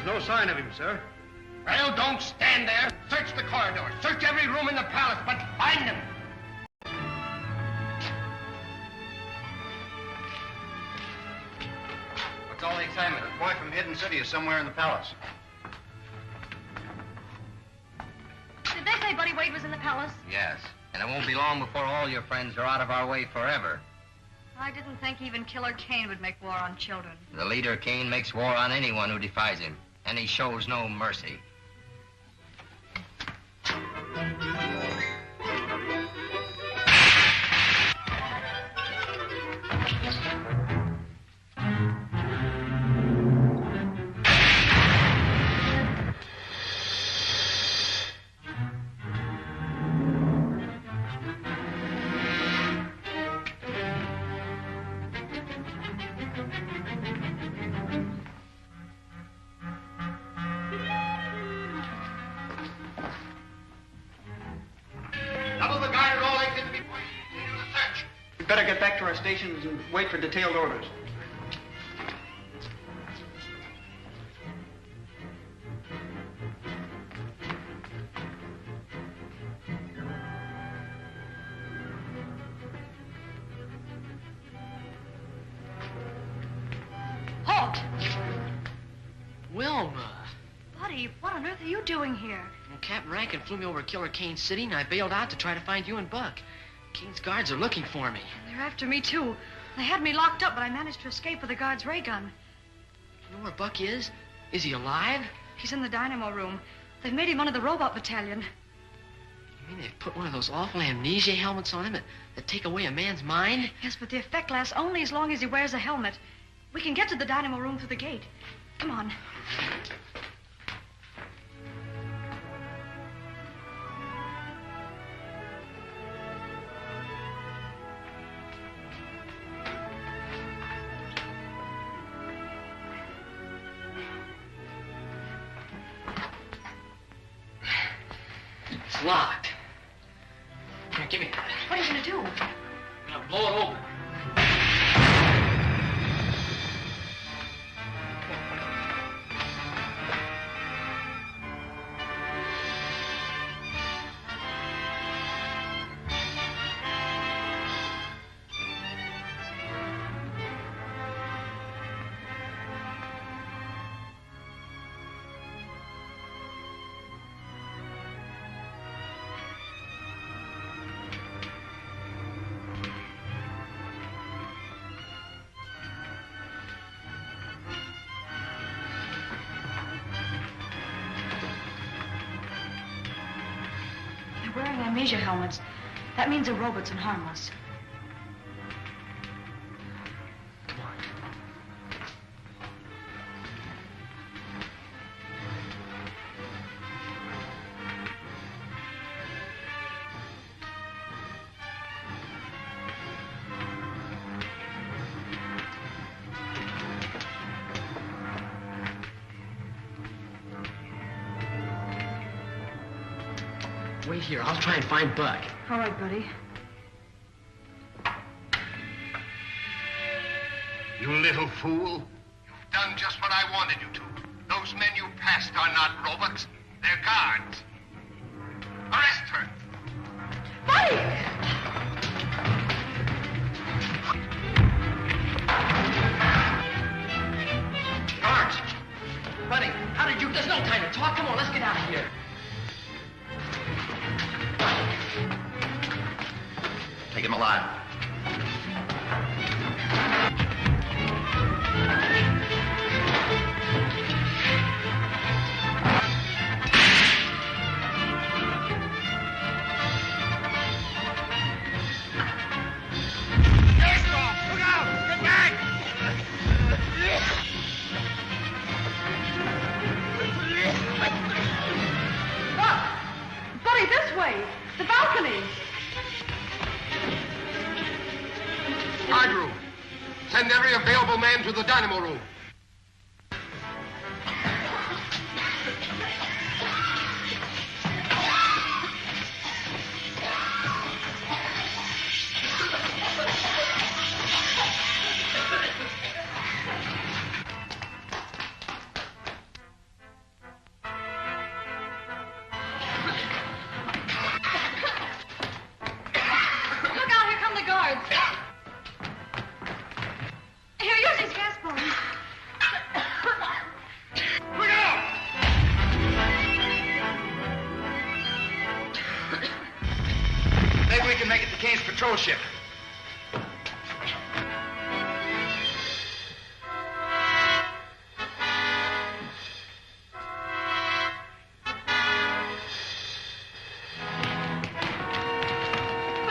No sign of him, sir. Well, don't stand there. Search the corridor. Search every room in the palace, but find him. What's all the excitement? The boy from Hidden City is somewhere in the palace. Did they say Buddy Wade was in the palace? Yes, and it won't be long before all your friends are out of our way forever. I didn't think even Killer Kane would make war on children. The leader Kane makes war on anyone who defies him, and he shows no mercy. Better get back to our stations and wait for detailed orders. Halt! Wilma. Buddy, Buddy, what on earth are you doing here? Well, Captain Rankin flew me over to Killer Kane's city, and I bailed out to try to find you and Buck. Kane's guards are looking for me. They're after me, too. They had me locked up, but I managed to escape with the guard's ray gun. You know where Buck is? Is he alive? He's in the dynamo room. They've made him one of the robot battalion. You mean they've put one of those awful amnesia helmets on him that take away a man's mind? Yes, but the effect lasts only as long as he wears a helmet. We can get to the dynamo room through the gate. Come on. It's locked. Here, give me that. What are you going to do? I'm going to blow it open. They're wearing amnesia helmets. That means they're robots and harmless. Wait here. I'll try and find Buck. All right, buddy. You little fool. You've done just what I wanted you to. Those men you passed are not robots. They're guards. Arrest her. Buddy! Guards! Buddy, how did you... There's no time to talk. Come on, let's get out of here. Take him alive. Look out! Get back! Buck! Buddy, this way! The balcony! Guard room. Send every available man to the dynamo room. Look out, here come the guards! Here, use these gas bombs. Look out! Maybe we can make it to Kane's patrol ship. But,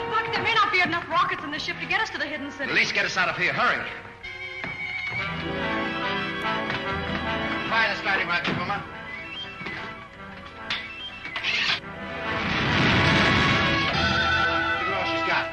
Buck, there may not be enough rockets in the ship to get us to the hidden city. At least get us out of here. Hurry. Fire the starting rocket, Wilma. Look at all she's got.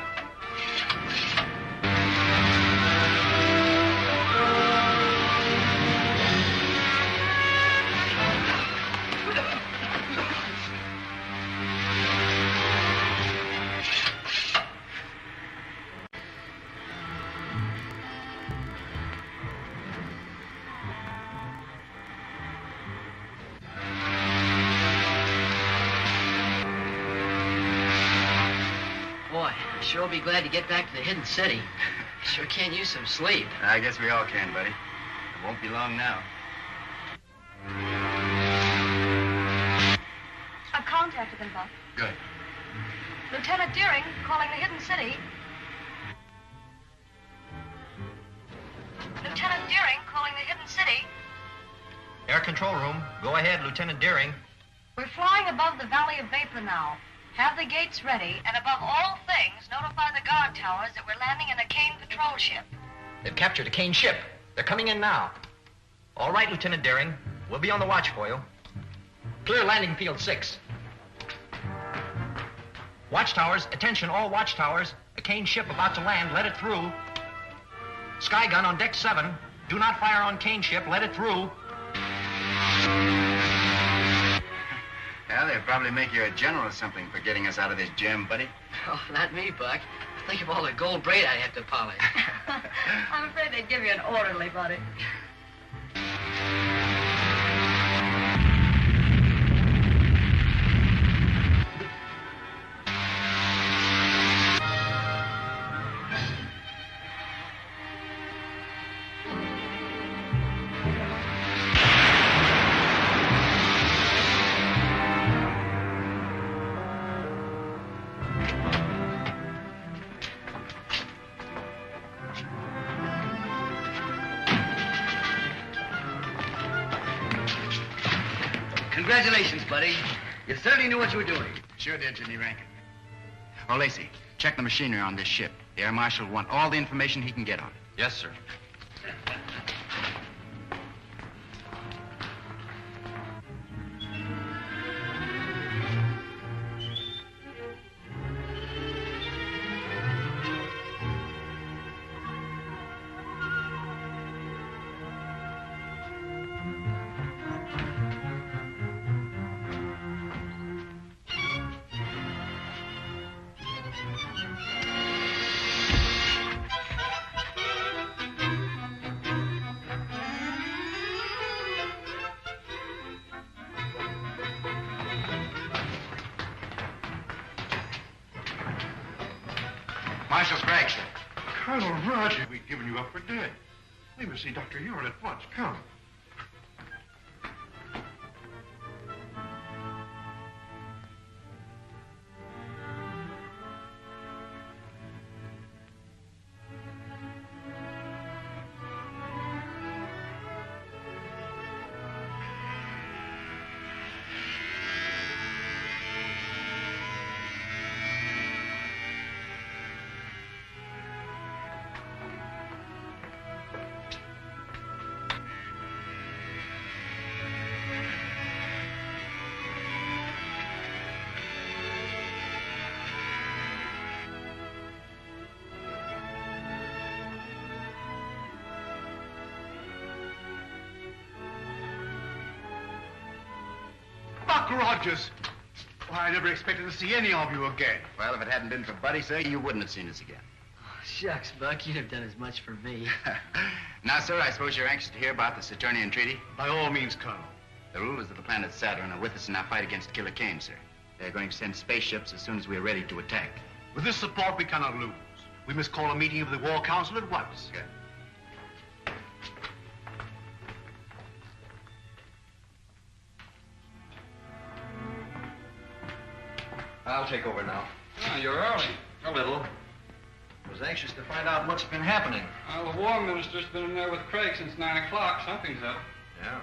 Boy, I sure will be glad to get back to the hidden city. Sure can use some sleep. I guess we all can, buddy. It won't be long now. contacted them, Buck. Good. Lieutenant Deering, calling the hidden city. Lieutenant Deering, calling the hidden city. Air control room. Go ahead, Lieutenant Deering. We're flying above the Valley of Vapor now. Have the gates ready, and above all things, notify the guard towers that we're landing in a Kane patrol ship. They've captured a Kane ship. They're coming in now. All right, Lieutenant Deering. We'll be on the watch for you. Clear landing field 6. Watchtowers, attention all watchtowers. A Kane ship about to land, let it through. Sky gun on deck 7. Do not fire on Kane ship, let it through. Well, they'll probably make you a general or something for getting us out of this jam, buddy. Oh, not me, Buck. Think of all the gold braid I'd have to polish. I'm afraid they'd give you an orderly, buddy. Congratulations, buddy. You certainly knew what you were doing. Sure did, Jimmy Rankin. Oh, Lacey, check the machinery on this ship. The Air Marshal will want all the information he can get on it. Yes, sir. Marshal's Kragg, sir. Colonel Rodgers, we've given you up for dead. We must see Dr. Huer at once. Come. Rodgers. Why, I never expected to see any of you again. Well, if it hadn't been for Buddy, sir, you wouldn't have seen us again. Oh, shucks, Buck, you'd have done as much for me. Now, sir, I suppose you're anxious to hear about the Saturnian treaty? By all means, Colonel. The rulers of the planet Saturn are with us in our fight against Killer Kane, sir. They're going to send spaceships as soon as we're ready to attack. With this support, we cannot lose. We must call a meeting of the War Council at once. Good. I'll take over now. Oh, you're early. A little. Was anxious to find out what's been happening. Well, the War Minister's been in there with Kragg since 9 o'clock. Something's up. Yeah.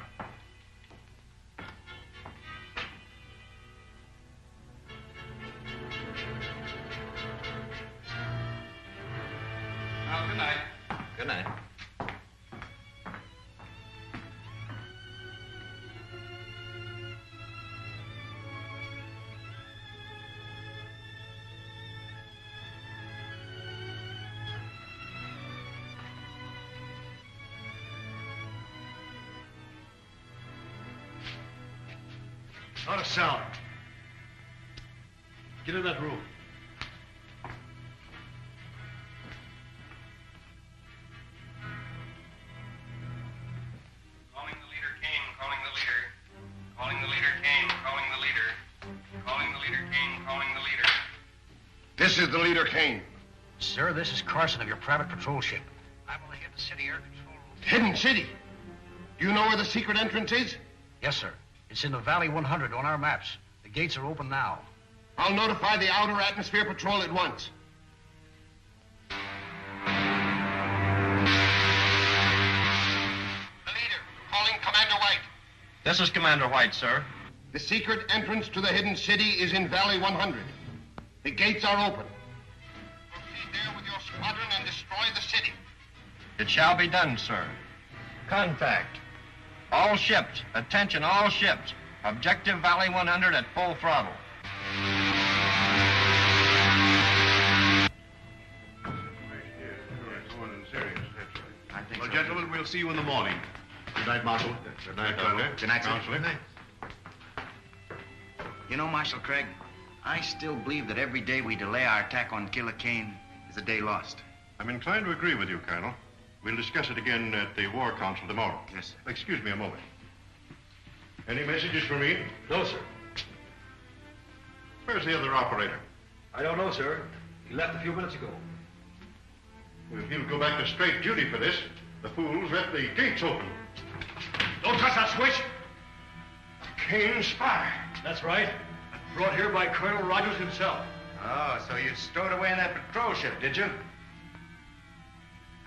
Well, good night. Good night. Not a sound. Get in that room. Calling the leader, Kane, calling the leader. Calling the leader, Kane, calling the leader. Calling the leader, Kane, calling the leader. This is the leader, Kane. Sir, this is Carson of your private patrol ship. I'm on the hidden city air control room. Hidden city? Do you know where the secret entrance is? Yes, sir. It's in the Valley 100 on our maps. The gates are open now. I'll notify the outer atmosphere patrol at once. Calling Commander White. This is Commander White, sir. The secret entrance to the hidden city is in Valley 100. The gates are open. Proceed there with your squadron and destroy the city. It shall be done, sir. Contact. All ships. Attention, all ships. Objective Valley 100 at full throttle. Well, gentlemen, we'll see you in the morning. Good night, Marshal. Good night, Colonel. Good night, Counselor. Good night. You know, Marshal Kragg, I still believe that every day we delay our attack on Killer Kane is a day lost. I'm inclined to agree with you, Colonel. We'll discuss it again at the War Council tomorrow. Yes, sir. Excuse me a moment. Any messages for me? No, sir. Where's the other operator? I don't know, sir. He left a few minutes ago. Well, he'll go back to straight duty for this. The fools left the gates open. Don't touch that switch! Kane spy. That's right. Brought here by Colonel Rodgers himself. Oh, so you stowed away in that patrol ship, did you?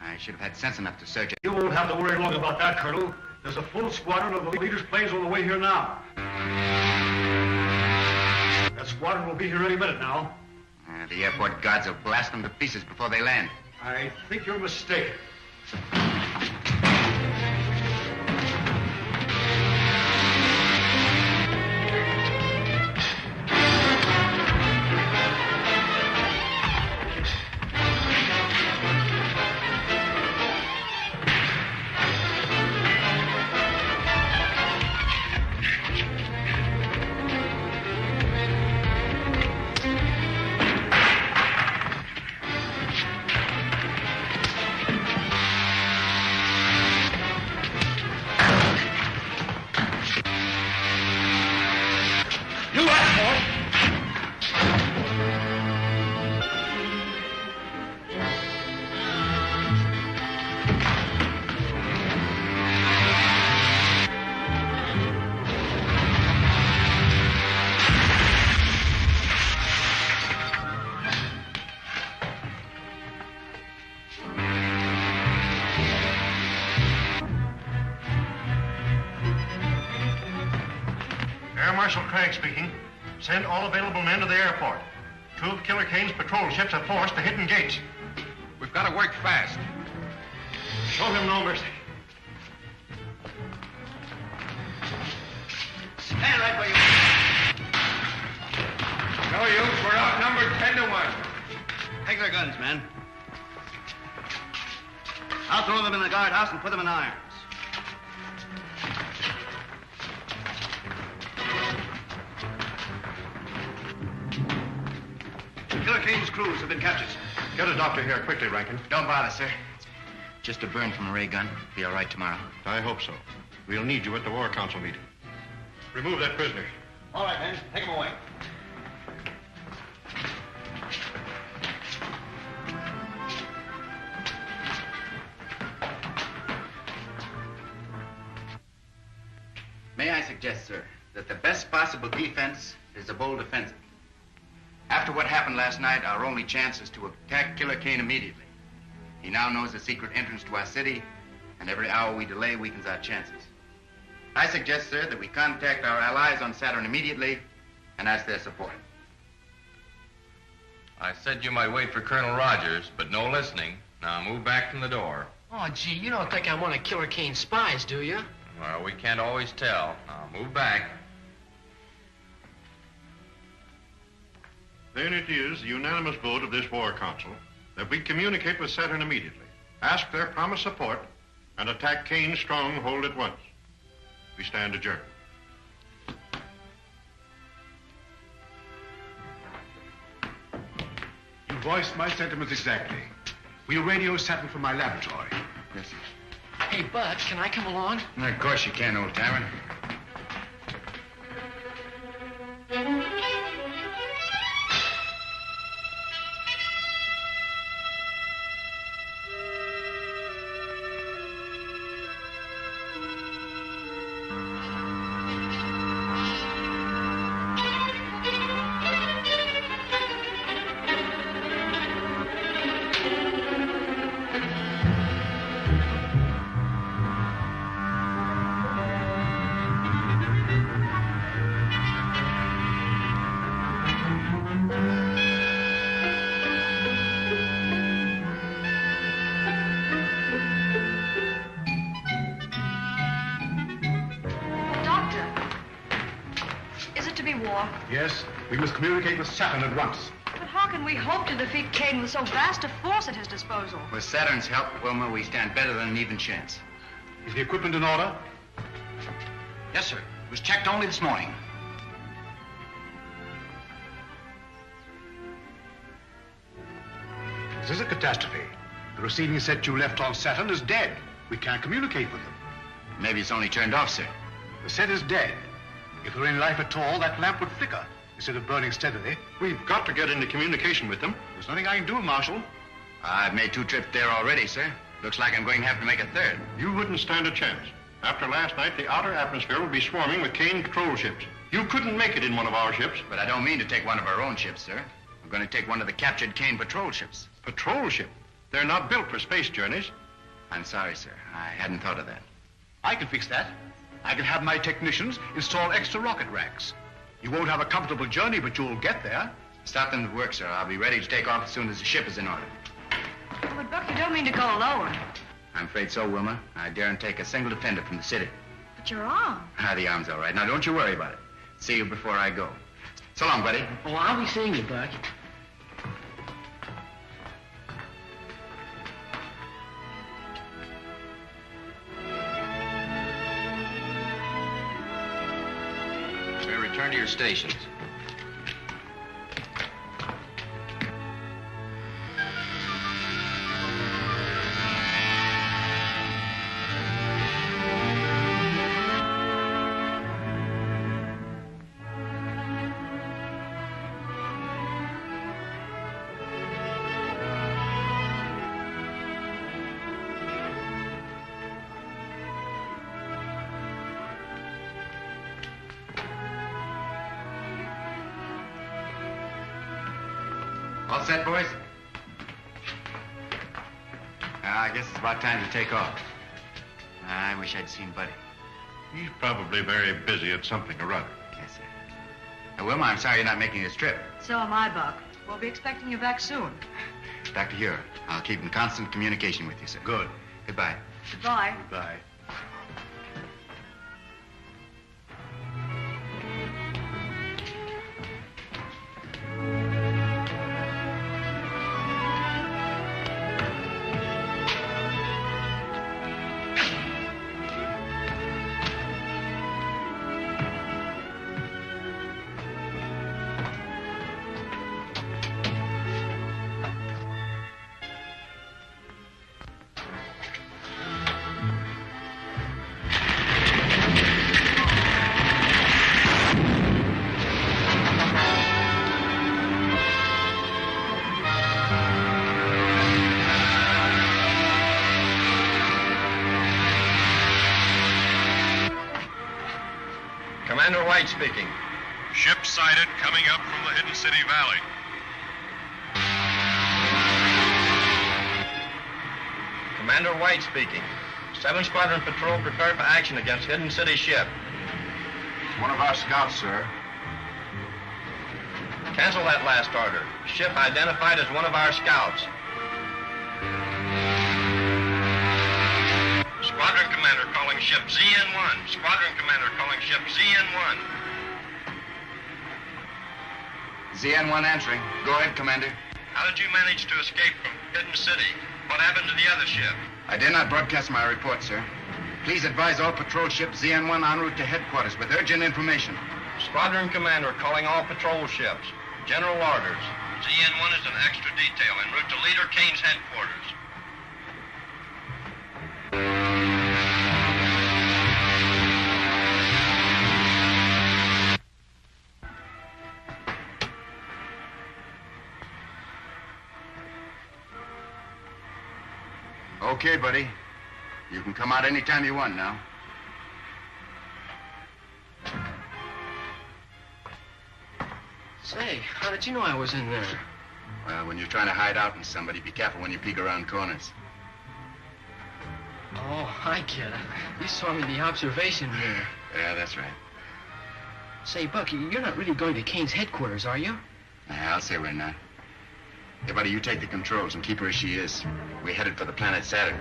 I should have had sense enough to search it. You won't have to worry long about that, Colonel. There's a full squadron of the leader's planes on the way here now. That squadron will be here any minute now. The airport guards will blast them to pieces before they land. I think you're mistaken. Marshal Kragg speaking. Send all available men to the airport. 2 of Killer Kane's patrol ships have forced the hidden gates. We've got to work fast. Show him no mercy. Stand right where you are. No use. We're outnumbered 10 to 1. Take their guns, men. I'll throw them in the guardhouse and put them in irons. Killer Kane's crews have been captured, sir. Get a doctor here quickly, Rankin. Don't bother, sir. Just a burn from a ray gun. Be all right tomorrow. I hope so. We'll need you at the War Council meeting. Remove that prisoner. All right, men. Take him away. May I suggest, sir, that the best possible defense is a bold offensive. After what happened last night, our only chance is to attack Killer Kane immediately. He now knows the secret entrance to our city, and every hour we delay weakens our chances. I suggest, sir, that we contact our allies on Saturn immediately and ask their support. I said you might wait for Colonel Rodgers, but no listening. Now move back from the door. Oh, gee, you don't think I'm one of Killer Kane's spies, do you? Well, we can't always tell. Now move back. Then it is the unanimous vote of this War Council that we communicate with Saturn immediately, ask their promised support, and attack Kane's stronghold at once. We stand adjourned. You voiced my sentiments exactly. We'll radio Saturn from my laboratory. Yes, sir. Hey, Bud, can I come along? Of course you can, old timer. be war. Yes, we must communicate with Saturn at once. But how can we hope to defeat Kane with so vast a force at his disposal? With Saturn's help, Wilma, we stand better than an even chance. Is the equipment in order? Yes, sir. It was checked only this morning. This is a catastrophe. The receiving set you left on Saturn is dead. We can't communicate with them. Maybe it's only turned off, sir. The set is dead. If there were any life at all, that lamp would flicker instead of burning steadily. We've got to get into communication with them. There's nothing I can do, Marshal. I've made 2 trips there already, sir. Looks like I'm going to have to make a 3rd. You wouldn't stand a chance. After last night, the outer atmosphere will be swarming with Kane patrol ships. You couldn't make it in one of our ships. But I don't mean to take one of our own ships, sir. I'm going to take one of the captured Kane patrol ships. Patrol ship? They're not built for space journeys. I'm sorry, sir. I hadn't thought of that. I can fix that. I can have my technicians install extra rocket racks. You won't have a comfortable journey, but you'll get there. Start them at work, sir. I'll be ready to take off as soon as the ship is in order. But, Buck, you don't mean to go alone. I'm afraid so, Wilma. I daren't take a single defender from the city. But your arm. The arm's all right. Now, don't you worry about it. See you before I go. So long, buddy. Oh, I'll be seeing you, Buck. Return to your stations. All set, boys? I guess it's about time to take off. I wish I'd seen Buddy. He's probably very busy at something or other. Yes, sir. Wilma, I'm sorry you're not making this trip. So am I, Buck. We'll be expecting you back soon. Dr. Huer, I'll keep in constant communication with you, sir. Good. Goodbye. Goodbye. Goodbye. Commander White speaking. Ship sighted coming up from the Hidden City Valley. Commander White speaking. 7th Squadron Patrol prepare for action against Hidden City ship. It's one of our scouts, sir. Cancel that last order. Ship identified as one of our scouts. Squadron Commander calling ship ZN1. Squadron Commander calling ship ZN1. ZN1 answering. Go ahead, Commander. How did you manage to escape from Hidden City? What happened to the other ship? I did not broadcast my report, sir. Please advise all patrol ships ZN1 en route to headquarters with urgent information. Squadron Commander calling all patrol ships. General orders. ZN1 is an extra detail en route to Leader Kane's headquarters. Okay, buddy. You can come out anytime you want now. Say, how did you know I was in there? Well, when you're trying to hide out from somebody, be careful when you peek around corners. Oh, I get it. You saw me in the observation mirror. Yeah, that's right. Say, Bucky, you're not really going to Kane's headquarters, are you? I'll say we're not. Hey, buddy, you take the controls and keep her as she is. We're headed for the planet Saturn.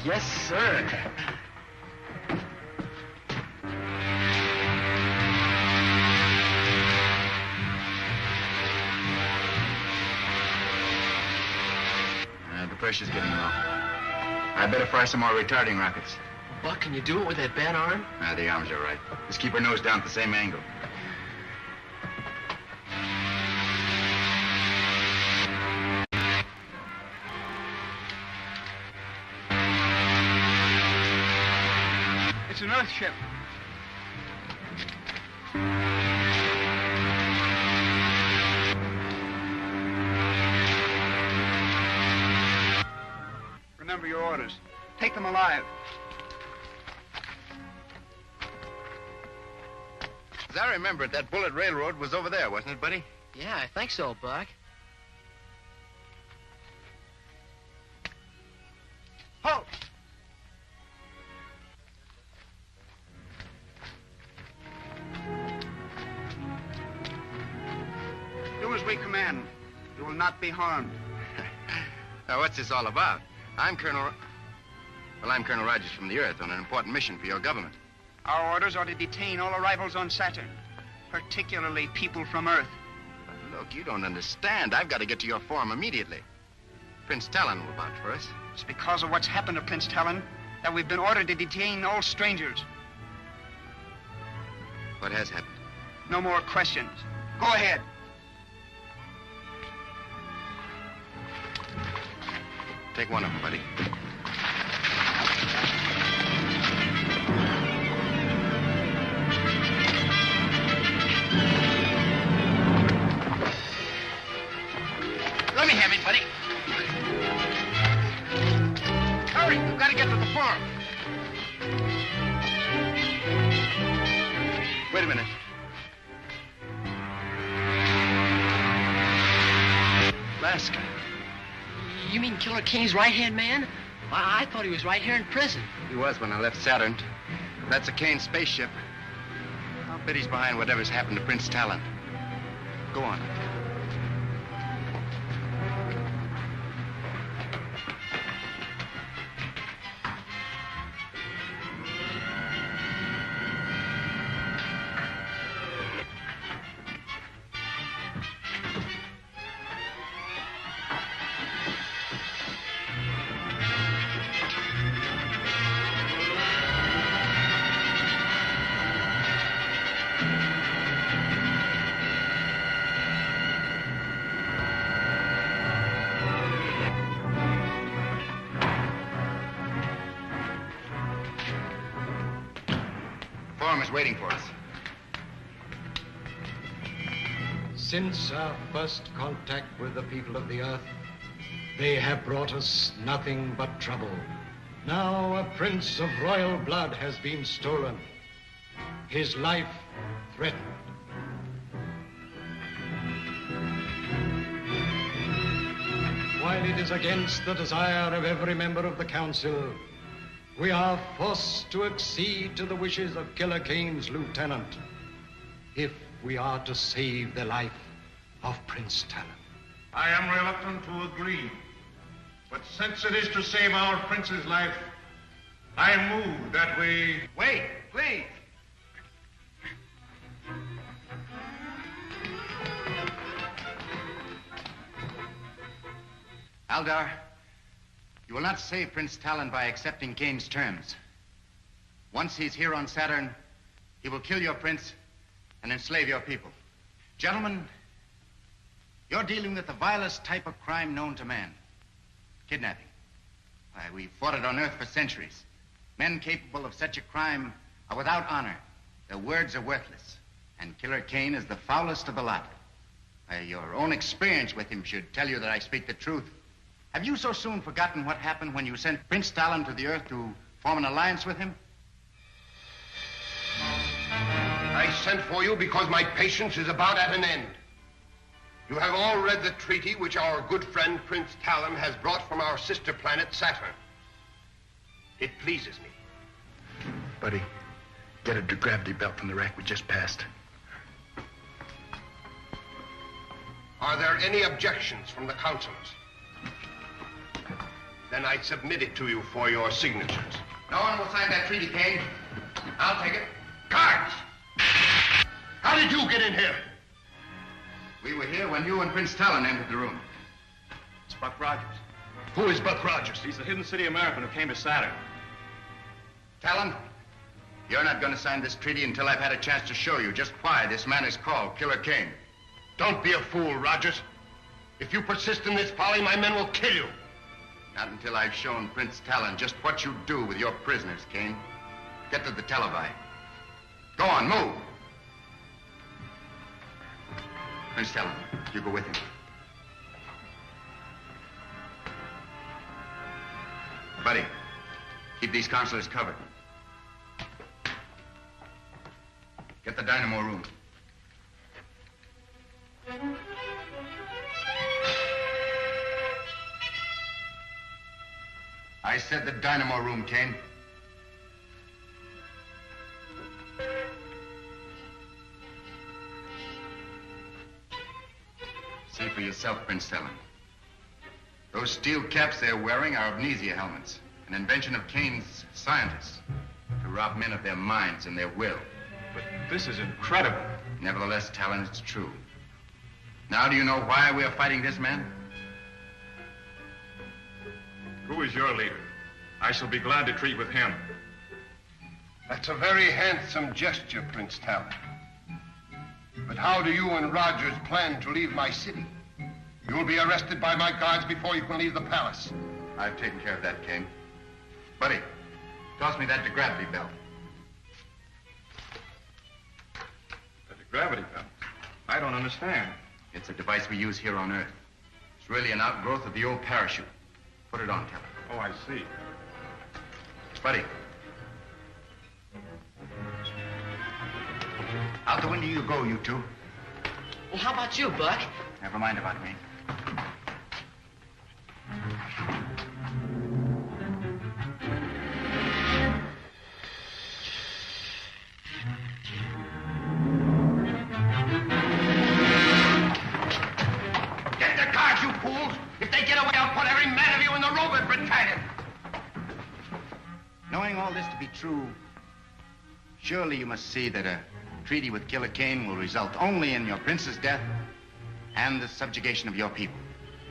Yes, sir. pressure's getting low. I better fire some more retarding rockets. Buck, can you do it with that bad arm? The arms are right. Just keep her nose down at the same angle. It's an Earth ship. Remember your orders. Take them alive. As I remember it, that bullet railroad was over there, wasn't it, buddy? Yeah, I think so, Buck. Halt! Do as we command. You will not be harmed. Now, what's this all about? I'm Colonel Rodgers from the Earth on an important mission for your government. Our orders are to detain all arrivals on Saturn, particularly people from Earth. But look, you don't understand. I've got to get to your farm immediately. Prince Tallen will vouch for us. It's because of what's happened to Prince Tallen that we've been ordered to detain all strangers. What has happened? No more questions. Go ahead. Take one of them, buddy. Let me have it, buddy. Hurry, we've got to get to the farm. Wait a minute. Laska. You mean Killer Kane's right-hand man? I thought he was right here in prison. He was when I left Saturn. That's a Kane spaceship. I'll bet he's behind whatever's happened to Prince Tallen. Go on. Is waiting for us. Since our first contact with the people of the Earth, they have brought us nothing but trouble. Now a prince of royal blood has been stolen, his life threatened. While it is against the desire of every member of the council, we are forced to accede to the wishes of Killer Kane's lieutenant if we are to save the life of Prince Tallen. I am reluctant to agree, but since it is to save our prince's life, I move that we... Wait, please. Aldar, you will not save Prince Tallen by accepting Kane's terms. Once he's here on Saturn, he will kill your prince and enslave your people. Gentlemen, you're dealing with the vilest type of crime known to man. Kidnapping. Why, we've fought it on Earth for centuries. Men capable of such a crime are without honor. Their words are worthless. And Killer Kane is the foulest of the lot. Why, your own experience with him should tell you that I speak the truth. Have you so soon forgotten what happened when you sent Prince Tallen to the Earth to form an alliance with him? I sent for you because my patience is about at an end. You have all read the treaty which our good friend Prince Tallen has brought from our sister planet Saturn. It pleases me. Buddy, get a gravity belt from the rack we just passed. Are there any objections from the councilors? Then I submit it to you for your signatures. No one will sign that treaty, Kane. I'll take it. Guards! How did you get in here? We were here when you and Prince Tallen entered the room. It's Buck Rodgers. Who is Buck Rodgers? He's the hidden city American who came to Saturn. Tallen, you're not going to sign this treaty until I've had a chance to show you just why this man is called Killer Kane. Don't be a fool, Rodgers. If you persist in this folly, my men will kill you. Not until I've shown Prince Tallen just what you do with your prisoners, Kane. Get to the televi. Go on, move. Prince Tallen, you go with him. Buddy, keep these consulars covered. Get the dynamo room. I said the dynamo room, Kane. See for yourself, Prince Tallen. Those steel caps they're wearing are amnesia helmets, an invention of Kane's scientists to rob men of their minds and their will. But this is incredible. Nevertheless, Tallen, it's true. Now do you know why we are fighting this man? Who is your leader? I shall be glad to treat with him. That's a very handsome gesture, Prince Tallen. But how do you and Rodgers plan to leave my city? You'll be arrested by my guards before you can leave the palace. I've taken care of that, Kane. Buddy, toss me that gravity belt. The gravity belt? I don't understand. It's a device we use here on Earth. It's really an outgrowth of the old parachute. Put it on, Tallen. Oh, I see. Buddy. Out the window you go, you two. Well, how about you, Buck? Never mind about me. Get the cars, you fools! If they get away, I'll put every man of you in the robot battalion! Knowing all this to be true, surely you must see that a treaty with Killer Kane will result only in your prince's death and the subjugation of your people.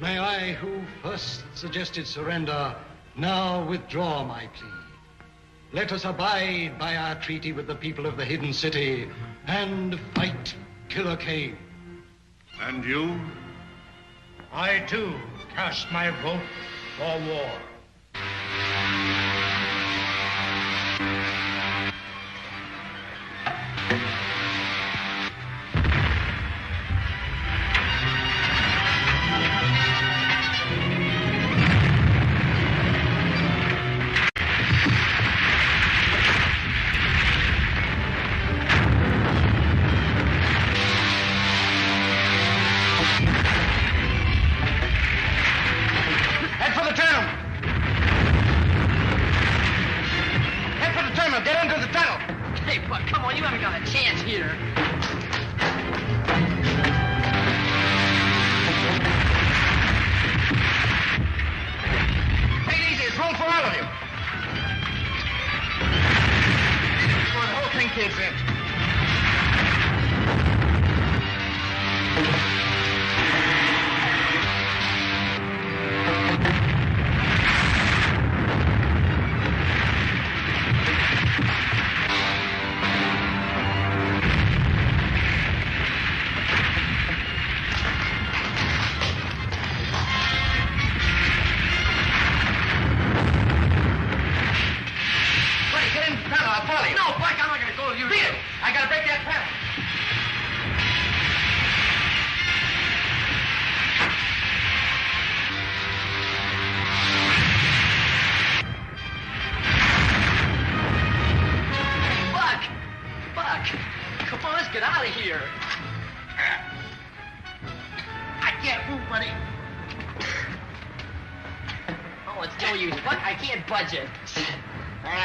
May I, who first suggested surrender, now withdraw my plea. Let us abide by our treaty with the people of the hidden city and fight Killer Kane. And you? I, too, cast my vote for war.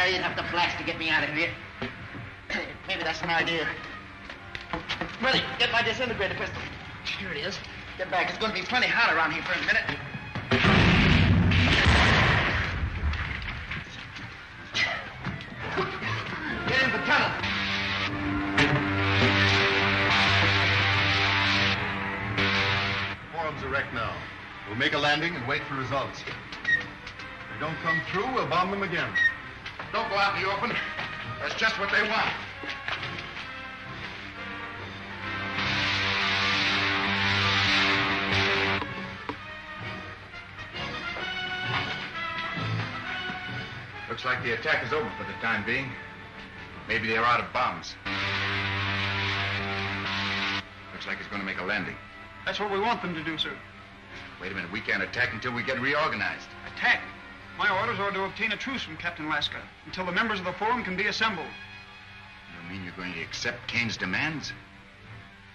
You'd have to blast to get me out of here. Maybe that's an idea. Willie, get my disintegrator pistol. Here it is. Get back. It's going to be plenty hot around here for a minute. Get in the tunnel. Forum's erect now. We'll make a landing and wait for results. they don't come through, we'll bomb them again. Don't go out in the open. That's just what they want. Looks like the attack is over for the time being. Maybe they're out of bombs. Looks like it's going to make a landing. That's what we want them to do, sir. Wait a minute, we can't attack until we get reorganized. Attack? My orders are to obtain a truce from Captain Laska until the members of the Forum can be assembled. You mean you're going to accept Kane's demands?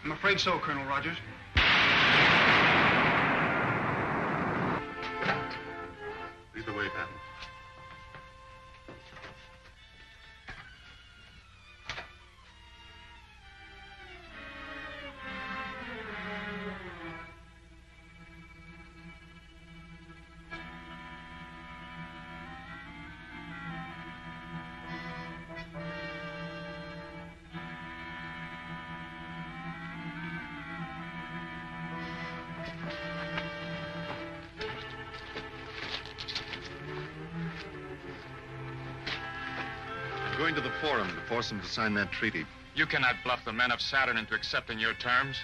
I'm afraid so, Colonel Rodgers. Lead the way, Patton. Going to the Forum to force them to sign that treaty. You cannot bluff the men of Saturn into accepting your terms.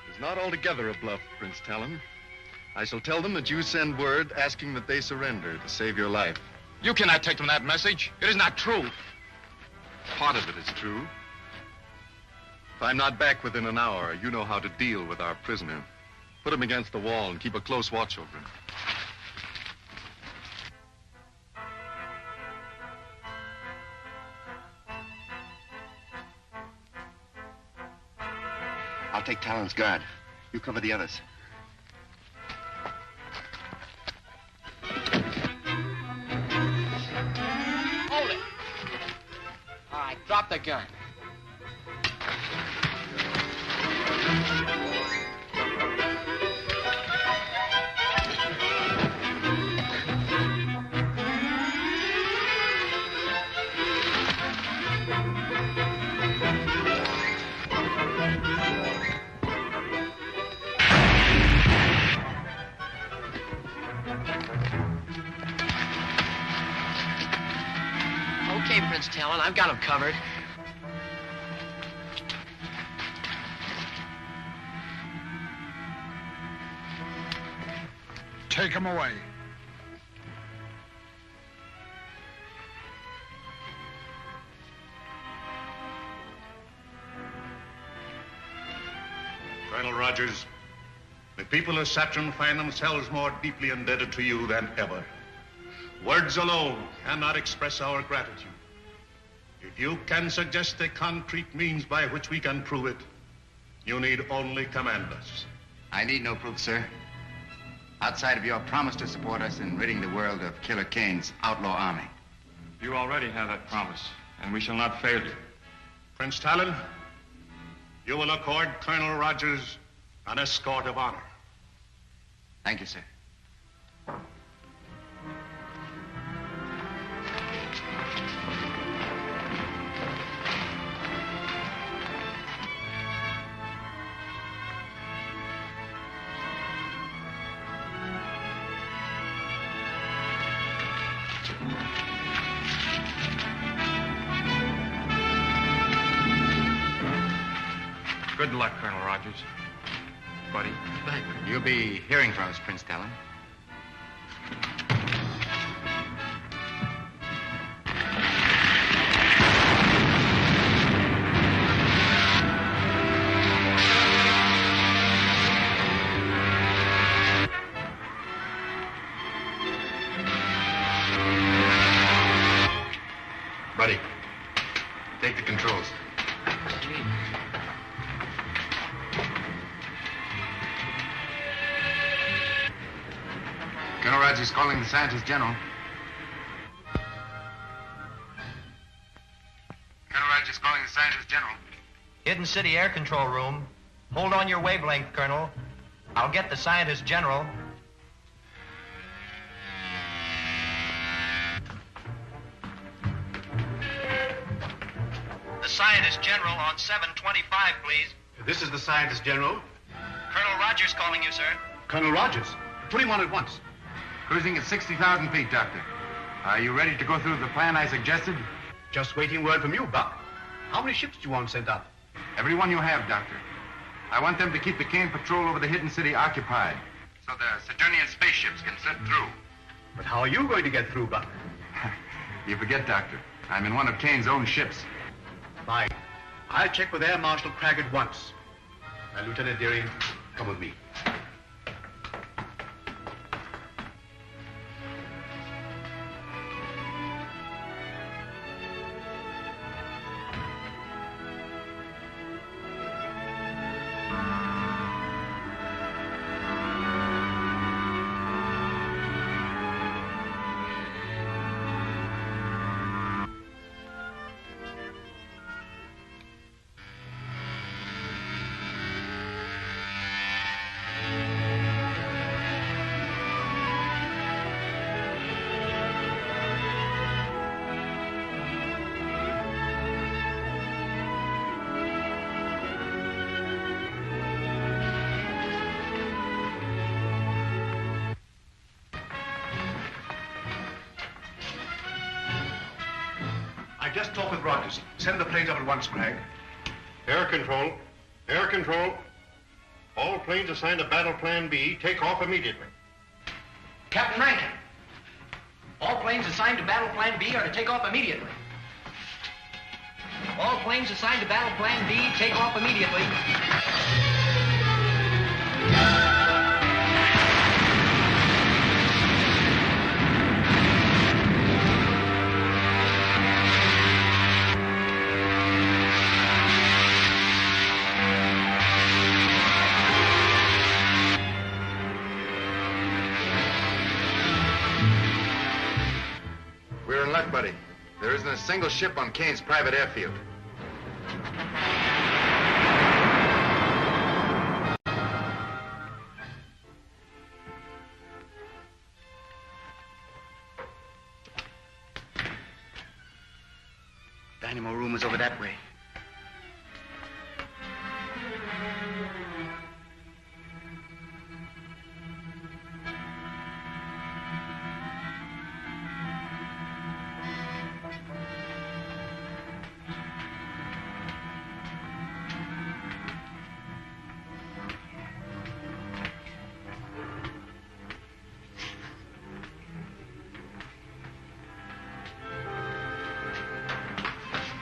It's not altogether a bluff, Prince Tallen. I shall tell them that you send word asking that they surrender to save your life. You cannot take them that message. It is not true. Part of it is true. If I'm not back within an hour, you know how to deal with our prisoner. Put him against the wall and keep a close watch over him. I'll take Tallen's guard. You cover the others. Hold it. All right, drop the gun. Okay, Prince Tallen, I've got him covered. Take him away. Colonel Rodgers, the people of Saturn find themselves more deeply indebted to you than ever. Words alone cannot express our gratitude. If you can suggest a concrete means by which we can prove it, you need only command us. I need no proof, sir. Outside of your promise to support us in ridding the world of Killer Kane's outlaw army. You already have that promise, and we shall not fail you. Prince Tallen, you will accord Colonel Rodgers an escort of honor. Thank you, sir. Good luck, Colonel Rodgers. Buddy. Bye. You'll be hearing from us, Prince Tallen. Buddy, take the controls. Colonel Rodgers calling the Scientist General. Colonel Rodgers calling the Scientist General. Hidden City Air Control Room. Hold on your wavelength, Colonel. I'll get the Scientist General. The Scientist General on 725, please. This is the Scientist General. Colonel Rodgers calling you, sir. Colonel Rodgers, put him on at once. Cruising at 60,000 feet, Doctor. Are you ready to go through the plan I suggested? Just waiting word from you, Buck. How many ships do you want sent up? Every one you have, Doctor. I want them to keep the Kane patrol over the hidden city occupied. So the Saturnian spaceships can slip through. But how are you going to get through, Buck? You forget, Doctor. I'm in one of Kane's own ships. Fine. I'll check with Air Marshal Kragg at once. Now, Lieutenant Deering, come with me. Just talk with Rodgers. Send the planes up at once, Kragg. Air control. Air control. All planes assigned to Battle Plan B, take off immediately. Captain Rankin. All planes assigned to Battle Plan B are to take off immediately. All planes assigned to Battle Plan B, take off immediately. We're in luck, buddy. There isn't a single ship on Kane's private airfield. Dynamo room is over that way.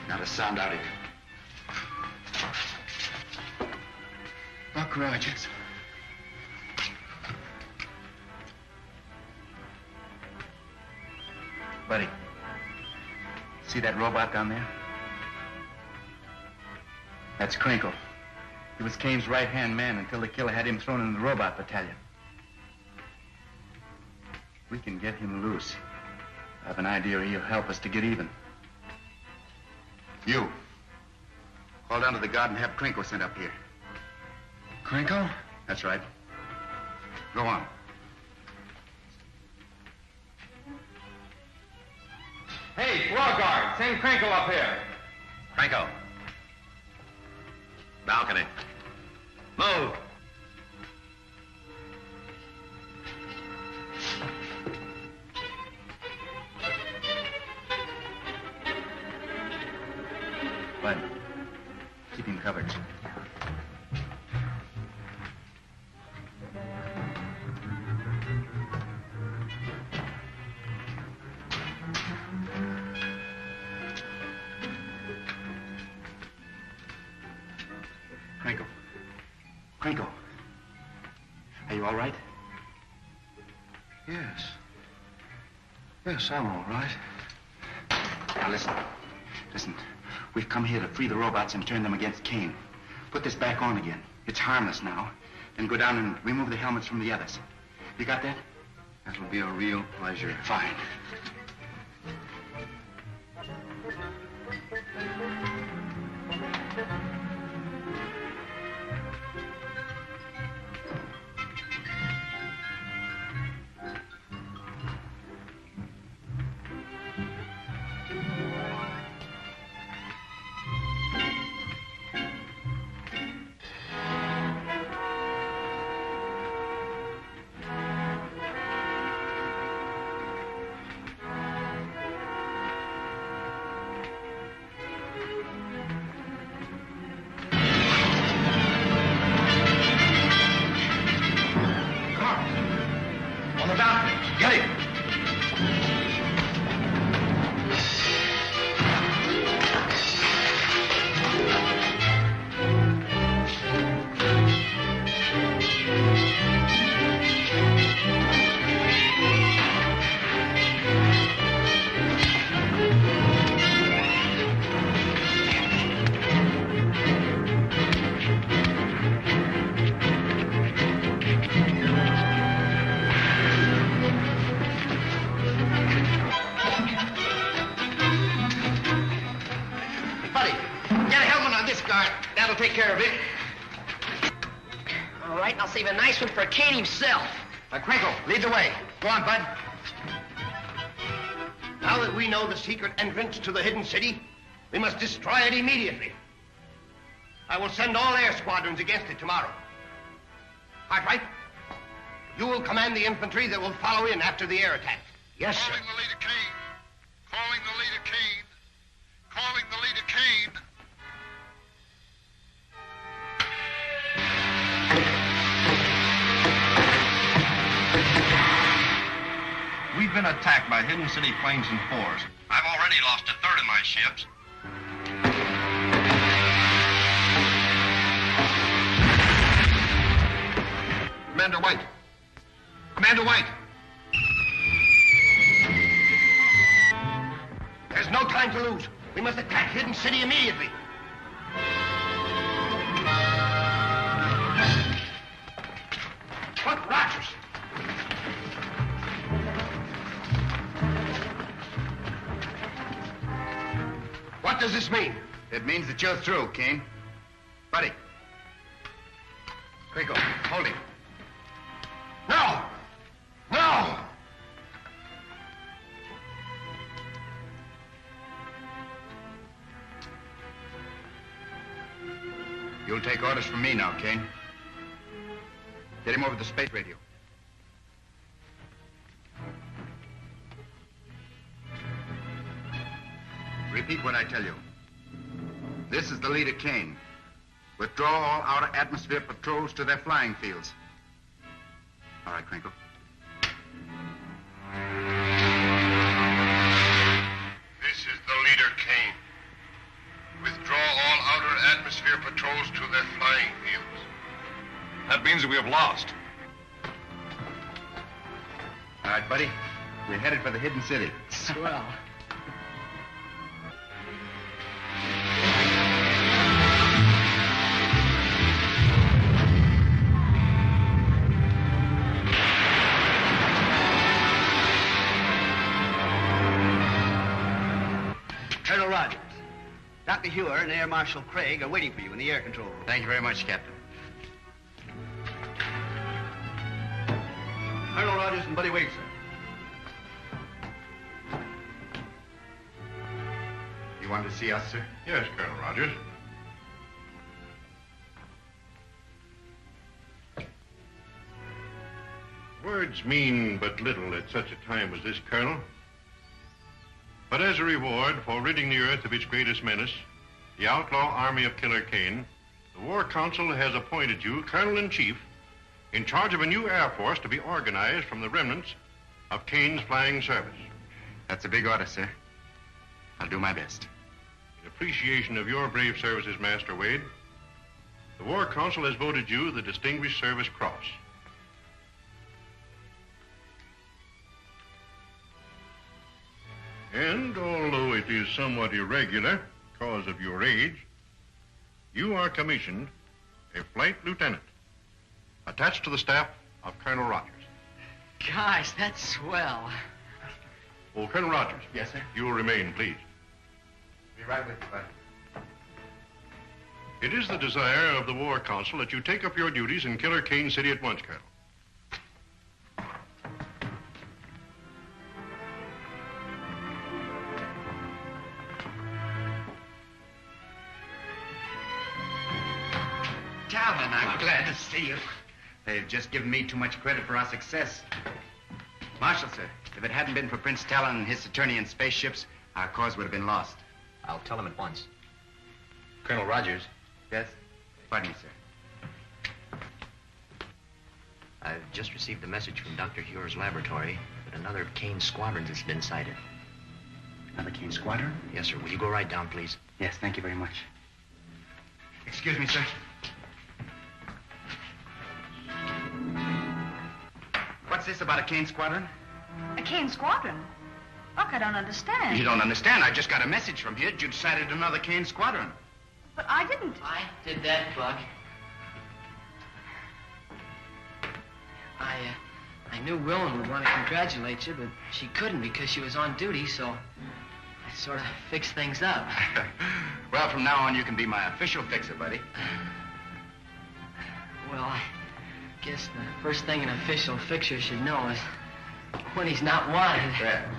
Not a sound out here. Buck Rodgers. Buddy, see that robot down there? That's Crinkle. He was Kane's right-hand man until the killer had him thrown in the robot battalion. We can get him loose. I have an idea he'll help us to get even. You. Call down to the guard and have Crinkle sent up here. Crinkle? That's right. Go on. Hey, floor guard, send Crinkle up here. Crinkle. Balcony. Move. Bud, keep him covered. Crinkle. Crinkle. Are you all right? Yes. Yes, I'm all right. Now listen. Listen. We've come here to free the robots and turn them against Kane. Put this back on again. It's harmless now. Then go down and remove the helmets from the others. You got that? That'll be a real pleasure. Fine. this guard. That'll take care of it. All right, and I'll save a nice one for Kane himself. Crinkle, lead the way. Go on, Bud. Now that we know the secret entrance to the hidden city, we must destroy it immediately. I will send all air squadrons against it tomorrow. Cartwright, you will command the infantry that will follow in after the air attack. Yes, sir. Calling the leader Kane. Calling the leader Kane. Calling the leader Kane. We've been attacked by hidden city planes and fours. I've already lost a third of my ships. Commander White. Commander White. There's no time to lose. We must attack Hidden City immediately. Look, Rodgers. What does this mean? It means that you're through, Kane. Buddy. Crinkle, hold him. No! No! You'll take orders from me now, Kane. Get him over the space radio. Repeat what I tell you. This is the leader, Kane. Withdraw all outer atmosphere patrols to their flying fields. All right, Crinkle. This is the leader Kane. Withdraw all outer atmosphere patrols to their flying fields. That means that we have lost. All right, buddy. We're headed for the hidden city. Swell. Colonel Rodgers, Dr. Huer and Air Marshal Kragg are waiting for you in the air control room. Thank you very much, Captain. Colonel Rodgers and Buddy Wade, sir. You wanted to see us, sir? Yes, Colonel Rodgers. Words mean but little at such a time as this, Colonel. But as a reward for ridding the Earth of its greatest menace, the outlaw army of Killer Kane, the War Council has appointed you Colonel-in-Chief in charge of a new air force to be organized from the remnants of Kane's flying service. That's a big order, sir. I'll do my best. In appreciation of your brave services, Master Wade, the War Council has voted you the Distinguished Service Cross. And although it is somewhat irregular because of your age, you are commissioned a flight lieutenant attached to the staff of Colonel Rodgers. Gosh, that's swell. Oh, Colonel Rodgers. Yes, sir? You will remain, please. Be right with you, buddy. It is the desire of the War Council that you take up your duties in Killer Kane City at once, Colonel. Tallen, I'm glad to see you. They've just given me too much credit for our success. Marshal, sir, if it hadn't been for Prince Tallen and his Saturnian spaceships, our cause would have been lost. I'll tell him at once. Colonel Rodgers. Yes? Pardon me, sir. I've just received a message from Dr. Huer's laboratory that another of Kane's squadrons has been sighted. Another Kane squadron? Yes, sir. Will you go right down, please? Yes, thank you very much. Excuse me, sir. What's this about a Kane squadron? A Kane squadron? Buck, I don't understand. You don't understand. I just got a message from here. You'd sighted another Kane squadron. But I didn't. I did that, Buck. I knew Wilma would want to congratulate you, but she couldn't because she was on duty, so sort of fix things up. Well, from now on, you can be my official fixer, buddy. Well, I guess the first thing an official fixer should know is when he's not wanted. Yeah.